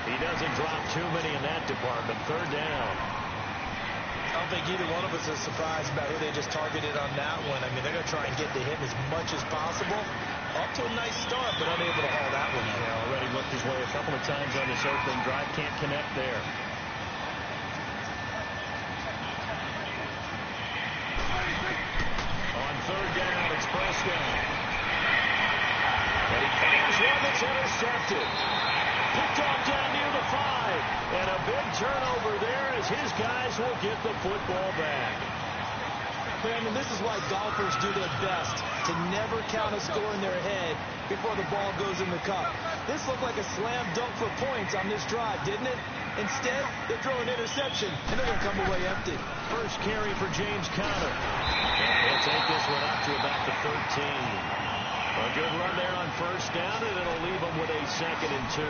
He doesn't drop too many in that department. 3rd down. I don't think either one of us is surprised about who they just targeted on that one. I mean, they're going to try and get to him as much as possible. Up to a nice start, but unable to haul that one in. Yeah, already looked his way a couple of times on this opening drive. Can't connect there. On 3rd down, it's Prescott. And he fires one that's intercepted. Picked off down near the 5. And a big turnover there as his guys will get the football back. Brandon, this is why golfers do their best to never count a score in their head before the ball goes in the cup. This looked like a slam dunk for points on this drive, didn't it? Instead, they throw an interception, and they're going to come away empty. First carry for James Conner. And he'll take this one up to about the 13. A good run there on 1st down, and it'll leave them with a 2nd and 2.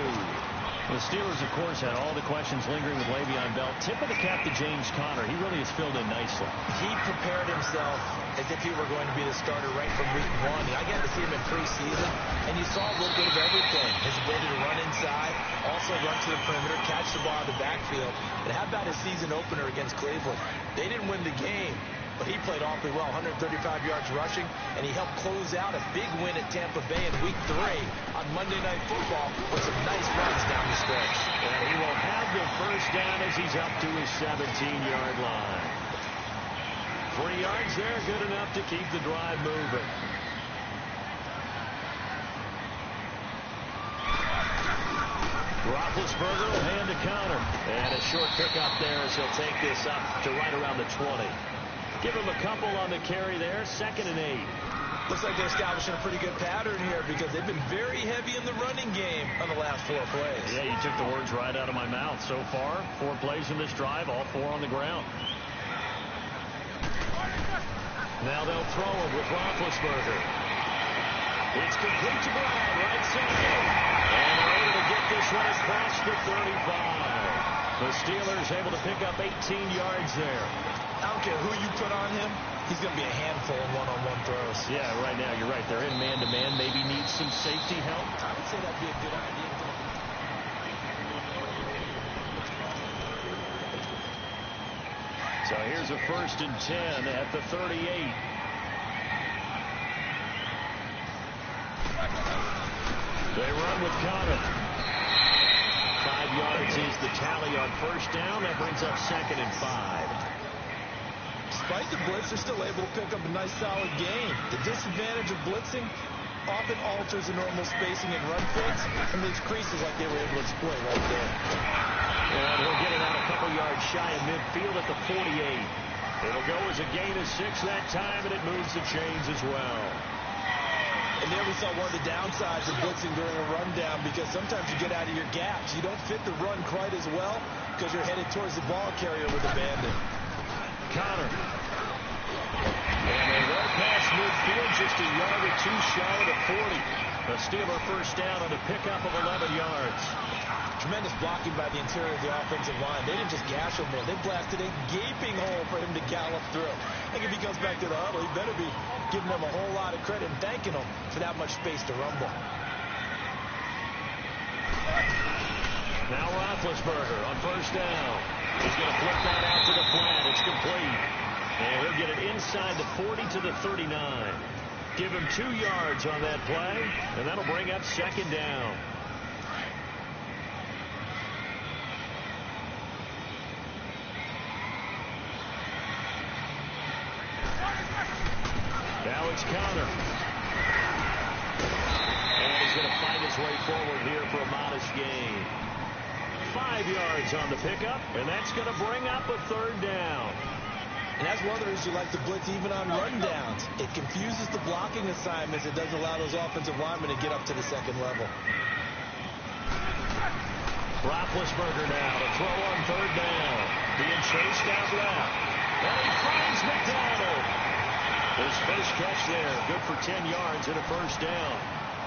The Steelers, of course, had all the questions lingering with Le'Veon Bell. Tip of the cap to James Conner. He really has filled in nicely. He prepared himself as if he were going to be the starter right from week 1. And I got to see him in preseason, and you saw a little bit of everything. His ability to run inside, also run to the perimeter, catch the ball in the backfield. And how about his season opener against Cleveland? They didn't win the game, but he played awfully well, 135 yards rushing, and he helped close out a big win at Tampa Bay in Week 3 on Monday Night Football with some nice runs down the stretch. And he will have the first down as he's up to his 17-yard line. 3 yards there, good enough to keep the drive moving. Roethlisberger will hand to Conner. And a short pickup there as he'll take this up to right around the 20. Give him a couple on the carry there. 2nd and 8. Looks like they're establishing a pretty good pattern here because they've been very heavy in the running game on the last 4 plays. Yeah, you took the words right out of my mouth. So far, 4 plays in this drive, all 4 on the ground. Now they'll throw him with Roethlisberger. It's complete to Brown, right side. And they're able to get this one across the 35. The Steelers able to pick up 18 yards there. I don't care who you put on him, he's going to be a handful in one-on-one throws. Yeah, right now, you're right. They're in man-to-man. Maybe needs some safety help. I would say that'd be a good idea. So here's a 1st and 10 at the 38. They run with Conner. 5 yards is the tally on 1st down. That brings up 2nd and 5. Despite the blitz, they're still able to pick up a nice solid gain. The disadvantage of blitzing, often alters the normal spacing and run fits and leaves creases like they were able to exploit right there. And he'll get it out a couple yards shy of midfield at the 48. It'll go as a gain of 6 that time, and it moves the chains as well. And there we saw one of the downsides of blitzing during a rundown, because sometimes you get out of your gaps. You don't fit the run quite as well because you're headed towards the ball carrier with a bandit. Connor. And they roll past midfield, just a yard or two shy of the 40. A Steeler first down on a pickup of 11 yards. Tremendous blocking by the interior of the offensive line. They didn't just gash him there. They blasted a gaping hole for him to gallop through. I think if he comes back to the huddle, he better be giving them a whole lot of credit and thanking them for that much space to rumble. Now Roethlisberger on first down. He's going to flip that out to the flat. It's complete. And he'll get it inside the 40 to the 39. Give him 2 yards on that play, and that'll bring up second down. Now it's Connor. And he's going to fight his way forward here for a modest gain. 5 yards on the pickup, and that's going to bring up a third down. And that's one of the reasons you like to blitz even on rundowns. It confuses the blocking assignments. It doesn't allow those offensive linemen to get up to the second level. Roethlisberger now to throw on third down. Being chased out left. And he finds McDonald. His first catch there. Good for 10 yards and a first down.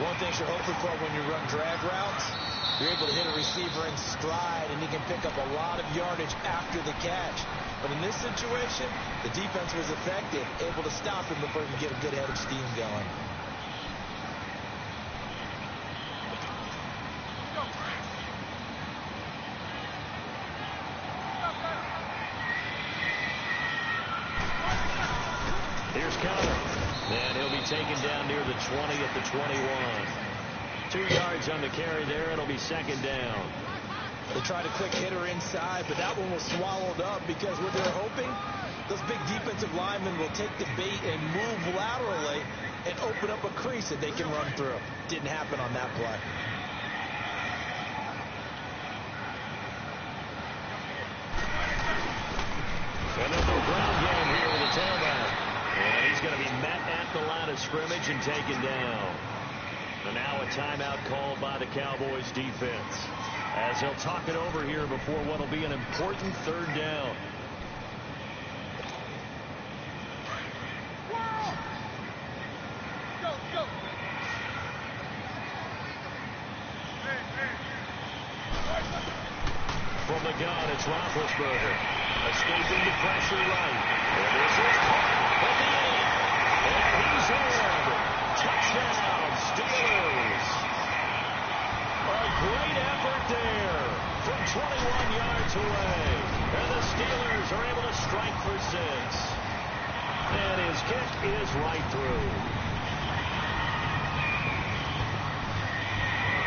One thing you're hoping for when you run drag routes, you're able to hit a receiver in stride, and he can pick up a lot of yardage after the catch. But in this situation, the defense was effective, able to stop him before he could get a good head of steam going. Here's Connor. And he'll be taken down near the 20 at the 21. 2 yards on the carry there. It'll be second down. They tried a quick hitter inside, but that one was swallowed up because what they're hoping, those big defensive linemen will take the bait and move laterally and open up a crease that they can run through. Didn't happen on that play. And there's no ground game here with the tailback. And he's going to be met at the line of scrimmage and taken down. And now a timeout called by the Cowboys defense, as they'll talk it over here before what will be an important third down. From the gun, it's Roethlisberger. Escaping the pressure right. And this is caught at the end. And he's in. Touchdown, Steelers. A great effort there from 21 yards away. And the Steelers are able to strike for 6. And his kick is right through.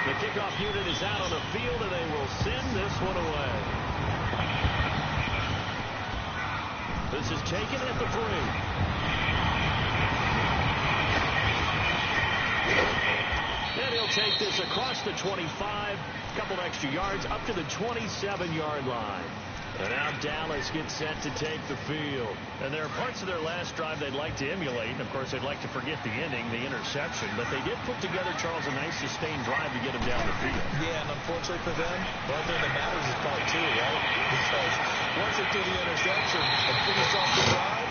The kickoff unit is out on the field, and they will send this one away. This is taken at the 3. And he'll take this across the 25, a couple extra yards, up to the 27-yard line. And now Dallas gets set to take the field. And there are parts of their last drive they'd like to emulate. And, of course, they'd like to forget the ending, the interception. But they did put together, Charles, a nice sustained drive to get them down the field. Yeah, and unfortunately for them, the only thing that matters is part 2, right? Because once they threw the interception and finish off the drive,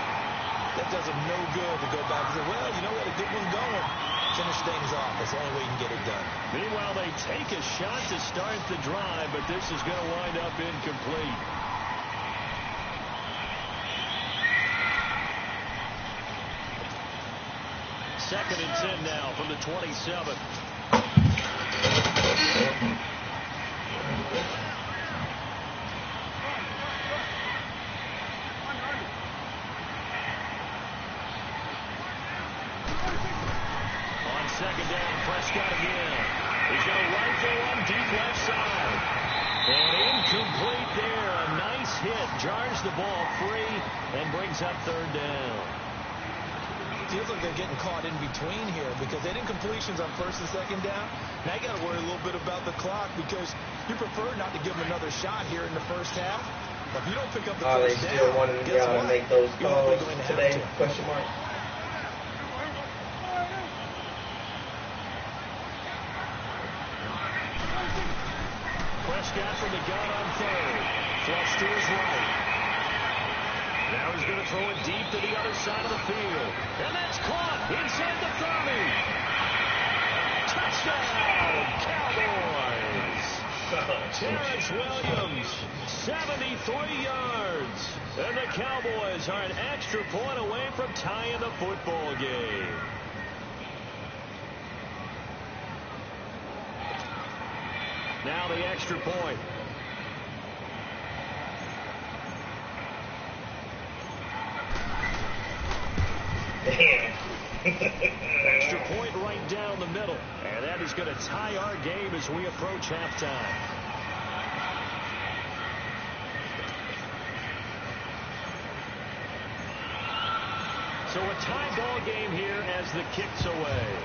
that does them no good to go back and say, well, you know, we had a good one going. Finish things off. That's the only way you can get it done. Meanwhile, they take a shot to start the drive, but this is going to wind up incomplete. Second and 10 now from the 27. On second down, Prescott again. He's going to rifle one deep left side. And incomplete there. A nice hit. Jars the ball free and brings up third down. feels like they're getting caught in between here because they didn't completions on first and second down. Now you got to worry a little bit about the clock because you prefer not to give them another shot here in the first half. But if you don't pick up the first down, they still wanted to make those calls today? Question mark. Prescott from the gun on third. Flush to his right. Now he's going to throw it deep to the other side of the field. And that's caught inside the 30. Touchdown, Cowboys. Terrence Williams, 73 yards. And the Cowboys are an extra point away from tying the football game. Now the extra point. Extra point right down the middle. And that is going to tie our game as we approach halftime. So a tie ball game here as the kick's away.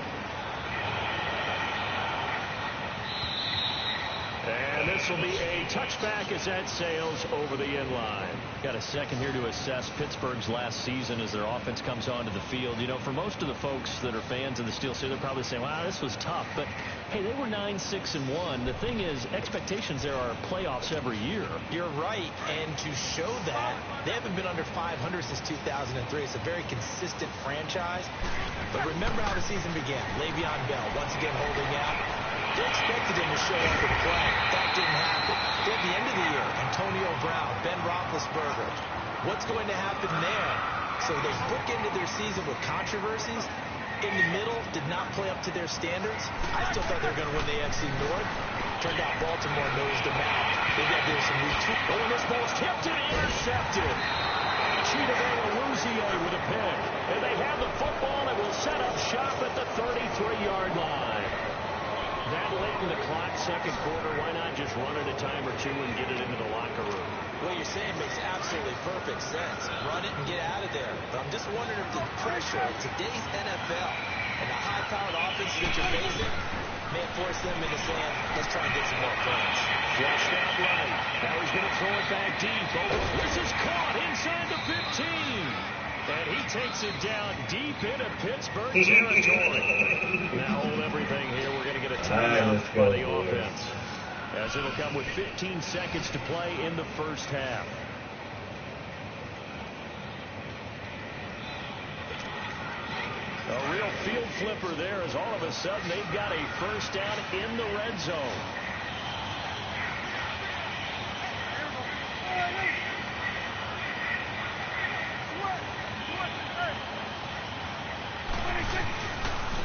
And this will be a touchback as that sails over the end line. Got a second here to assess Pittsburgh's last season as their offense comes onto the field. You know, for most of the folks that are fans of the Steel City, they're probably saying, wow, this was tough. But, hey, they were 9-6-1. The thing is, expectations there are playoffs every year. You're right. And to show that, they haven't been under 500 since 2003. It's a very consistent franchise. But remember how the season began. Le'Veon Bell, once again holding out. They expected him to show up and play. That didn't happen. At the end of the year, Antonio Brown, Ben Roethlisberger. What's going to happen there? So they bookended their season with controversies. In the middle, did not play up to their standards. I still thought they were going to win the AFC North. Turned out Baltimore nosed them out. They got to do some retweet. Oh, and this ball's tipped and intercepted. Chidobe Awuzie with a pick. And they have the football and will set up shop at the 33-yard line. That late in the clock, second quarter, why not just run it a time or two and get it into the locker room? What you're saying makes absolutely perfect sense. Run it and get out of there. But I'm just wondering if the pressure of today's NFL and the high-powered offenses that you're facing may force them into saying, let's try and get some more points. Flushed out right. Now he's going to throw it back deep. This is caught inside the 15. And he takes it down deep into Pittsburgh territory. Now hold everything here. We're going to get a timeout by the offense. As it'll come with 15 seconds to play in the first half. A real field flipper there as all of a sudden they've got a first down in the red zone.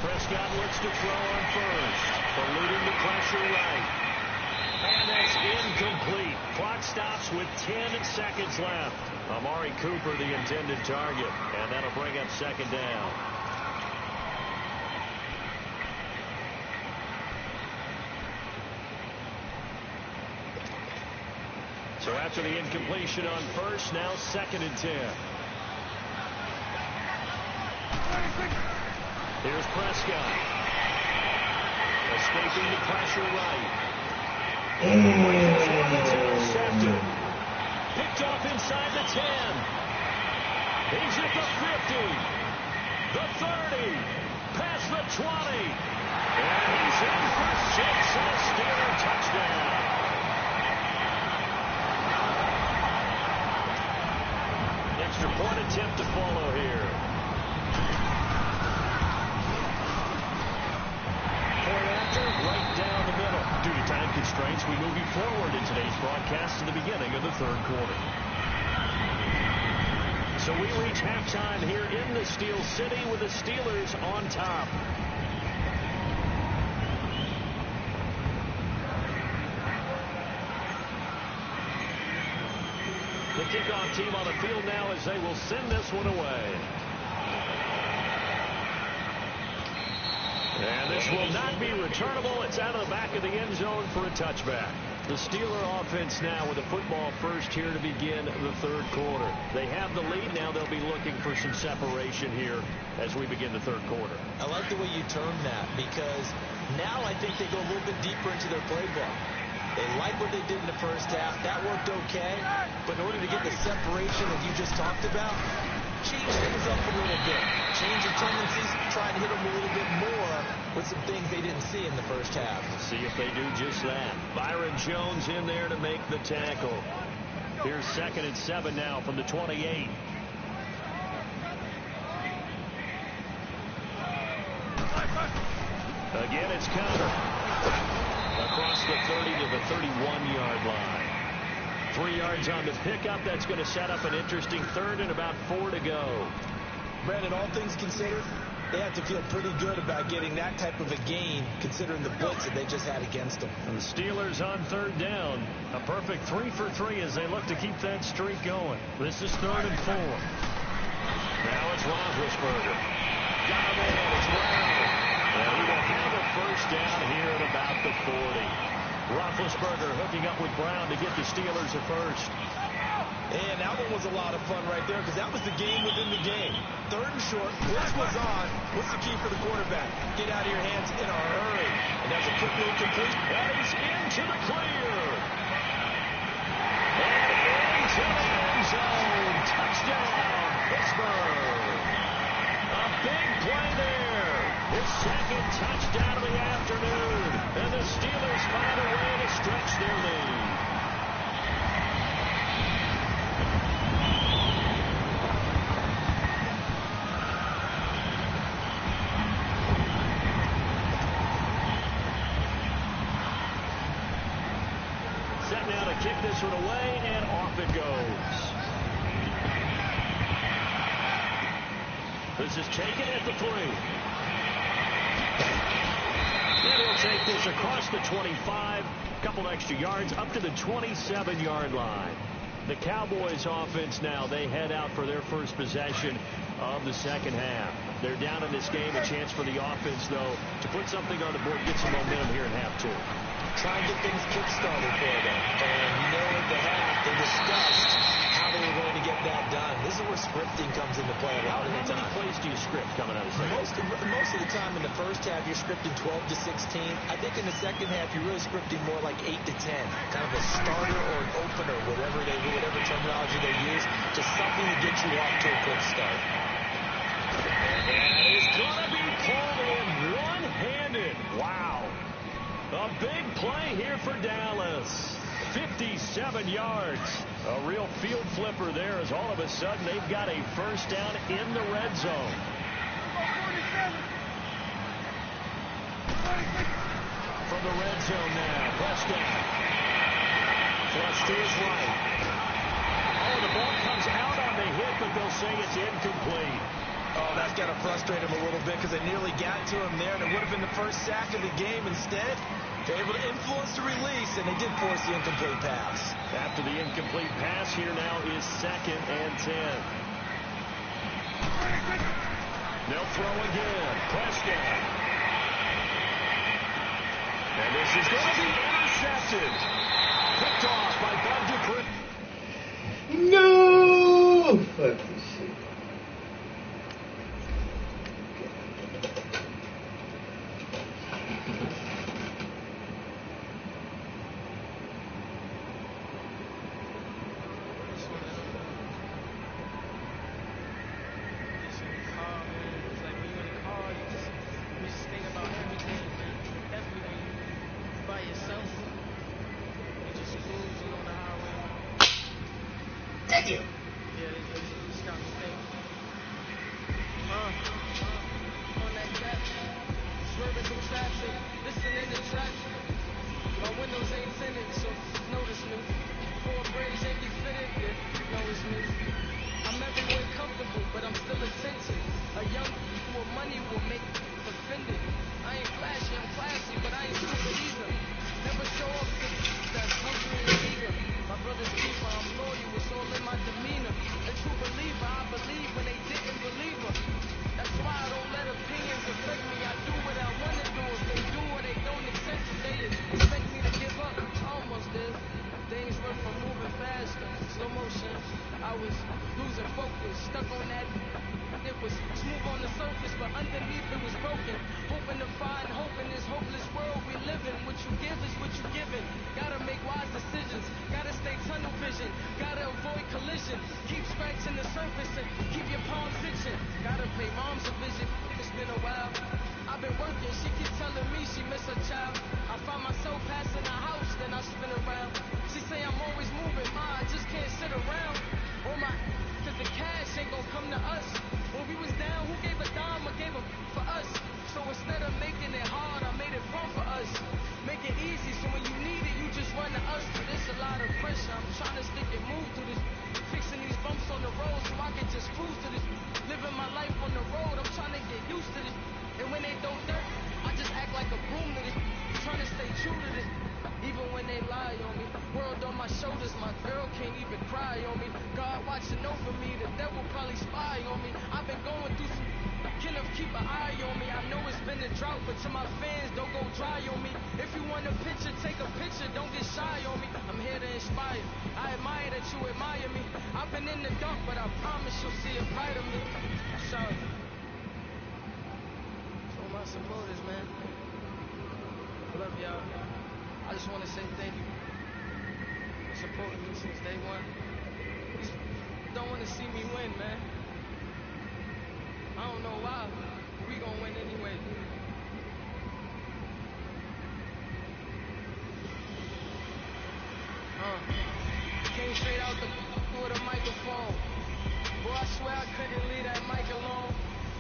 Prescott looks to throw on first, eluding the pressure right. And that's incomplete. Clock stops with 10 seconds left. Amari Cooper, the intended target, and that'll bring up second down. So after the incompletion on first, now second and 10. Here's Prescott. Escaping the pressure right. Intercepted. Picked off inside the 10. He's at the 50. The 30. Past the 20. And he's in for 6 and a Steeler touchdown. Extra point attempt to follow here. Right down the middle. Due to time constraints, we move you forward in today's broadcast to the beginning of the third quarter. So we reach halftime here in the Steel City with the Steelers on top. The kickoff team on the field now as they will send this one away. And this will not be returnable. It's out of the back of the end zone for a touchback. The Steeler offense now with the football first here to begin the third quarter. They have the lead now. They'll be looking for some separation here as we begin the third quarter. I like the way you term that, because now I think they go a little bit deeper into their playbook. They like what they did in the first half. That worked okay. But in order to get the separation that you just talked about, change things up a little bit. Change your tendencies, try and hit them a little bit more with some things they didn't see in the first half. See if they do just that. Byron Jones in there to make the tackle. Here's 2nd and 7 now from the 28. Again, it's counter. Across the 30 to the 31-yard line. 3 yards on the pickup. That's going to set up an interesting third and about 4 to go. Brandon, all things considered, they have to feel pretty good about getting that type of a gain, considering the blitz that they just had against them. And the Steelers on 3rd down. A perfect 3 for 3 as they look to keep that streak going. This is 3rd and 4. Now it's Roethlisberger. Got him in. It's Brown. And he will have a first down here at about the 40. Roethlisberger hooking up with Brown to get the Steelers a first. And that one was a lot of fun right there, because that was the game within the game. 3rd and short, blitz was on. What's the key for the quarterback? Get out of your hands in a hurry. And that's a quick little complete. And he's into the clear. And into the end zone. Touchdown, Pittsburgh. A big play there. His 2nd touchdown of the afternoon. And the Steelers find a way to stretch their lead. Set now to kick this one away, and off it goes. This is taken at the 3. And he'll take this across the 25. A couple extra yards up to the 27-yard line. The Cowboys offense now, they head out for their first possession of the second half. They're down in this game. A chance for the offense, though, to put something on the board, get some momentum here in half 2. Try and get things kick-started for them. And you know in the half, they discussed how they were going to get that done. This is where scripting comes into play a lot of the time. How many plays do you script coming out of the second? Most of the time in the first half, you're scripting 12 to 16. I think in the second half, you're really scripting more like 8 to 10. Kind of a starter or an opener, whatever terminology they use, just something to get you off to a quick start. And it's going to be pulled in one-handed. Wow. A big play here for Dallas. 57 yards. A real field flipper there, as all of a sudden they've got a first down in the red zone. From the red zone now, Prescott. Flush to his right. Oh, the ball comes out on the hit, but they'll say it's incomplete. Oh, that's got to frustrate him a little bit, because they nearly got to him there, and it would have been the first sack of the game. Instead, they're able to influence the release, and they did force the incomplete pass. After the incomplete pass, here now is 2nd and 10. They'll throw again. Prescott. And this is going to be intercepted. Picked off by Bud Dupree. No! Fuck this shit. My brother's keeper, I'm loyal, it's all in my demeanor. that you admire me. I've been in the dark, but I promise you'll see a brighter me. So my supporters, man. I love y'all. I just want to say thank you for supporting me since day one. Just don't want to see me win, man. I don't know why, but we gonna win anyway. Came straight out with a microphone. Boy, I swear I couldn't leave that mic alone.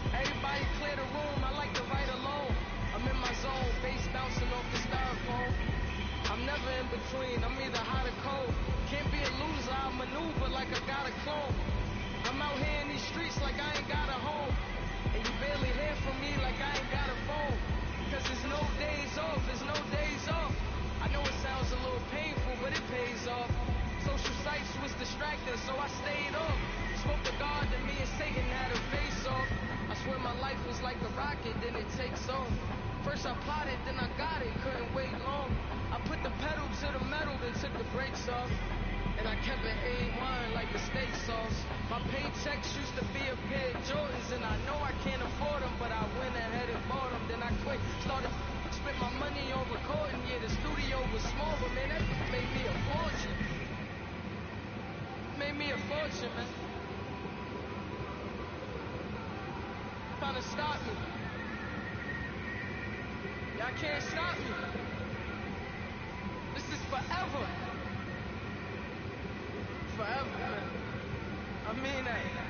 Everybody clear the room, I like to write alone. I'm in my zone, bass bouncing off the styrofoam. I'm never in between, I'm either hot or cold. Can't be a loser, I maneuver like I got a clone. I'm out here in these streets like I ain't got a home. And you barely hear from me like I ain't got a phone. Cause there's no days off, there's no days off. I know it sounds a little painful, but it pays off. Social sites was distracting, so I stayed off. Spoke to God, and me and Satan had a face off. I swear my life was like a rocket, then it takes off. First I plotted, then I got it, couldn't wait long. I put the pedal to the metal, then took the brakes off. And I kept it A1 like the steak sauce. My paychecks used to be a pair of Jordans, and I know I can't afford them, but I went ahead and bought them. Then I quit, started spent my money on recording. Yeah, the studio was small, but man, that made me a fortune. Made me a fortune, man. Trying to stop me. Y'all can't stop me. This is forever. Forever, man. I mean that.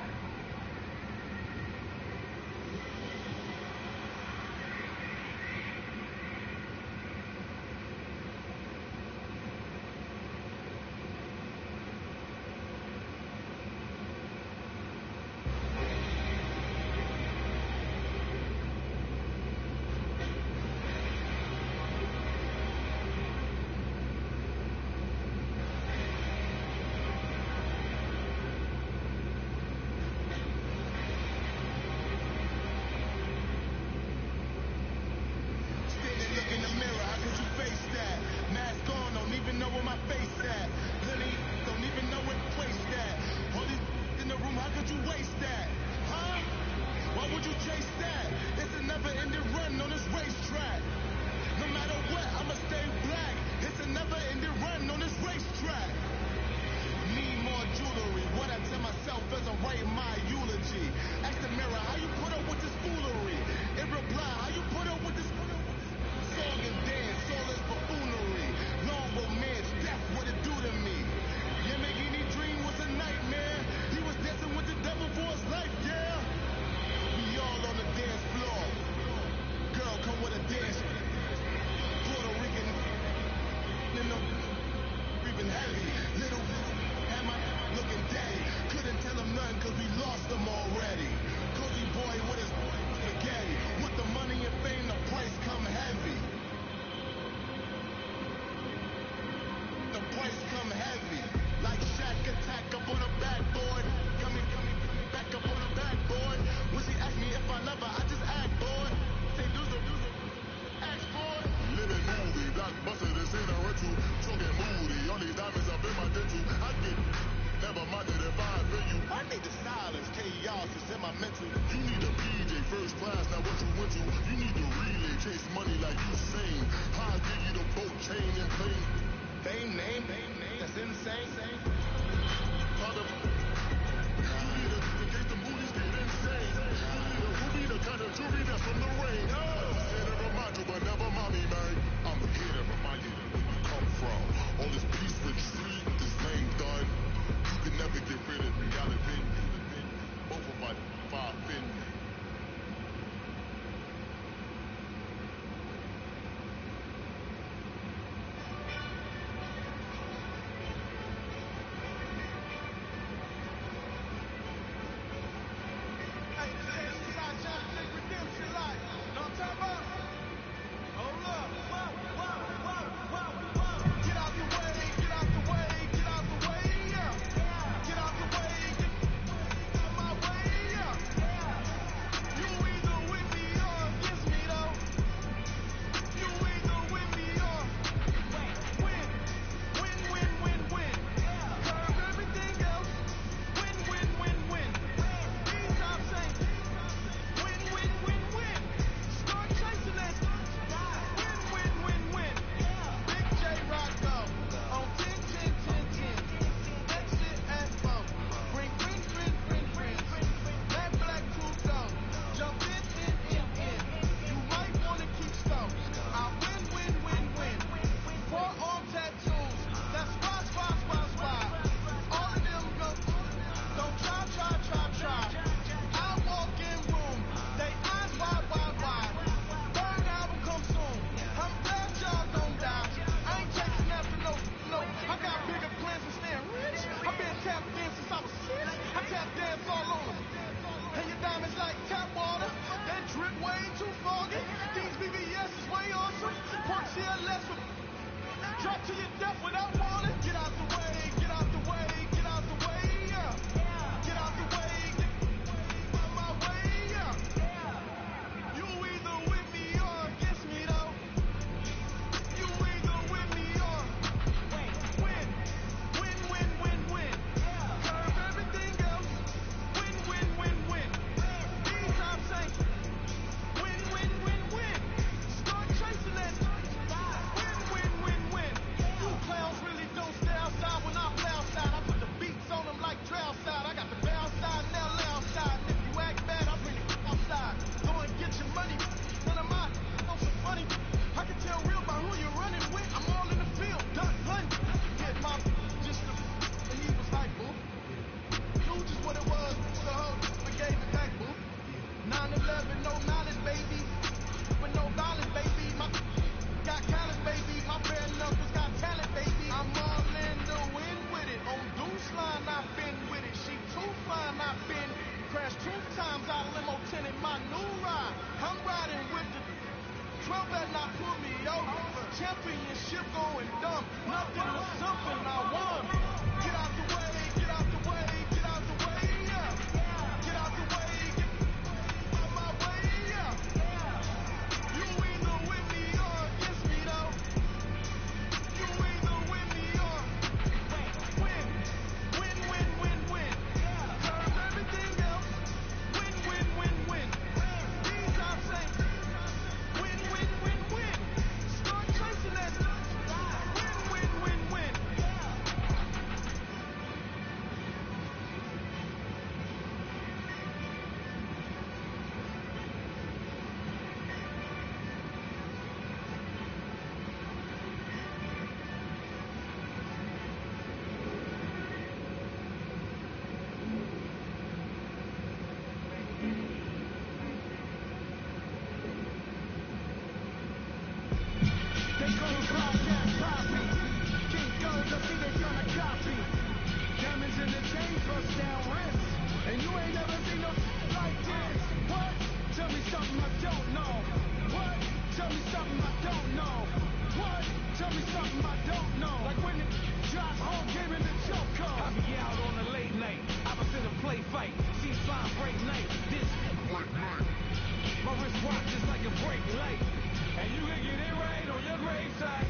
CLS with drop to your death without warning. Get out the way, get out the way, get out the way, yeah. Get out the way, get out my way, yeah. You either with me or against me, though. You either with me or win, win, win, win, win, win. Curve everything else. Win, win, win, win. These I'm saying, win, win, win, win. Start chasing that. Win, win, win, win. You clowns really don't stay outside when I play outside. I put the beats on them like trail side. I got the bow side and they'll lay outside. And if you act bad, I bring it outside. Go and get your money. None of mine. I'm so funny. I can tell real by who you're running with. I'm all in the field. Duck hunt. Hit my just a and he was like, boo. Knew just what it was. So I gave it back, boo. 9/11, no knowledge, baby. With no knowledge, baby. My got callous, baby. My bare knuckles got talent, baby. I'm all in the wind with it. On Deuce line, I've been with it. She too fine, I've been. Crash 2 times out of limo 10 in my new ride. I'm riding with the 12 better not pull me over. Championship going dumb. Nothing was something I won. Get out the way, get out the way, get out the way, yeah. Get out the way, get out my way, yeah. You either with me or against me, though. You either with me or win, win, win, win, win. Curve everything else. Win, win, win, win. These I'm saying, win, win, win, win. Start chasing that. Win, win, win, win. They call him podcast poppy. King goes, I see they tryna copy. Diamonds in the chain, bust down wrist. And you ain't never seen no like this. What? Tell me something I don't know. What? Tell me something I don't know. What? Tell me something I don't know. Like when it drops home, came in the choke code. I be out on a late night. I was in a play fight. See fine break night. This my wristwatch is like a brake light. And you can get it right on your graveside.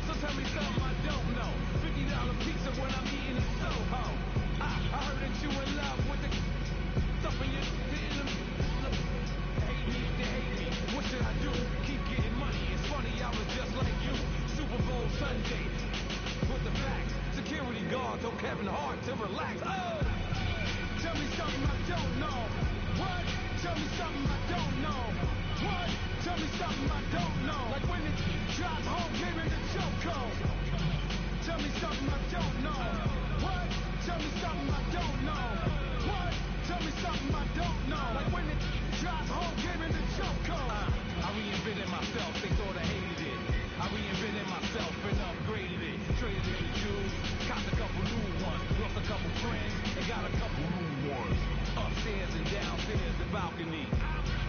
So tell me something I don't know. $50 pizza when I'm eating in Soho. I heard that you in love with the stuff in your hate me if they hate me. What should I do? Keep getting money. It's funny, I was just like you. Super Bowl Sunday. With the facts. Security guard told Kevin Hart to relax. Oh! Tell me something I don't know. What? Tell me something I don't know. What? Tell me something I don't know. Like when it dropped home, came in the choke code. Tell me something I don't know. What? Tell me something I don't know. What? Tell me something I don't know. Like when it dropped home, came in the choke code. I reinvented myself, they thought I hated it. I reinvented myself and upgraded it. Traded in the Jews, copped a couple new ones. Lost a couple friends and got a couple new ones. Upstairs and downstairs, the balcony.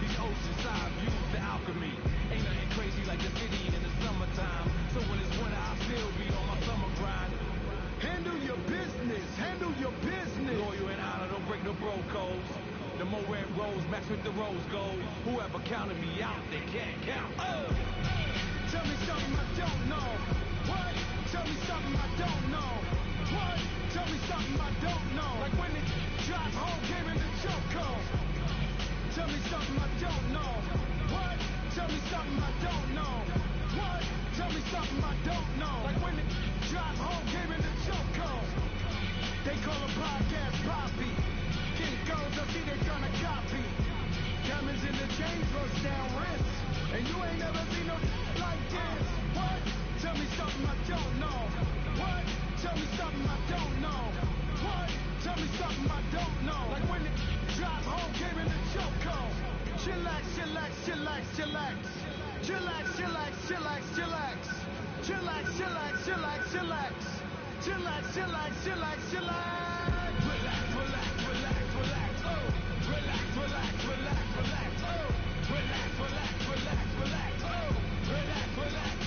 These oceanside views, the alchemy. Ain't nothing crazy like the city in the summertime. So when it's winter, I still be on my summer grind. Handle your business, handle your business. Loyal and honor, don't break no bro codes. The more red rose, match with the rose gold. Whoever counted me out, they can't count. Oh! Tell me something I don't know. What? Tell me something I don't know. What? Tell me something I don't know. Like when it dropped home, came in the choke code. Tell me something I don't know. What? Tell me something I don't know. What? Tell me something I don't know. Like when it dropped home, came in the choke code. They call a podcast poppy. King goes, I see they tryna copy. Diamonds in the chains, bust down wrists. And you ain't never seen no like this. What? Tell me something I don't know. What? Tell me something I don't know. What? Tell me something I don't know. Like when it dropped home, came in the choke code. Chillax, chillax, chillax, chillax. Chillax, chillax, chillax, chillax. Chillax, chillax, chillax, chillax. Chillax, chillax, chillax, chillax. Relax, relax, relax, relax. Oh, relax, relax, relax, relax. Oh, relax, relax, relax, relax. Oh, relax, relax.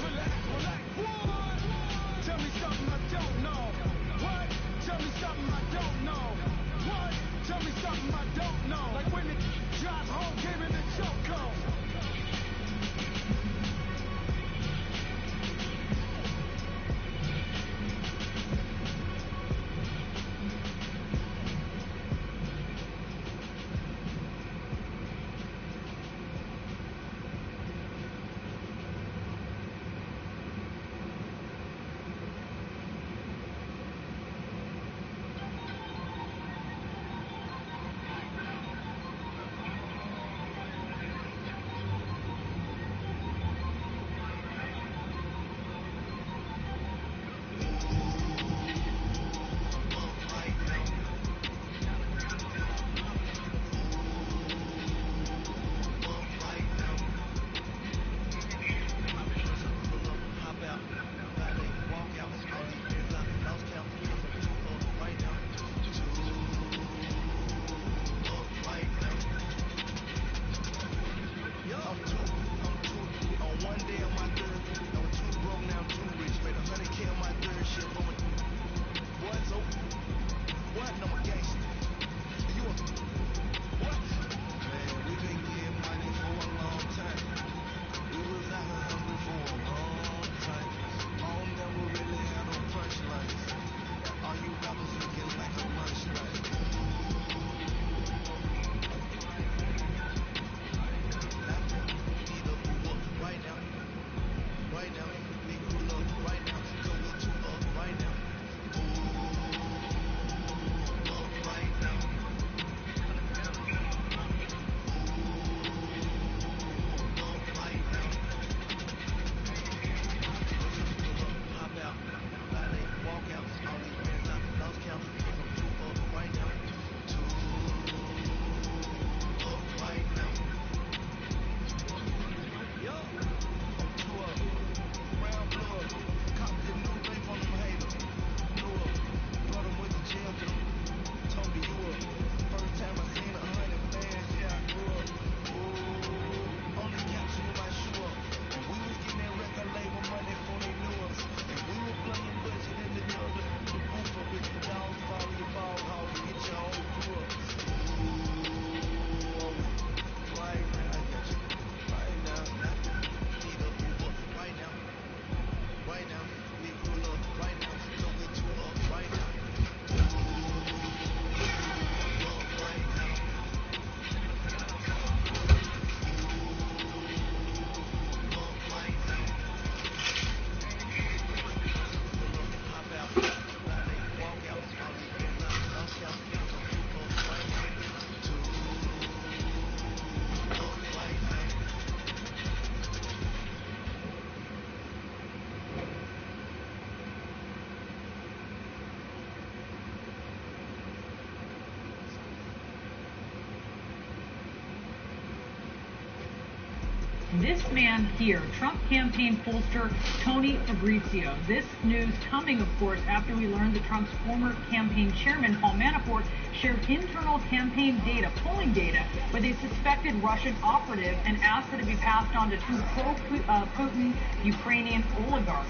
this man here, Trump campaign pollster Tony Fabrizio. This news coming, of course, after we learned that Trump's former campaign chairman, Paul Manafort, shared internal campaign data, polling data, with a suspected Russian operative and asked that it be passed on to two pro-Putin Ukrainian oligarchs.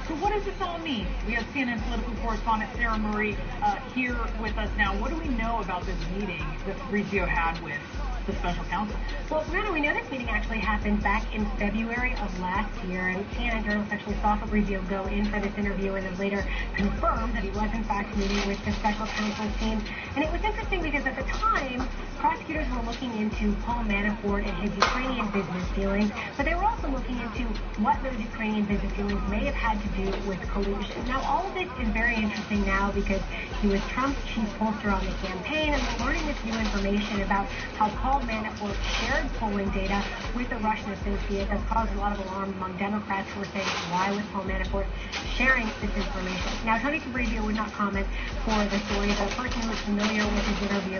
So what does this all mean? We have CNN political correspondent Sarah Murray here with us now. What do we know about this meeting that Fabrizio had with the special counsel? Well, Rana, we know this meeting actually happened back in February of last year, and CNN journalists actually saw Fabrizio go in for this interview and then later confirmed that he was in fact meeting with the special counsel's team. And it was interesting because at the time, prosecutors were looking into Paul Manafort and his Ukrainian business dealings, but they were also looking into what those Ukrainian business dealings may have had to do with collusion. Now, all of this is very interesting now because he was Trump's chief pollster on the campaign, and we're learning this new information about how Paul Manafort shared polling data with a Russian associate. That's caused a lot of alarm among Democrats who are saying, why was Paul Manafort sharing this information? Now, Tony Fabrizio would not comment for the story. The person who was familiar with his interview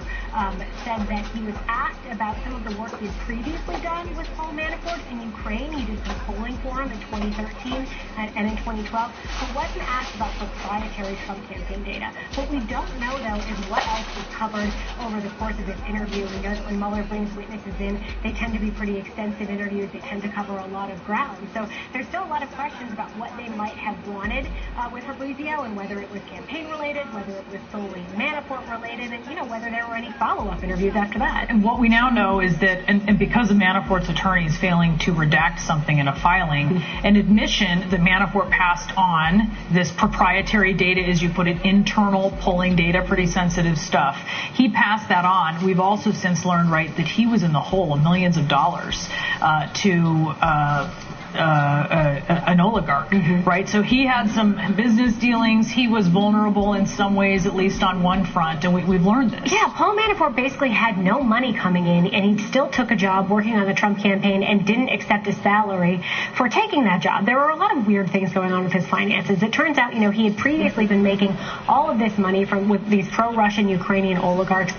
said that he was asked about some of the work he had previously done with Paul Manafort in Ukraine. He did some polling for him in 2013 and in 2012, but wasn't asked about proprietary Trump campaign data. What we don't know, though, is what else was covered over the course of this interview. We know that when Mueller brings witnesses in, they tend to be pretty extensive interviews. They tend to cover a lot of ground. So there's still a lot of questions about what they might have wanted with Fabrizio and whether it was campaign-related, whether it was solely Manafort-related, and, whether there were any follow-up interviews after that. And what we now know is that, and because of Manafort's attorneys failing to redact something in a filing, an admission that Manafort passed on this proprietary data, as you put it, internal polling data, pretty sensitive stuff. He passed that on. We've also since learned, right, that he was in the hole of millions of dollars to an oligarch, right? So he had some business dealings. He was vulnerable in some ways, at least on one front, and we've learned this. Yeah, Paul Manafort basically had no money coming in, and he still took a job working on the Trump campaign and didn't accept a salary for taking that job. There were a lot of weird things going on with his finances. It turns out, he had previously been making all of this money with these pro-Russian Ukrainian oligarchs.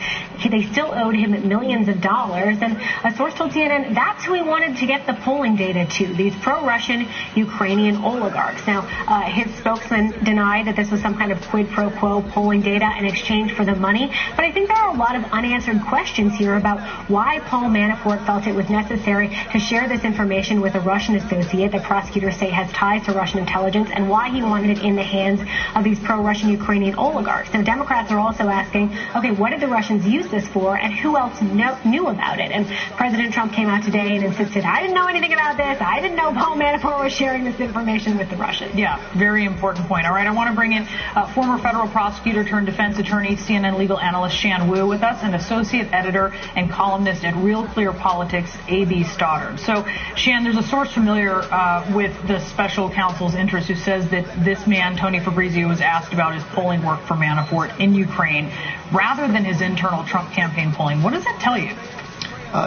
They still owed him millions of dollars, and a source told CNN that's who he wanted to get the polling data to, these pro-Russian Ukrainian oligarchs. Now, his spokesman denied that this was some kind of quid pro quo polling data in exchange for the money, but I think there are a lot of unanswered questions here about why Paul Manafort felt it was necessary to share this information with a Russian associate that prosecutors say has ties to Russian intelligence, and why he wanted it in the hands of these pro-Russian Ukrainian oligarchs. Now, Democrats are also asking, okay, what did the Russians use this for, and who else knew about it? And President Trump came out today and insisted, I didn't know anything about this. I didn't know Paul Manafort was sharing this information with the Russians. Yeah, very important point. All right, I want to bring in former federal prosecutor turned defense attorney, CNN legal analyst Shan Wu with us, and associate editor and columnist at Real Clear Politics, A.B. Stoddard. So, Shan, there's a source familiar with the special counsel's interest who says that this man, Tony Fabrizio, was asked about his polling work for Manafort in Ukraine rather than his internal Trump campaign polling. What does that tell you?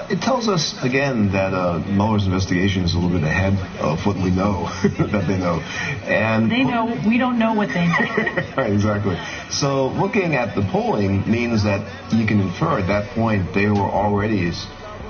It tells us, again, that Mueller's investigation is a little bit ahead of what we know that they know. And they know. We don't know what they know. Right, exactly. So looking at the polling means that you can infer at that point they were already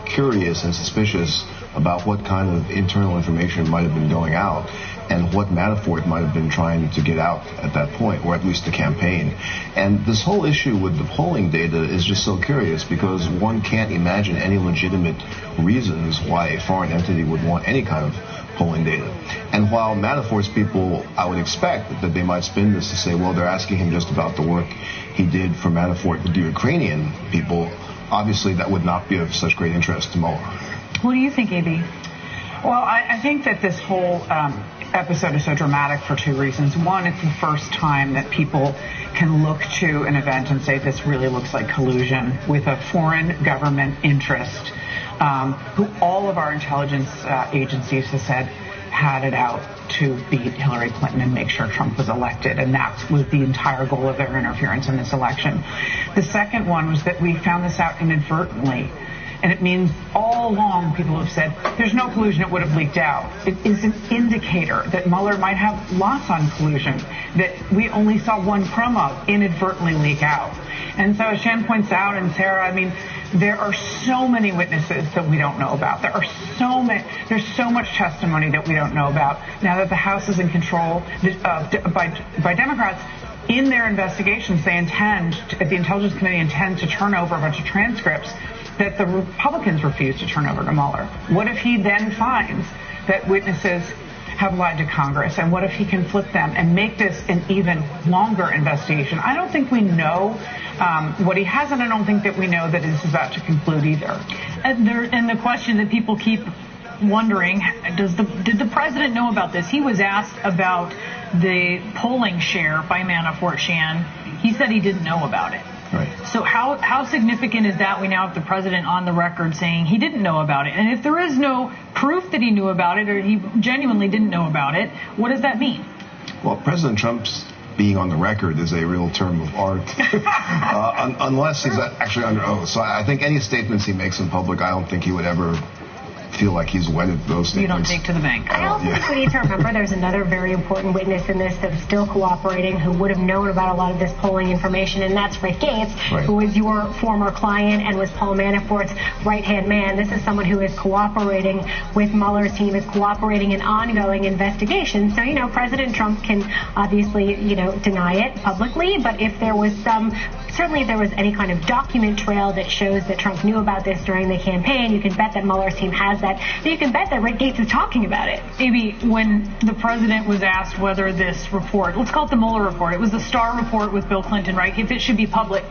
curious and suspicious about what kind of internal information might have been going out and what Manafort might have been trying to get out at that point, or at least the campaign. And this whole issue with the polling data is just so curious because one can't imagine any legitimate reasons why a foreign entity would want any kind of polling data. And while Manafort's people, I would expect that they might spin this to say, well, they're asking him just about the work he did for Manafort with the Ukrainian people, obviously that would not be of such great interest to Mueller. What do you think, A.B.? Well, I think that this whole episode is so dramatic for two reasons. One, it's the first time that people can look to an event and say this really looks like collusion with a foreign government interest, who all of our intelligence agencies have said had it out to beat Hillary Clinton and make sure Trump was elected. And that was the entire goal of their interference in this election. The second one was that we found this out inadvertently. And it means all along people have said there's no collusion, it would have leaked out. It is an indicator that Mueller might have lots on collusion, that we only saw one crumb of inadvertently leak out. And so as Shan points out, and Sarah, I mean, there are so many witnesses that we don't know about. There's so much testimony that we don't know about. Now that the House is in control by Democrats, in their investigations, the Intelligence Committee intends to turn over a bunch of transcripts that the Republicans refuse to turn over to Mueller. What if he then finds that witnesses have lied to Congress, and what if he can flip them and make this an even longer investigation? I don't think we know what he has, and I don't think that we know that this is about to conclude either. And the question that people keep wondering, did the president know about this? He was asked about the polling share by Manafort, Shan. He said he didn't know about it. Right. So how significant is that? We now have the president on the record saying he didn't know about it. And if there is no proof that he knew about it, or he genuinely didn't know about it, what does that mean? Well, President Trump's being on the record is a real term of art, unless he's actually under oath. So I think any statements he makes in public, I don't think he would ever feel like he's wedded to those statements. You don't take to the bank. I also think we need to remember there's another very important witness in this that's still cooperating, who would have known about a lot of this polling information, and that's Rick Gates, who was your former client and was Paul Manafort's right-hand man. This is someone who is cooperating with Mueller's team, is cooperating in ongoing investigations. So, President Trump can obviously, deny it publicly, but if there was certainly if there was any kind of document trail that shows that Trump knew about this during the campaign, you can bet that Mueller's team has that. And you can bet that Rick Gates is talking about it. Maybe when the president was asked whether this report, let's call it the Mueller report, it was the Starr report with Bill Clinton, right? If it should be public.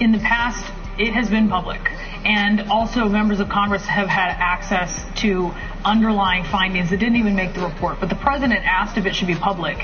In the past, it has been public. And also members of Congress have had access to underlying findings that didn't even make the report. But the president asked if it should be public.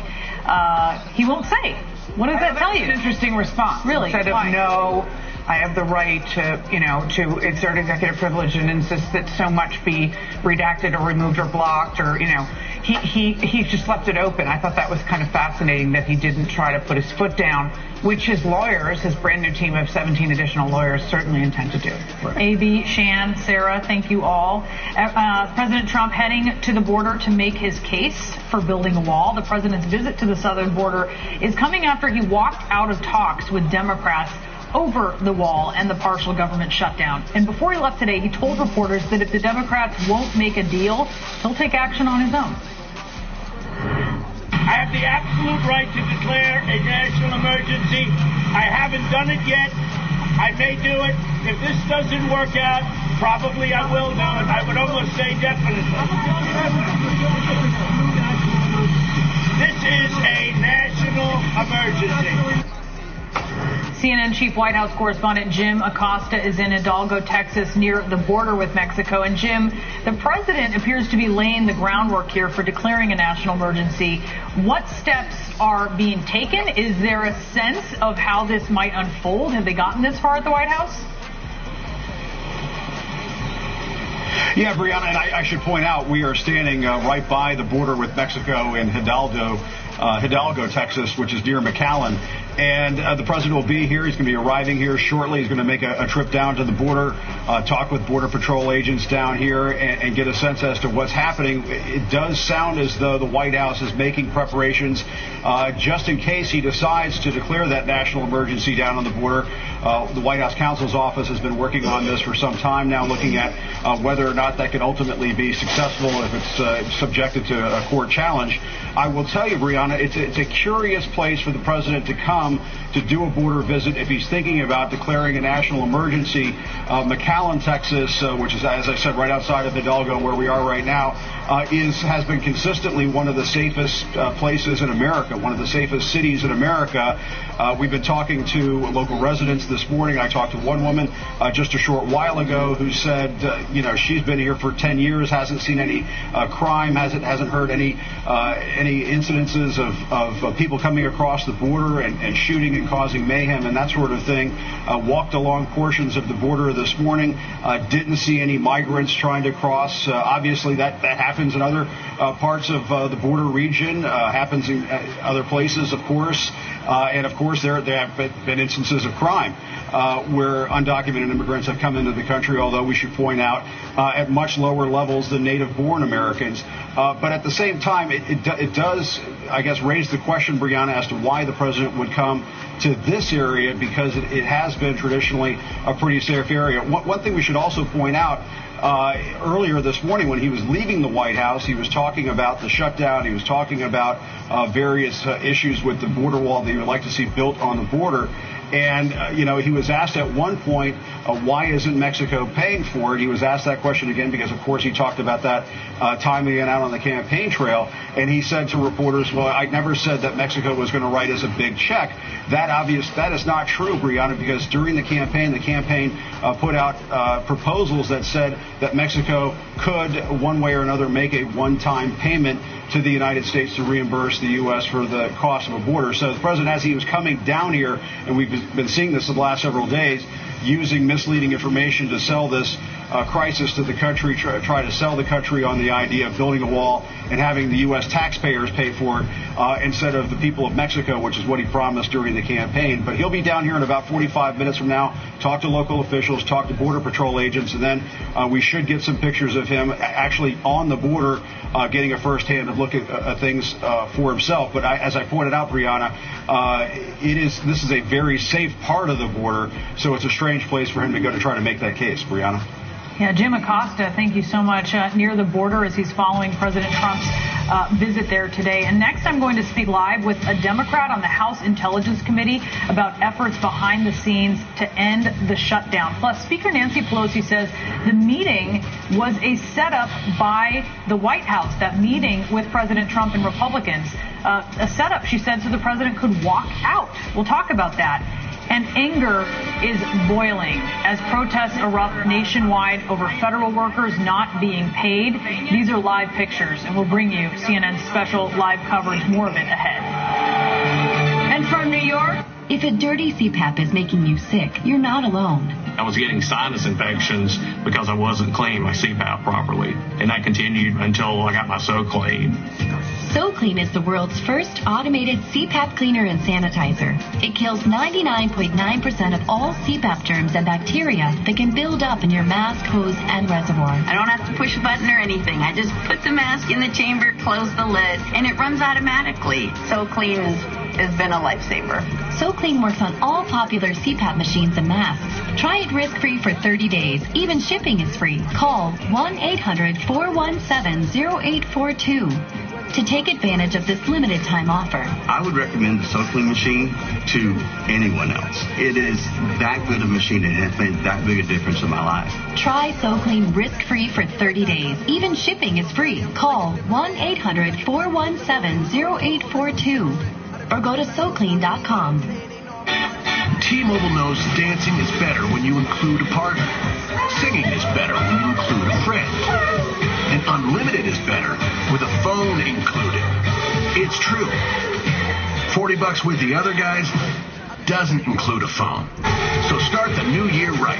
He won't say. What does that tell you? That's an interesting response. Really? Instead of no, I have the right to exert executive privilege and insist that so much be redacted or removed or blocked, or he just left it open. I thought that was kind of fascinating that he didn't try to put his foot down, which his lawyers, his brand new team of 17 additional lawyers, certainly intend to do. Right. A.B., Shan, Sarah, thank you all. President Trump heading to the border to make his case for building a wall. The president's visit to the southern border is coming after he walked out of talks with Democrats over the wall and the partial government shutdown. And before he left today, he told reporters that if the Democrats won't make a deal, he'll take action on his own. I have the absolute right to declare a national emergency. I haven't done it yet. I may do it. If this doesn't work out, probably I will do it. I would almost say definitely. This is a national emergency. CNN Chief White House Correspondent Jim Acosta is in Hidalgo, Texas, near the border with Mexico. And Jim, the president appears to be laying the groundwork here for declaring a national emergency. What steps are being taken? Is there a sense of how this might unfold? Have they gotten this far at the White House? Yeah, Brianna, and I should point out we are standing right by the border with Mexico in Hidalgo, Texas, which is near McAllen. And the president will be here. He's going to be arriving here shortly. He's going to make a trip down to the border, talk with Border Patrol agents down here, and get a sense as to what's happening. It does sound as though the White House is making preparations just in case he decides to declare that national emergency down on the border. The White House counsel's office has been working on this for some time now, looking at whether or not that can ultimately be successful if it's subjected to a court challenge. I will tell you, Brianna, it's a curious place for the president to come to do a border visit if he's thinking about declaring a national emergency. McAllen, Texas, which is, as I said, right outside of Hidalgo, where we are right now, has been consistently one of the safest places in America, one of the safest cities in America. We've been talking to local residents this morning. I talked to one woman just a short while ago who said, she's been here for 10 years, hasn't seen any crime, hasn't heard any incidences of people coming across the border and shooting and causing mayhem and that sort of thing. Walked along portions of the border this morning, didn't see any migrants trying to cross. Obviously, that happens in other parts of the border region, happens in other places, of course. And, of course, there have been instances of crime where undocumented immigrants have come into the country, although we should point out at much lower levels than native-born Americans. But at the same time, it does, I guess, raise the question, Brianna, as to why the president would come to this area, because it has been traditionally a pretty safe area. One thing we should also point out, earlier this morning when he was leaving the White House, he was talking about the shutdown. He was talking about various issues with the border wall that he would like to see built on the border. And, he was asked at one point, why isn't Mexico paying for it? He was asked that question again because, of course, he talked about that time again out on the campaign trail. And he said to reporters, well, I never said that Mexico was going to write us a big check. That is not true, Brianna, because during the campaign put out proposals that said that Mexico could, one way or another, make a one-time payment to the United States to reimburse the U.S. for the cost of a border. So the president, as he was coming down here, and we've been seeing this the last several days, using misleading information to sell this crisis to the country, try to sell the country on the idea of building a wall and having the U.S. taxpayers pay for it instead of the people of Mexico, which is what he promised during the campaign. But he'll be down here in about 45 minutes from now, talk to local officials, talk to Border Patrol agents, and then we should get some pictures of him actually on the border getting a look at things for himself. But as I pointed out, Brianna, this is a very safe part of the border, so it's a strange place for him to go to try to make that case, Brianna. Yeah, Jim Acosta, thank you so much. Near the border as he's following President Trump's visit there today. And next I'm going to speak live with a Democrat on the House Intelligence Committee about efforts behind the scenes to end the shutdown. Plus, Speaker Nancy Pelosi says the meeting was a setup by the White House, that meeting with President Trump and Republicans. A setup, she said, so the president could walk out. We'll talk about that. And anger is boiling as protests erupt nationwide over federal workers not being paid. These are live pictures, and we'll bring you CNN's special live coverage, more of it ahead. And from New York, if a dirty CPAP is making you sick, you're not alone. I was getting sinus infections because I wasn't cleaning my CPAP properly, and that continued until I got my SoClean. SoClean is the world's first automated CPAP cleaner and sanitizer. It kills 99.9% of all CPAP germs and bacteria that can build up in your mask, hose, and reservoir. I don't have to push a button or anything. I just put the mask in the chamber, close the lid, and it runs automatically. SoClean has been a lifesaver. SoClean works on all popular CPAP machines and masks. Try it risk-free for 30 days. Even shipping is free. Call 1-800-417-0842. to take advantage of this limited time offer. I would recommend the SoClean machine to anyone else. It is that good a machine. It has made that big a difference in my life. Try SoClean risk-free for 30 days. Even shipping is free. Call 1-800-417-0842 or go to SoClean.com. T-Mobile knows dancing is better when you include a partner. Singing is better when you include a friend. And unlimited is better with a phone included. It's true. $40 with the other guys doesn't include a phone. So start the new year right.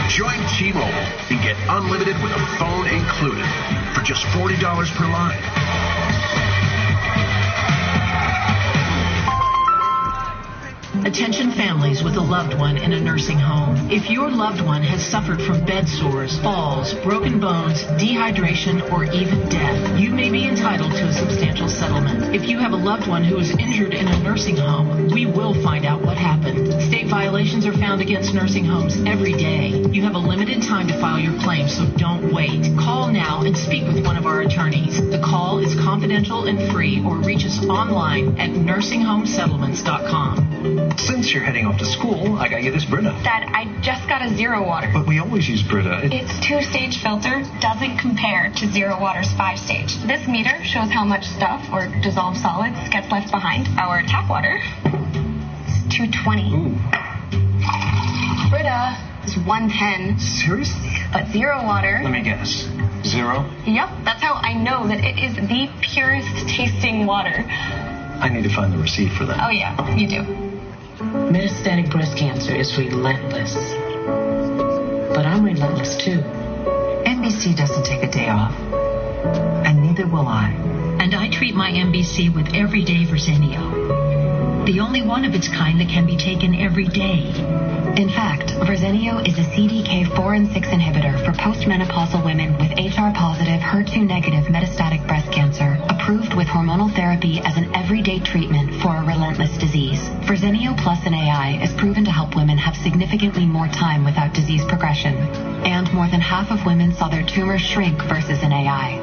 Join T-Mobile and get unlimited with a phone included for just $40 per line. Attention families with a loved one in a nursing home. If your loved one has suffered from bed sores, falls, broken bones, dehydration, or even death, you may be entitled to a substantial settlement. If you have a loved one who is injured in a nursing home, we will find out what happened. State violations are found against nursing homes every day. You have a limited time to file your claim, so don't wait. Call now and speak with one of our attorneys. The call is confidential and free, or reach us online at nursinghomesettlements.com. Since you're heading off to school, I got you this Brita. Dad, I just got a Zero Water. But we always use Brita. Its 2-stage filter doesn't compare to Zero Water's 5-stage. This meter shows how much stuff or dissolved solids gets left behind. Our tap water is 220. Ooh. Brita is 110. Seriously? But Zero Water... Let me guess. 0? Yep, that's how I know that it is the purest tasting water. I need to find the receipt for that. Oh, yeah, you do. Metastatic breast cancer is relentless. But I'm relentless, too. NBC doesn't take a day off. and neither will I. And I treat my MBC with Everyday Verzenio, the only one of its kind that can be taken every day. In fact, Verzenio is a CDK4 and 6 inhibitor for postmenopausal women with HR-positive, HER2-negative metastatic breast cancer, approved with hormonal therapy as an everyday treatment for a relentless disease. Verzenio plus an AI is proven to help women have significantly more time without disease progression, and more than half of women saw their tumors shrink versus an AI.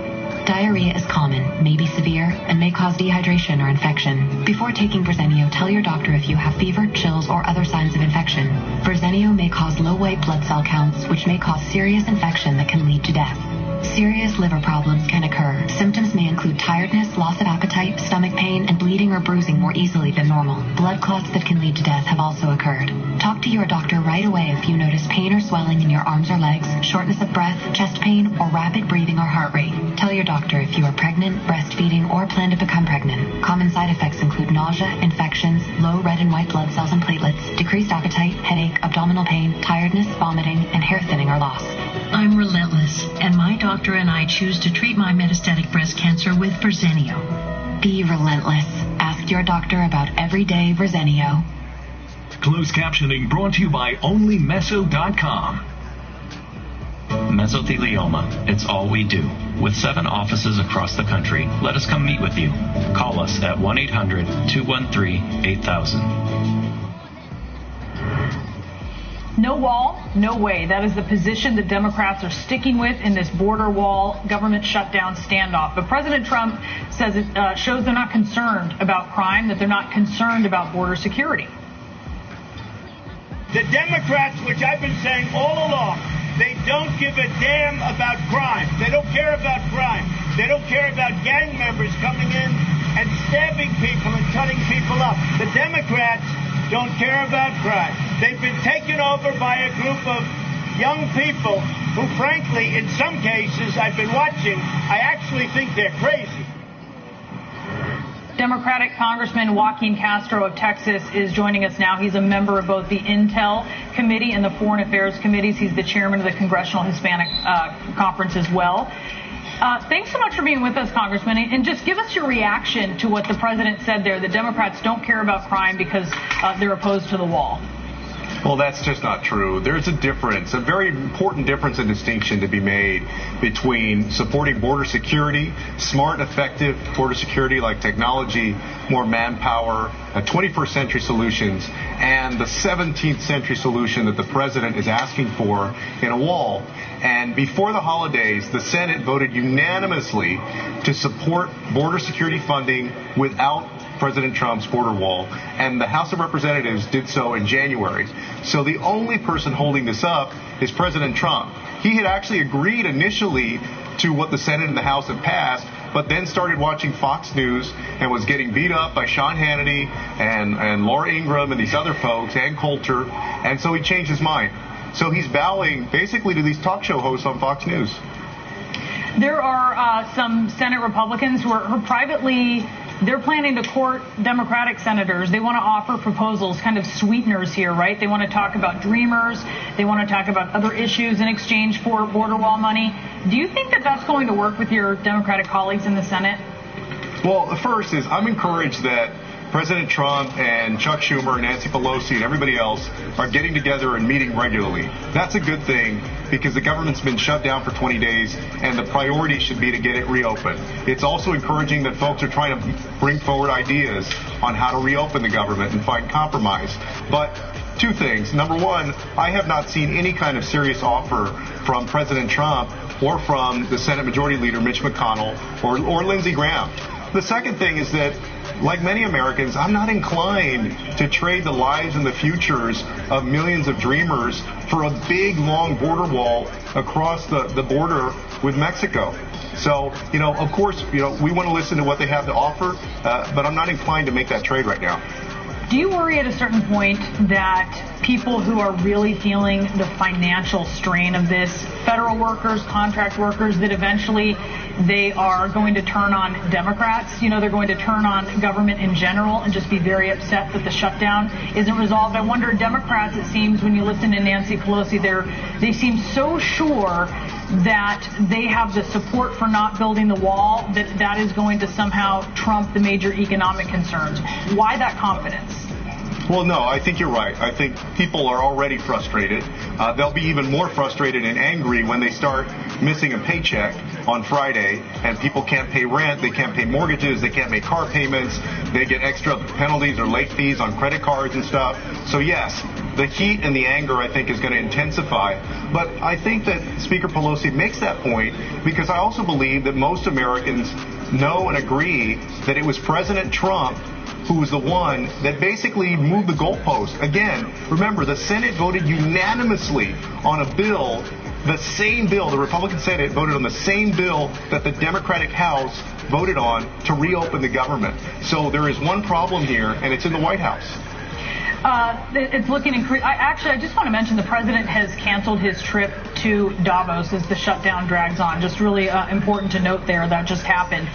Diarrhea is common, may be severe, and may cause dehydration or infection. Before taking Verzenio, tell your doctor if you have fever, chills, or other signs of infection. Verzenio may cause low white blood cell counts, which may cause serious infection that can lead to death. Serious liver problems can occur. Symptoms may include tiredness, loss of appetite, stomach pain, and bleeding or bruising more easily than normal. Blood clots that can lead to death have also occurred. Talk to your doctor right away if you notice pain or swelling in your arms or legs, shortness of breath, chest pain, or rapid breathing or heart rate. Tell your doctor if you are pregnant, breastfeeding, or plan to become pregnant. Common side effects include nausea, infections, low red and white blood cells and platelets, decreased appetite, headache, abdominal pain, tiredness, vomiting, and hair thinning or loss. I'm relentless, and my doctor and I choose to treat my metastatic breast cancer with Verzenio. Be relentless. Ask your doctor about Everyday Verzenio. Closed captioning brought to you by OnlyMeso.com. Mesothelioma. It's all we do. With 7 offices across the country, let us come meet with you. Call us at 1-800-213-8000. No wall, no way. That is the position that Democrats are sticking with in this border wall government shutdown standoff. But President Trump says it shows they're not concerned about crime, that they're not concerned about border security. The Democrats, which I've been saying all along, they don't give a damn about crime. They don't care about crime. They don't care about gang members coming in and stabbing people and cutting people up. The Democrats don't care about crime. They've been taken over by a group of young people who, frankly, in some cases I've been watching, I actually think they're crazy. Democratic Congressman Joaquin Castro of Texas is joining us now. He's a member of both the Intel Committee and the Foreign Affairs Committees. He's the chairman of the Congressional Hispanic Conference as well. Thanks so much for being with us, Congressman. And just give us your reaction to what the president said there. The Democrats don't care about crime because they're opposed to the wall. Well, that's just not true. There's a difference, a very important difference and distinction to be made between supporting border security, smart, effective border security like technology, more manpower, 21st century solutions, and the 17th century solution that the president is asking for in a wall. And before the holidays, the Senate voted unanimously to support border security funding without President Trump's border wall, and the House of Representatives did so in January. So the only person holding this up is President Trump. He had actually agreed initially to what the Senate and the House had passed, but then started watching Fox News and was getting beat up by Sean Hannity and Laura Ingraham and these other folks and Coulter, and so he changed his mind. So he's bowing basically to these talk show hosts on Fox News. There are some Senate Republicans who are privately, they're planning to court Democratic senators. They want to offer proposals, kind of sweeteners here, right? They want to talk about Dreamers. They want to talk about other issues in exchange for border wall money. Do you think that that's going to work with your Democratic colleagues in the Senate? Well, the first is I'm encouraged that President Trump and Chuck Schumer and Nancy Pelosi and everybody else are getting together and meeting regularly. That's a good thing because the government's been shut down for 20 days and the priority should be to get it reopened. It's also encouraging that folks are trying to bring forward ideas on how to reopen the government and find compromise. But two things. Number one, I have not seen any kind of serious offer from President Trump or from the Senate Majority Leader Mitch McConnell or Lindsey Graham. The second thing is that, like many Americans, I'm not inclined to trade the lives and the futures of millions of dreamers for a big, long border wall across the border with Mexico. So, of course, we want to listen to what they have to offer, but I'm not inclined to make that trade right now. Do you worry at a certain point that people who are really feeling the financial strain of this, federal workers, contract workers, that eventually they are going to turn on Democrats? They're going to turn on government in general and just be very upset that the shutdown isn't resolved. I wonder, Democrats, it seems, when you listen to Nancy Pelosi, they seem so sure that they have the support for not building the wall, that is going to somehow trump the major economic concerns. Why that confidence? Well, no, I think you're right. I think people are already frustrated. They'll be even more frustrated and angry when they start missing a paycheck on Friday and people can't pay rent, they can't pay mortgages, they can't make car payments, they get extra penalties or late fees on credit cards and stuff. So yes, the heat and the anger, I think, is going to intensify. But I think that Speaker Pelosi makes that point because I also believe that most Americans know and agree that it was President Trump who was the one that basically moved the goalpost. Again, remember, the Senate voted unanimously on a bill, the same bill, the Republican Senate voted on the same bill that the Democratic House voted on to reopen the government. So there is one problem here, and it's in the White House. It's looking I just want to mention the president has canceled his trip to Davos as the shutdown drags on. Just really important to note there, that just happened.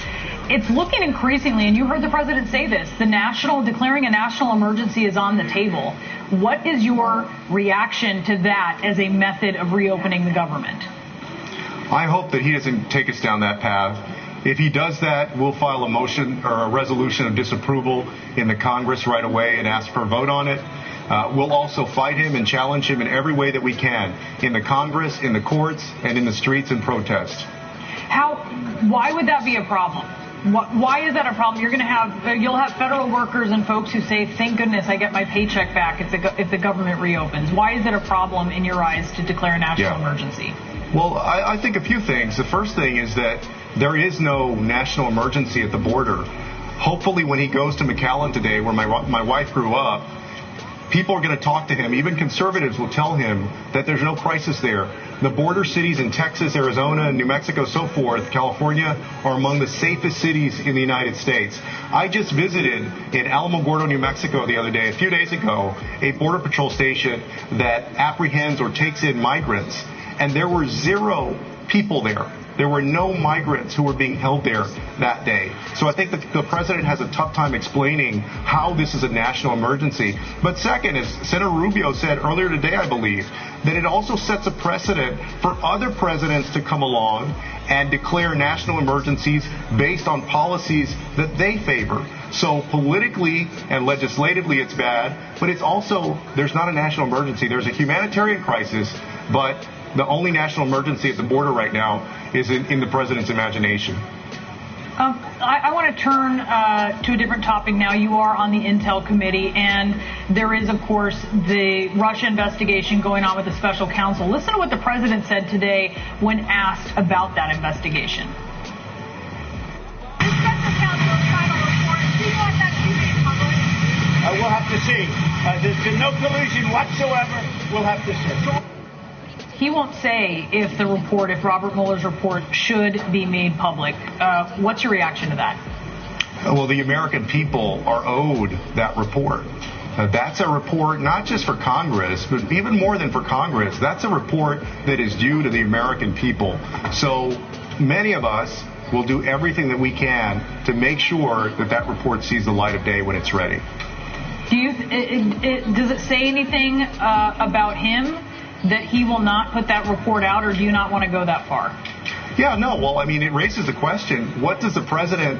It's looking increasingly, and you heard the president say this, declaring a national emergency is on the table. What is your reaction to that as a method of reopening the government? I hope that he doesn't take us down that path. If he does that, we'll file a motion or a resolution of disapproval in the Congress right away and ask for a vote on it. We'll also fight him and challenge him in every way that we can, in the Congress, in the courts, and in the streets in protest. Why would that be a problem? Why is that a problem? You'll have federal workers and folks who say, thank goodness I get my paycheck back if the government reopens. Why is it a problem in your eyes to declare a national emergency? Well, I think a few things. The first thing is that there is no national emergency at the border. Hopefully when he goes to McAllen today, where my wife grew up, people are going to talk to him. Even conservatives will tell him that there's no crisis there. The border cities in Texas, Arizona, New Mexico, so forth, California, are among the safest cities in the United States. I just visited in Alamogordo, New Mexico the other day, a few days ago, a Border Patrol station that apprehends or takes in migrants, and there were 0 people there. There were no migrants who were being held there that day. So I think that the president has a tough time explaining how this is a national emergency. But second, as Senator Rubio said earlier today, I believe, that it also sets a precedent for other presidents to come along and declare national emergencies based on policies that they favor. So politically and legislatively it's bad, but it's also, there's not a national emergency. There's a humanitarian crisis, but the only national emergency at the border right now is in the president's imagination. I want to turn to a different topic now. You are on the Intel Committee, and there is, of course, the Russia investigation going on with the special counsel. Listen to what the president said today when asked about that investigation. The special counsel's final report, do you want that to be made public? We'll have to see. There's been no collusion whatsoever. We'll have to see. He won't say if Robert Mueller's report should be made public. What's your reaction to that? Well, the American people are owed that report. That's a report not just for Congress, but even more than for Congress. That's a report that is due to the American people. So many of us will do everything that we can to make sure that that report sees the light of day when it's ready. Does it say anything about him that he will not put that report out, or do you not want to go that far? Yeah, no. Well, I mean, it raises the question, what does the president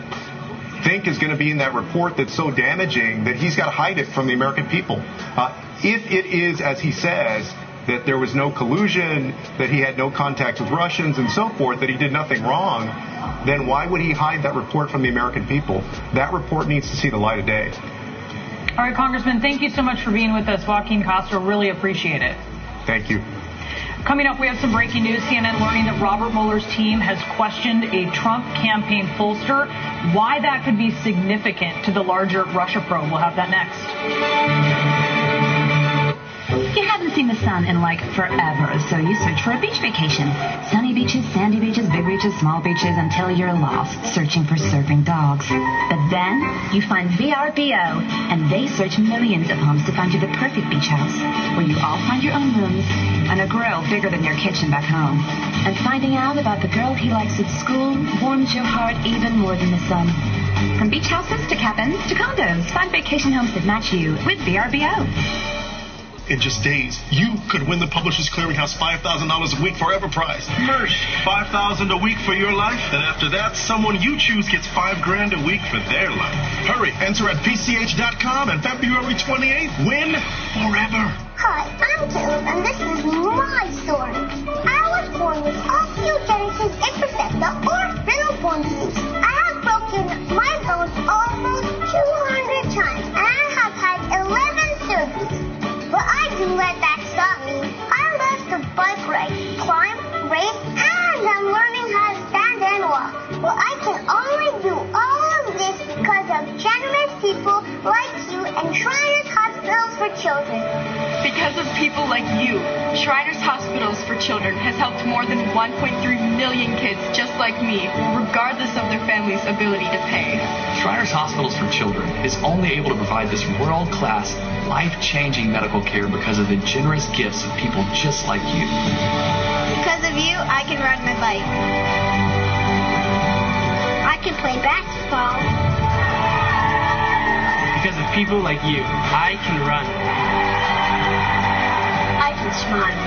think is going to be in that report that's so damaging that he's got to hide it from the American people? If it is, as he says, that there was no collusion, that he had no contact with Russians and so forth, that he did nothing wrong, then why would he hide that report from the American people? That report needs to see the light of day. All right, Congressman, thank you so much for being with us. Joaquin Castro, really appreciate it. Thank you. Coming up, we have some breaking news. CNN learning that Robert Mueller's team has questioned a Trump campaign pollster. Why that could be significant to the larger Russia probe. We'll have that next. You haven't seen the sun in like forever, so you search for a beach vacation. Sunny beaches, sandy beaches, big beaches, small beaches, until you're lost, searching for surfing dogs. But then you find VRBO, and they search millions of homes to find you the perfect beach house, where you all find your own rooms and a grill bigger than your kitchen back home. And finding out about the girl he likes at school warms your heart even more than the sun. From beach houses to cabins to condos, find vacation homes that match you with VRBO. In just days, you could win the Publishers Clearinghouse $5,000 a week forever prize. Mersh, $5,000 a week for your life, and after that, someone you choose gets $5,000 a week for their life. Hurry, enter at PCH.com, and February 28th, win forever. Hi, I'm Caleb, and this is my story. I was born with osteogenesis imperfecta, or brittle-bone disease. I have broken my bones almost 200 times, and I have had 11 surgeries. But I didn't let that stop me. I love to bike ride, climb, race, and I'm learning how to stand and walk. Well, I can only do all of this because of generous people like you and Shriners Hospitals for Children. Because of people like you, Shriners Hospitals for Children has helped more than 1.3 million kids just like me, regardless of their family's ability to pay. Shriners Hospitals for Children is only able to provide this world-class, life-changing medical care because of the generous gifts of people just like you. Because of you, I can ride my bike. I can play basketball. Because of people like you, I can run. I can smile.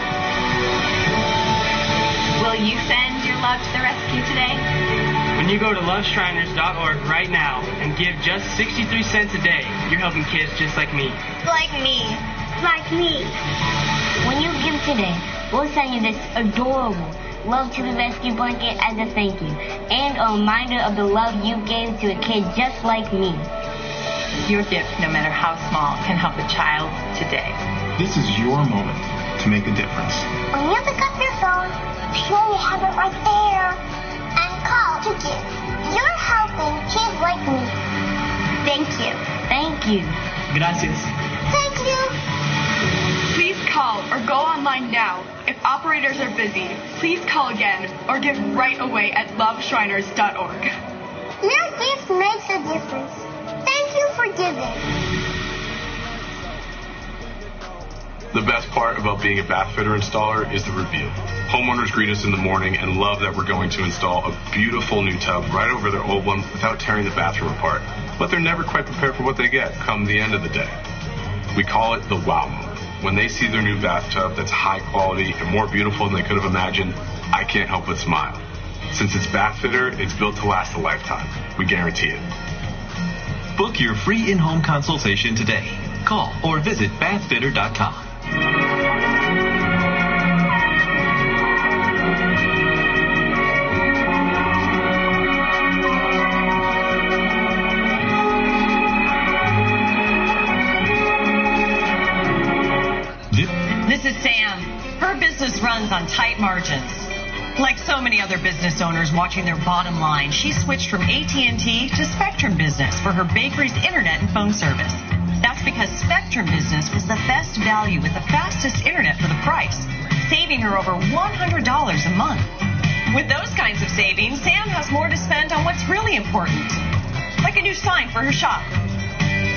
Will you send your love to the rescue today? When you go to loveshriners.org right now and give just 63 cents a day, you're helping kids just like me. Like me. Like me. When you give today, we'll send you this adorable Love to the Rescue blanket as a thank you, and a reminder of the love you gave to a kid just like me. Your gift, no matter how small, can help a child today. This is your moment to make a difference. When you pick up your phone, sure you have it right there, and call to give. You're helping kids like me. Thank you. Thank you. Gracias. Thank you. Please call or go online now. If operators are busy, please call again or give right away at loveshriners.org. Your gift makes a difference. Thank you for giving. The best part about being a bath fitter installer is the review. Homeowners greet us in the morning and love that we're going to install a beautiful new tub right over their old one without tearing the bathroom apart. But they're never quite prepared for what they get come the end of the day. We call it the wow moment. When they see their new bathtub that's high quality and more beautiful than they could have imagined, I can't help but smile. Since it's Bath Fitter, it's built to last a lifetime. We guarantee it. Book your free in-home consultation today. Call or visit bathfitter.com. This is Sam. Her business runs on tight margins. Like so many other business owners watching their bottom line, she switched from AT&T to Spectrum Business for her bakery's internet and phone service. That's because Spectrum Business was the best value with the fastest internet for the price, saving her over $100 a month. With those kinds of savings, Sam has more to spend on what's really important, like a new sign for her shop.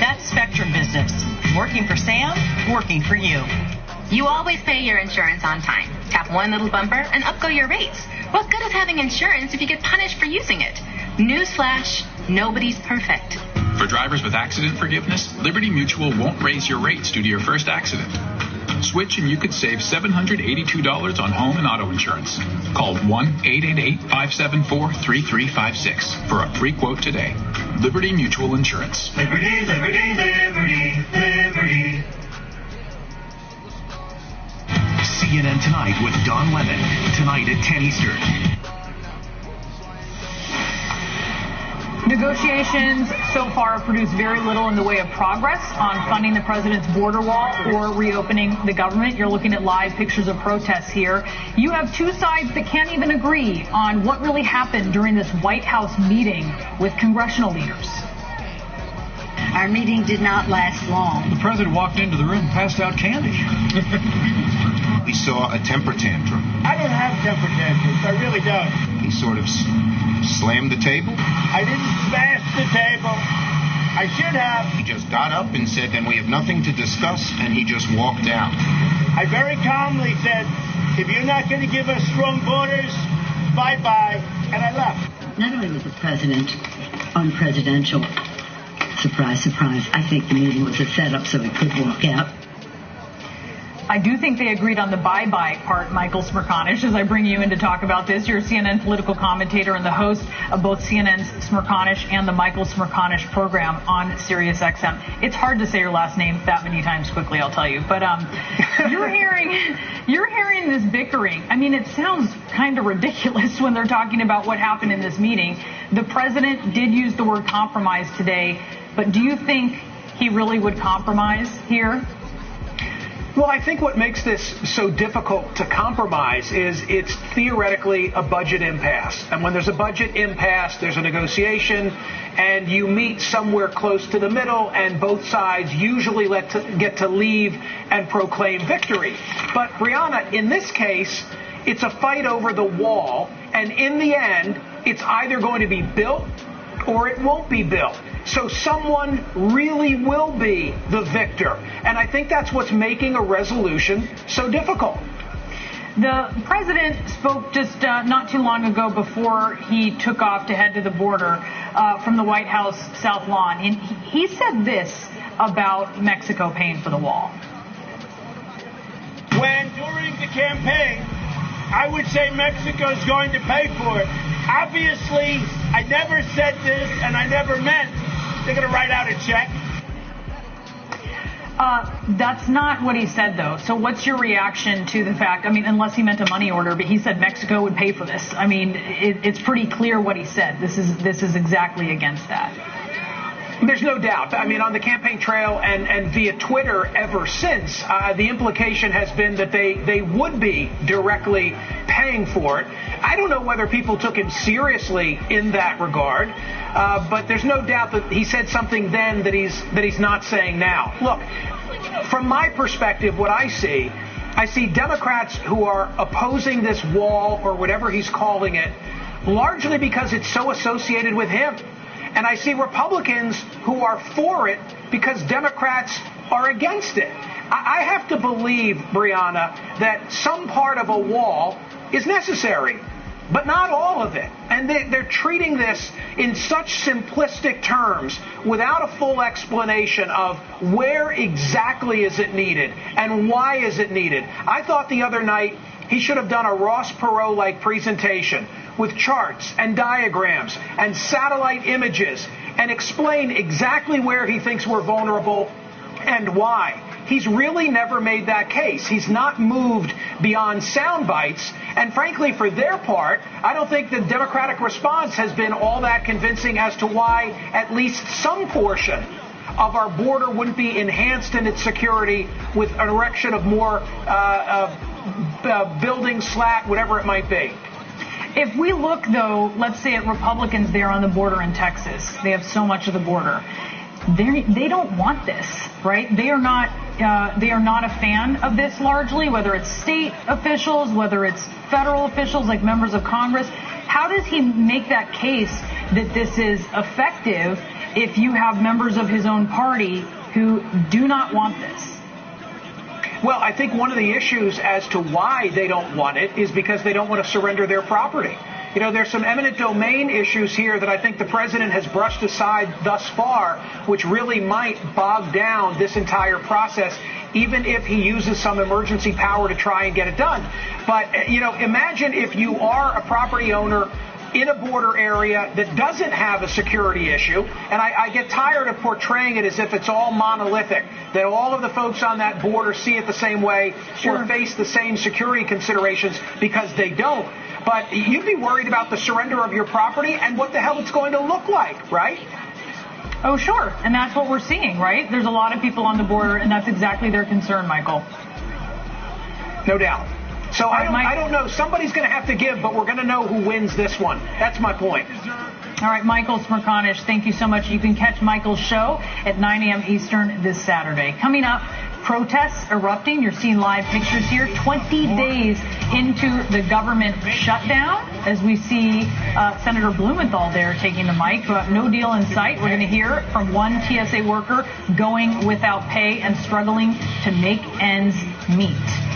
That's Spectrum Business. Working for Sam, working for you. You always pay your insurance on time. Tap one little bumper and up go your rates. What good is having insurance if you get punished for using it? Newsflash, nobody's perfect. For drivers with accident forgiveness, Liberty Mutual won't raise your rates due to your first accident. Switch and you could save $782 on home and auto insurance. Call 1-888-574-3356 for a free quote today. Liberty Mutual Insurance. Liberty, liberty, liberty, liberty. CNN Tonight with Don Lemon. Tonight at 10 Eastern. Negotiations so far have produced very little in the way of progress on funding the president's border wall or reopening the government. You're looking at live pictures of protests here. You have two sides that can't even agree on what really happened during this White House meeting with congressional leaders. Our meeting did not last long. The president walked into the room and passed out candy. We saw a temper tantrum. I don't have temper tantrums. I really don't. He sort of slammed the table. I didn't smash the table. I should have. He just got up and said, "And we have nothing to discuss," and he just walked out. I very calmly said, "If you're not going to give us strong borders, bye-bye," and I left. Not only was the president unpresidential, surprise, surprise, I think the meeting was a setup so he could walk out. I do think they agreed on the bye-bye part, Michael Smerconish, as I bring you in to talk about this. You're a CNN political commentator and the host of both CNN's Smerconish and the Michael Smerconish program on SiriusXM. It's hard to say your last name that many times quickly, I'll tell you. But you're hearing this bickering. I mean, it sounds kind of ridiculous when they're talking about what happened in this meeting. The president did use the word compromise today, but do you think he really would compromise here? Well, I think what makes this so difficult to compromise is it's theoretically a budget impasse. And when there's a budget impasse, there's a negotiation, and you meet somewhere close to the middle, and both sides usually get to leave and proclaim victory. But, Brianna, in this case, it's a fight over the wall, and in the end, it's either going to be built or it won't be built. So someone really will be the victor. And I think that's what's making a resolution so difficult. The president spoke just not too long ago before he took off to head to the border from the White House South Lawn. And he said this about Mexico paying for the wall. When during the campaign, I would say Mexico's going to pay for it. Obviously, I never said this, and I never meant they're going to write out a check. That's not what he said, though. So what's your reaction to the fact, I mean, unless he meant a money order, but he said Mexico would pay for this. I mean, it's pretty clear what he said. This is exactly against that. There's no doubt. I mean, on the campaign trail and via Twitter ever since, the implication has been that they would be directly paying for it. I don't know whether people took him seriously in that regard, but there's no doubt that he said something then that he's not saying now. Look, from my perspective, what I see Democrats who are opposing this wall or whatever he's calling it, largely because it's so associated with him. And I see Republicans who are for it because Democrats are against it. I have to believe, Brianna, that some part of a wall is necessary, but not all of it. And they're treating this in such simplistic terms without a full explanation of where exactly is it needed and why is it needed. I thought the other night he should have done a Ross Perot-like presentation with charts and diagrams and satellite images and explain exactly where he thinks we're vulnerable and why. He's really never made that case. He's not moved beyond sound bites. And frankly, for their part, I don't think the Democratic response has been all that convincing as to why at least some portion of our border wouldn't be enhanced in its security with an erection of more building, slat, whatever it might be. If we look, though, let's say at Republicans there on the border in Texas, they have so much of the border. They don't want this, right? They are not a fan of this largely, whether it's state officials, whether it's federal officials like members of Congress. How does he make that case that this is effective if you have members of his own party who do not want this? Well, I think one of the issues as to why they don't want it is because they don't want to surrender their property. You know, there's some eminent domain issues here that I think the president has brushed aside thus far, which really might bog down this entire process, even if he uses some emergency power to try and get it done. But, you know, imagine if you are a property owner in a border area that doesn't have a security issue, and I get tired of portraying it as if it's all monolithic, that all of the folks on that border see it the same way or face the same security considerations, because they don't. But you'd be worried about the surrender of your property and what the hell it's going to look like, right? Oh, sure. And that's what we're seeing, right? There's a lot of people on the border, and that's exactly their concern, Michael. No doubt. So I don't know. Somebody's going to have to give, but we're going to know who wins this one. That's my point. All right, Michael Smerconish, thank you so much. You can catch Michael's show at 9 a.m. Eastern this Saturday. Coming up, protests erupting. You're seeing live pictures here. 20 days into the government shutdown, as we see Senator Blumenthal there taking the mic. No deal in sight. We're going to hear from one TSA worker going without pay and struggling to make ends meet.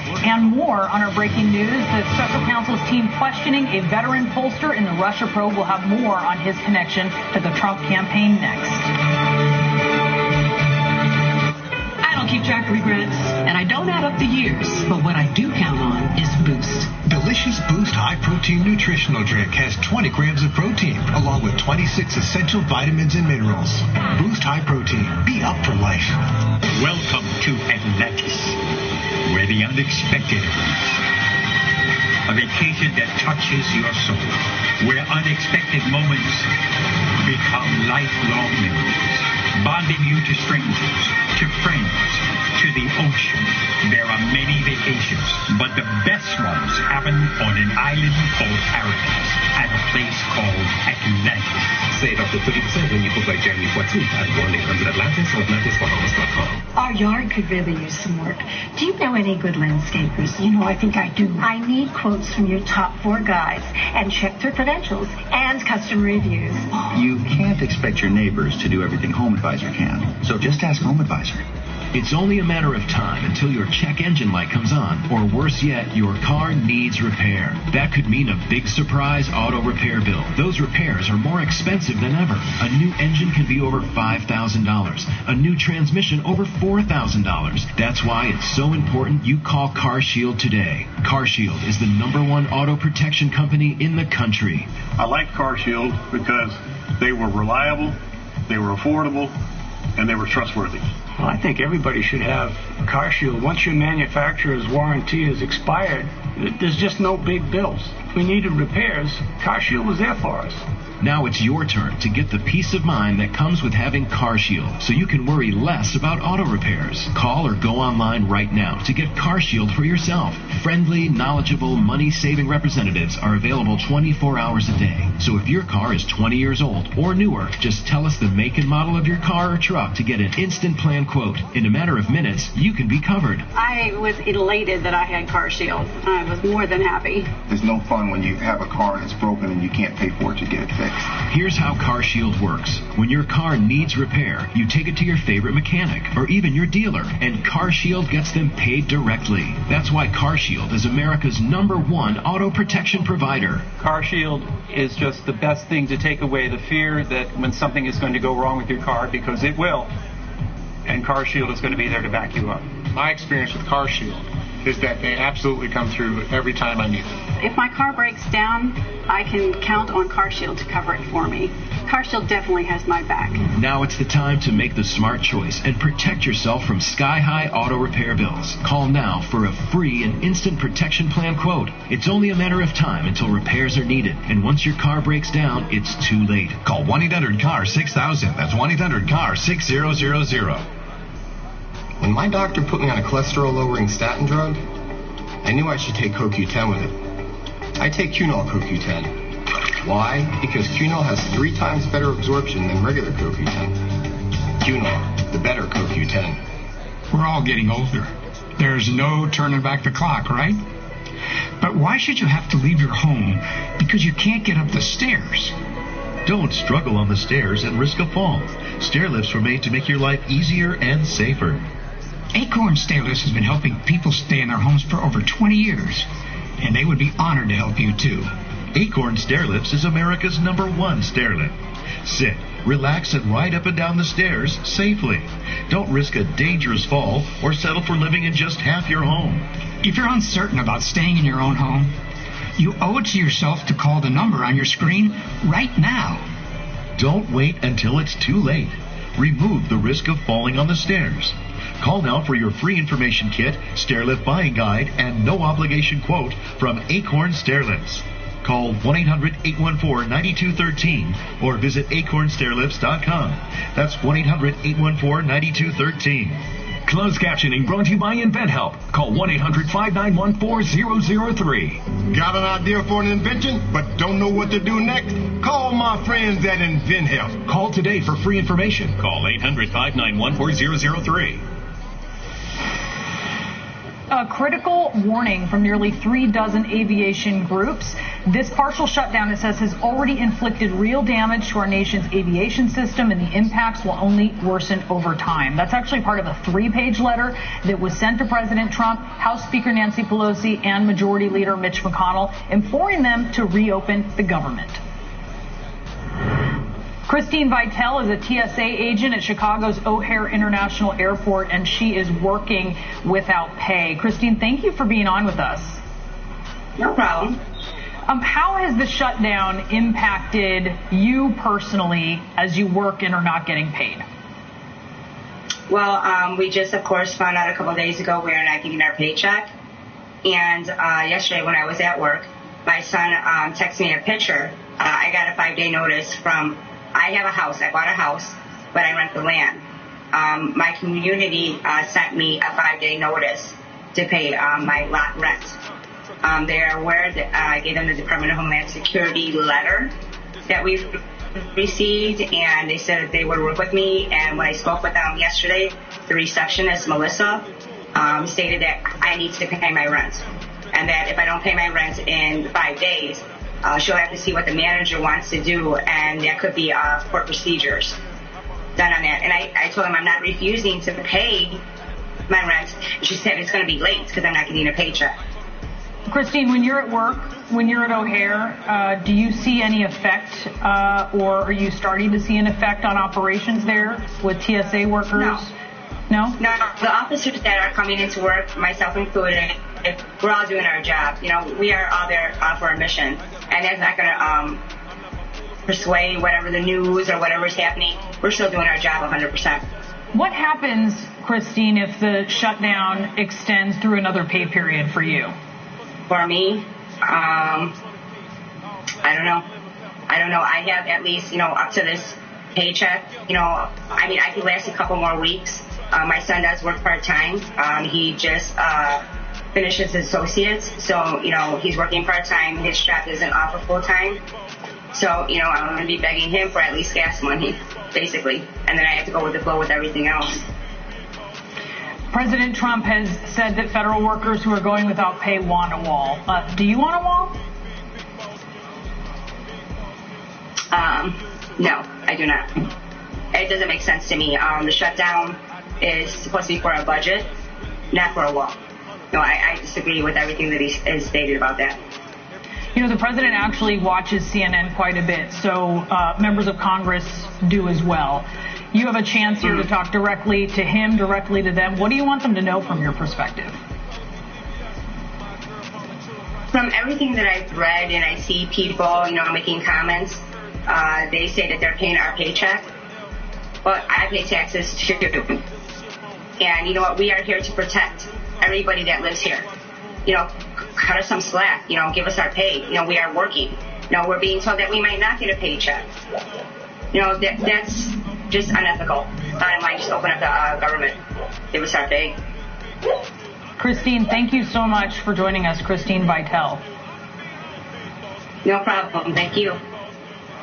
And more on our breaking news. The special counsel's team questioning a veteran pollster in the Russia probe. We'll have more on his connection to the Trump campaign next. keep track of regrets, and I don't add up the years. But what I do count on is Boost. Delicious Boost High Protein Nutritional Drink has 20 grams of protein, along with 26 essential vitamins and minerals. Boost High Protein. Be up for life. Welcome to Atlantis, where the unexpected awaits. A vacation that touches your soul, where unexpected moments become lifelong memories, bonding you to strangers, to friends, to the ocean. There are many vacations, but the best ones happen on an island called Paradise, at a place called Atlantis. Save up to 30% when you book by January 14th at 1-800-ATLANTIS or AtlantisBahamas.com. Our yard could really use some work. Do you know any good landscapers? I think I do. I need quotes from your top 4 guys and check their credentials and customer reviews. You can't expect your neighbors to do everything HomeAdvisor can, so just ask HomeAdvisor. It's only a matter of time until your check engine light comes on, or worse yet, your car needs repair. That could mean a big surprise auto repair bill. Those repairs are more expensive than ever. A new engine can be over $5,000. A new transmission over $4,000. That's why it's so important you call CarShield today. CarShield is the #1 auto protection company in the country. I like CarShield because they were reliable, they were affordable, and they were trustworthy. Well, I think everybody should have CarShield. Once your manufacturer's warranty is expired, there's just no big bills. If we needed repairs, CarShield was there for us. Now it's your turn to get the peace of mind that comes with having CarShield, so you can worry less about auto repairs. Call or go online right now to get CarShield for yourself. Friendly, knowledgeable, money-saving representatives are available 24 hours a day. So if your car is 20 years old or newer, just tell us the make and model of your car or truck to get an instant plan quote. In a matter of minutes, you can be covered. I was elated that I had CarShield. I was more than happy. There's no fun when you have a car that's broken and you can't pay for it to get it fixed. Here's how CarShield works. When your car needs repair, you take it to your favorite mechanic or even your dealer, and CarShield gets them paid directly. That's why CarShield is America's #1 auto protection provider. CarShield is just the best thing to take away the fear that when something is going to go wrong with your car, because it will, and CarShield is going to be there to back you up. My experience with CarShield is that they absolutely come through every time I need them. If my car breaks down, I can count on CarShield to cover it for me. CarShield definitely has my back. Now it's the time to make the smart choice and protect yourself from sky-high auto repair bills. Call now for a free and instant protection plan quote. It's only a matter of time until repairs are needed, and once your car breaks down, it's too late. Call 1-800-CAR-6000. That's 1-800-CAR-6000. When my doctor put me on a cholesterol-lowering statin drug, I knew I should take CoQ10 with it. I take Cunol CoQ10. Why? Because Cunol has 3 times better absorption than regular CoQ10. Cunol, the better CoQ10. We're all getting older. There's no turning back the clock, right? But why should you have to leave your home because you can't get up the stairs? Don't struggle on the stairs and risk a fall. Stair lifts were made to make your life easier and safer. Acorn Stairlifts has been helping people stay in their homes for over 20 years, and they would be honored to help you too. Acorn Stairlifts is America's #1 stairlift. Sit, relax, and ride up and down the stairs safely. Don't risk a dangerous fall or settle for living in just half your home. If you're uncertain about staying in your own home, you owe it to yourself to call the number on your screen right now. Don't wait until it's too late. Remove the risk of falling on the stairs. Call now for your free information kit, stairlift buying guide, and no obligation quote from Acorn Stairlifts. Call 1-800-814-9213 or visit acornstairlifts.com. That's 1-800-814-9213. Closed captioning brought to you by InventHelp. Call 1-800-591-4003. Got an idea for an invention, but don't know what to do next? Call my friends at InventHelp. Call today for free information. Call 800-591-4003. A critical warning from nearly 3 dozen aviation groups. This partial shutdown, it says, has already inflicted real damage to our nation's aviation system, and the impacts will only worsen over time. That's actually part of a 3-page letter that was sent to President Trump, House Speaker Nancy Pelosi, and Majority Leader Mitch McConnell, imploring them to reopen the government. Christine Vitale is a TSA agent at Chicago's O'Hare International Airport, and she is working without pay. Christine, thank you for being on with us. No problem. How has the shutdown impacted you personally as you work and are not getting paid? Well, we just, of course, found out a couple of days ago we are not getting our paycheck. And yesterday when I was at work, my son texted me a picture. I got a 5-day notice from, I have a house. I bought a house, but I rent the land. My community sent me a 5-day notice to pay my lot rent. They're aware that I gave them the Department of Homeland Security letter that we've received, and they said that they would work with me. And when I spoke with them yesterday, the receptionist, Melissa, stated that I need to pay my rent, and that if I don't pay my rent in 5 days, she'll have to see what the manager wants to do, and that could be court procedures done on that. And I told them I'm not refusing to pay my rent. She said it's going to be late because I'm not getting a paycheck. Christine, when you're at work, when you're at O'Hare, do you see any effect, or are you starting to see an effect on operations there with TSA workers? No? No, the officers that are coming into work, myself included, we're all doing our job. You know, we are all there for a mission, and that's not going to persuade whatever the news or whatever's happening. We're still doing our job 100%. What happens, Christine, if the shutdown extends through another pay period for you? For me, I don't know. I have at least, up to this paycheck. I could last a couple more weeks. My son does work part-time. He just finishes his associates. So, he's working part-time. His job isn't offer full-time. So, I'm going to be begging him for at least gas money, basically. And then I have to go with the flow with everything else. President Trump has said that federal workers who are going without pay want a wall. Do you want a wall? No, I do not. It doesn't make sense to me. The shutdown is supposed to be for a budget, not for a wall. No, I disagree with everything that he has stated about that. The president actually watches CNN quite a bit, so members of Congress do as well. You have a chance here to talk directly to him, directly to them. What do you want them to know from your perspective? From everything that I've read and I see people, making comments, they say that they're paying our paycheck. But I pay taxes too. And you know what? We are here to protect everybody that lives here. Cut us some slack. Give us our pay. We are working. We're being told that we might not get a paycheck. That's just unethical. Bottom line, just open up the government. Give us our pay. Christine, thank you so much for joining us, Christine Vitale. No problem. Thank you.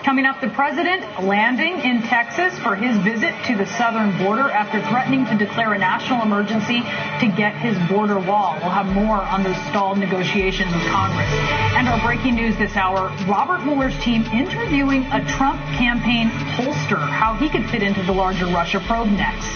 Coming up, the president landing in Texas for his visit to the southern border after threatening to declare a national emergency to get his border wall. We'll have more on those stalled negotiations with Congress. And our breaking news this hour, Robert Mueller's team interviewing a Trump campaign pollster, how he could fit into the larger Russia probe next.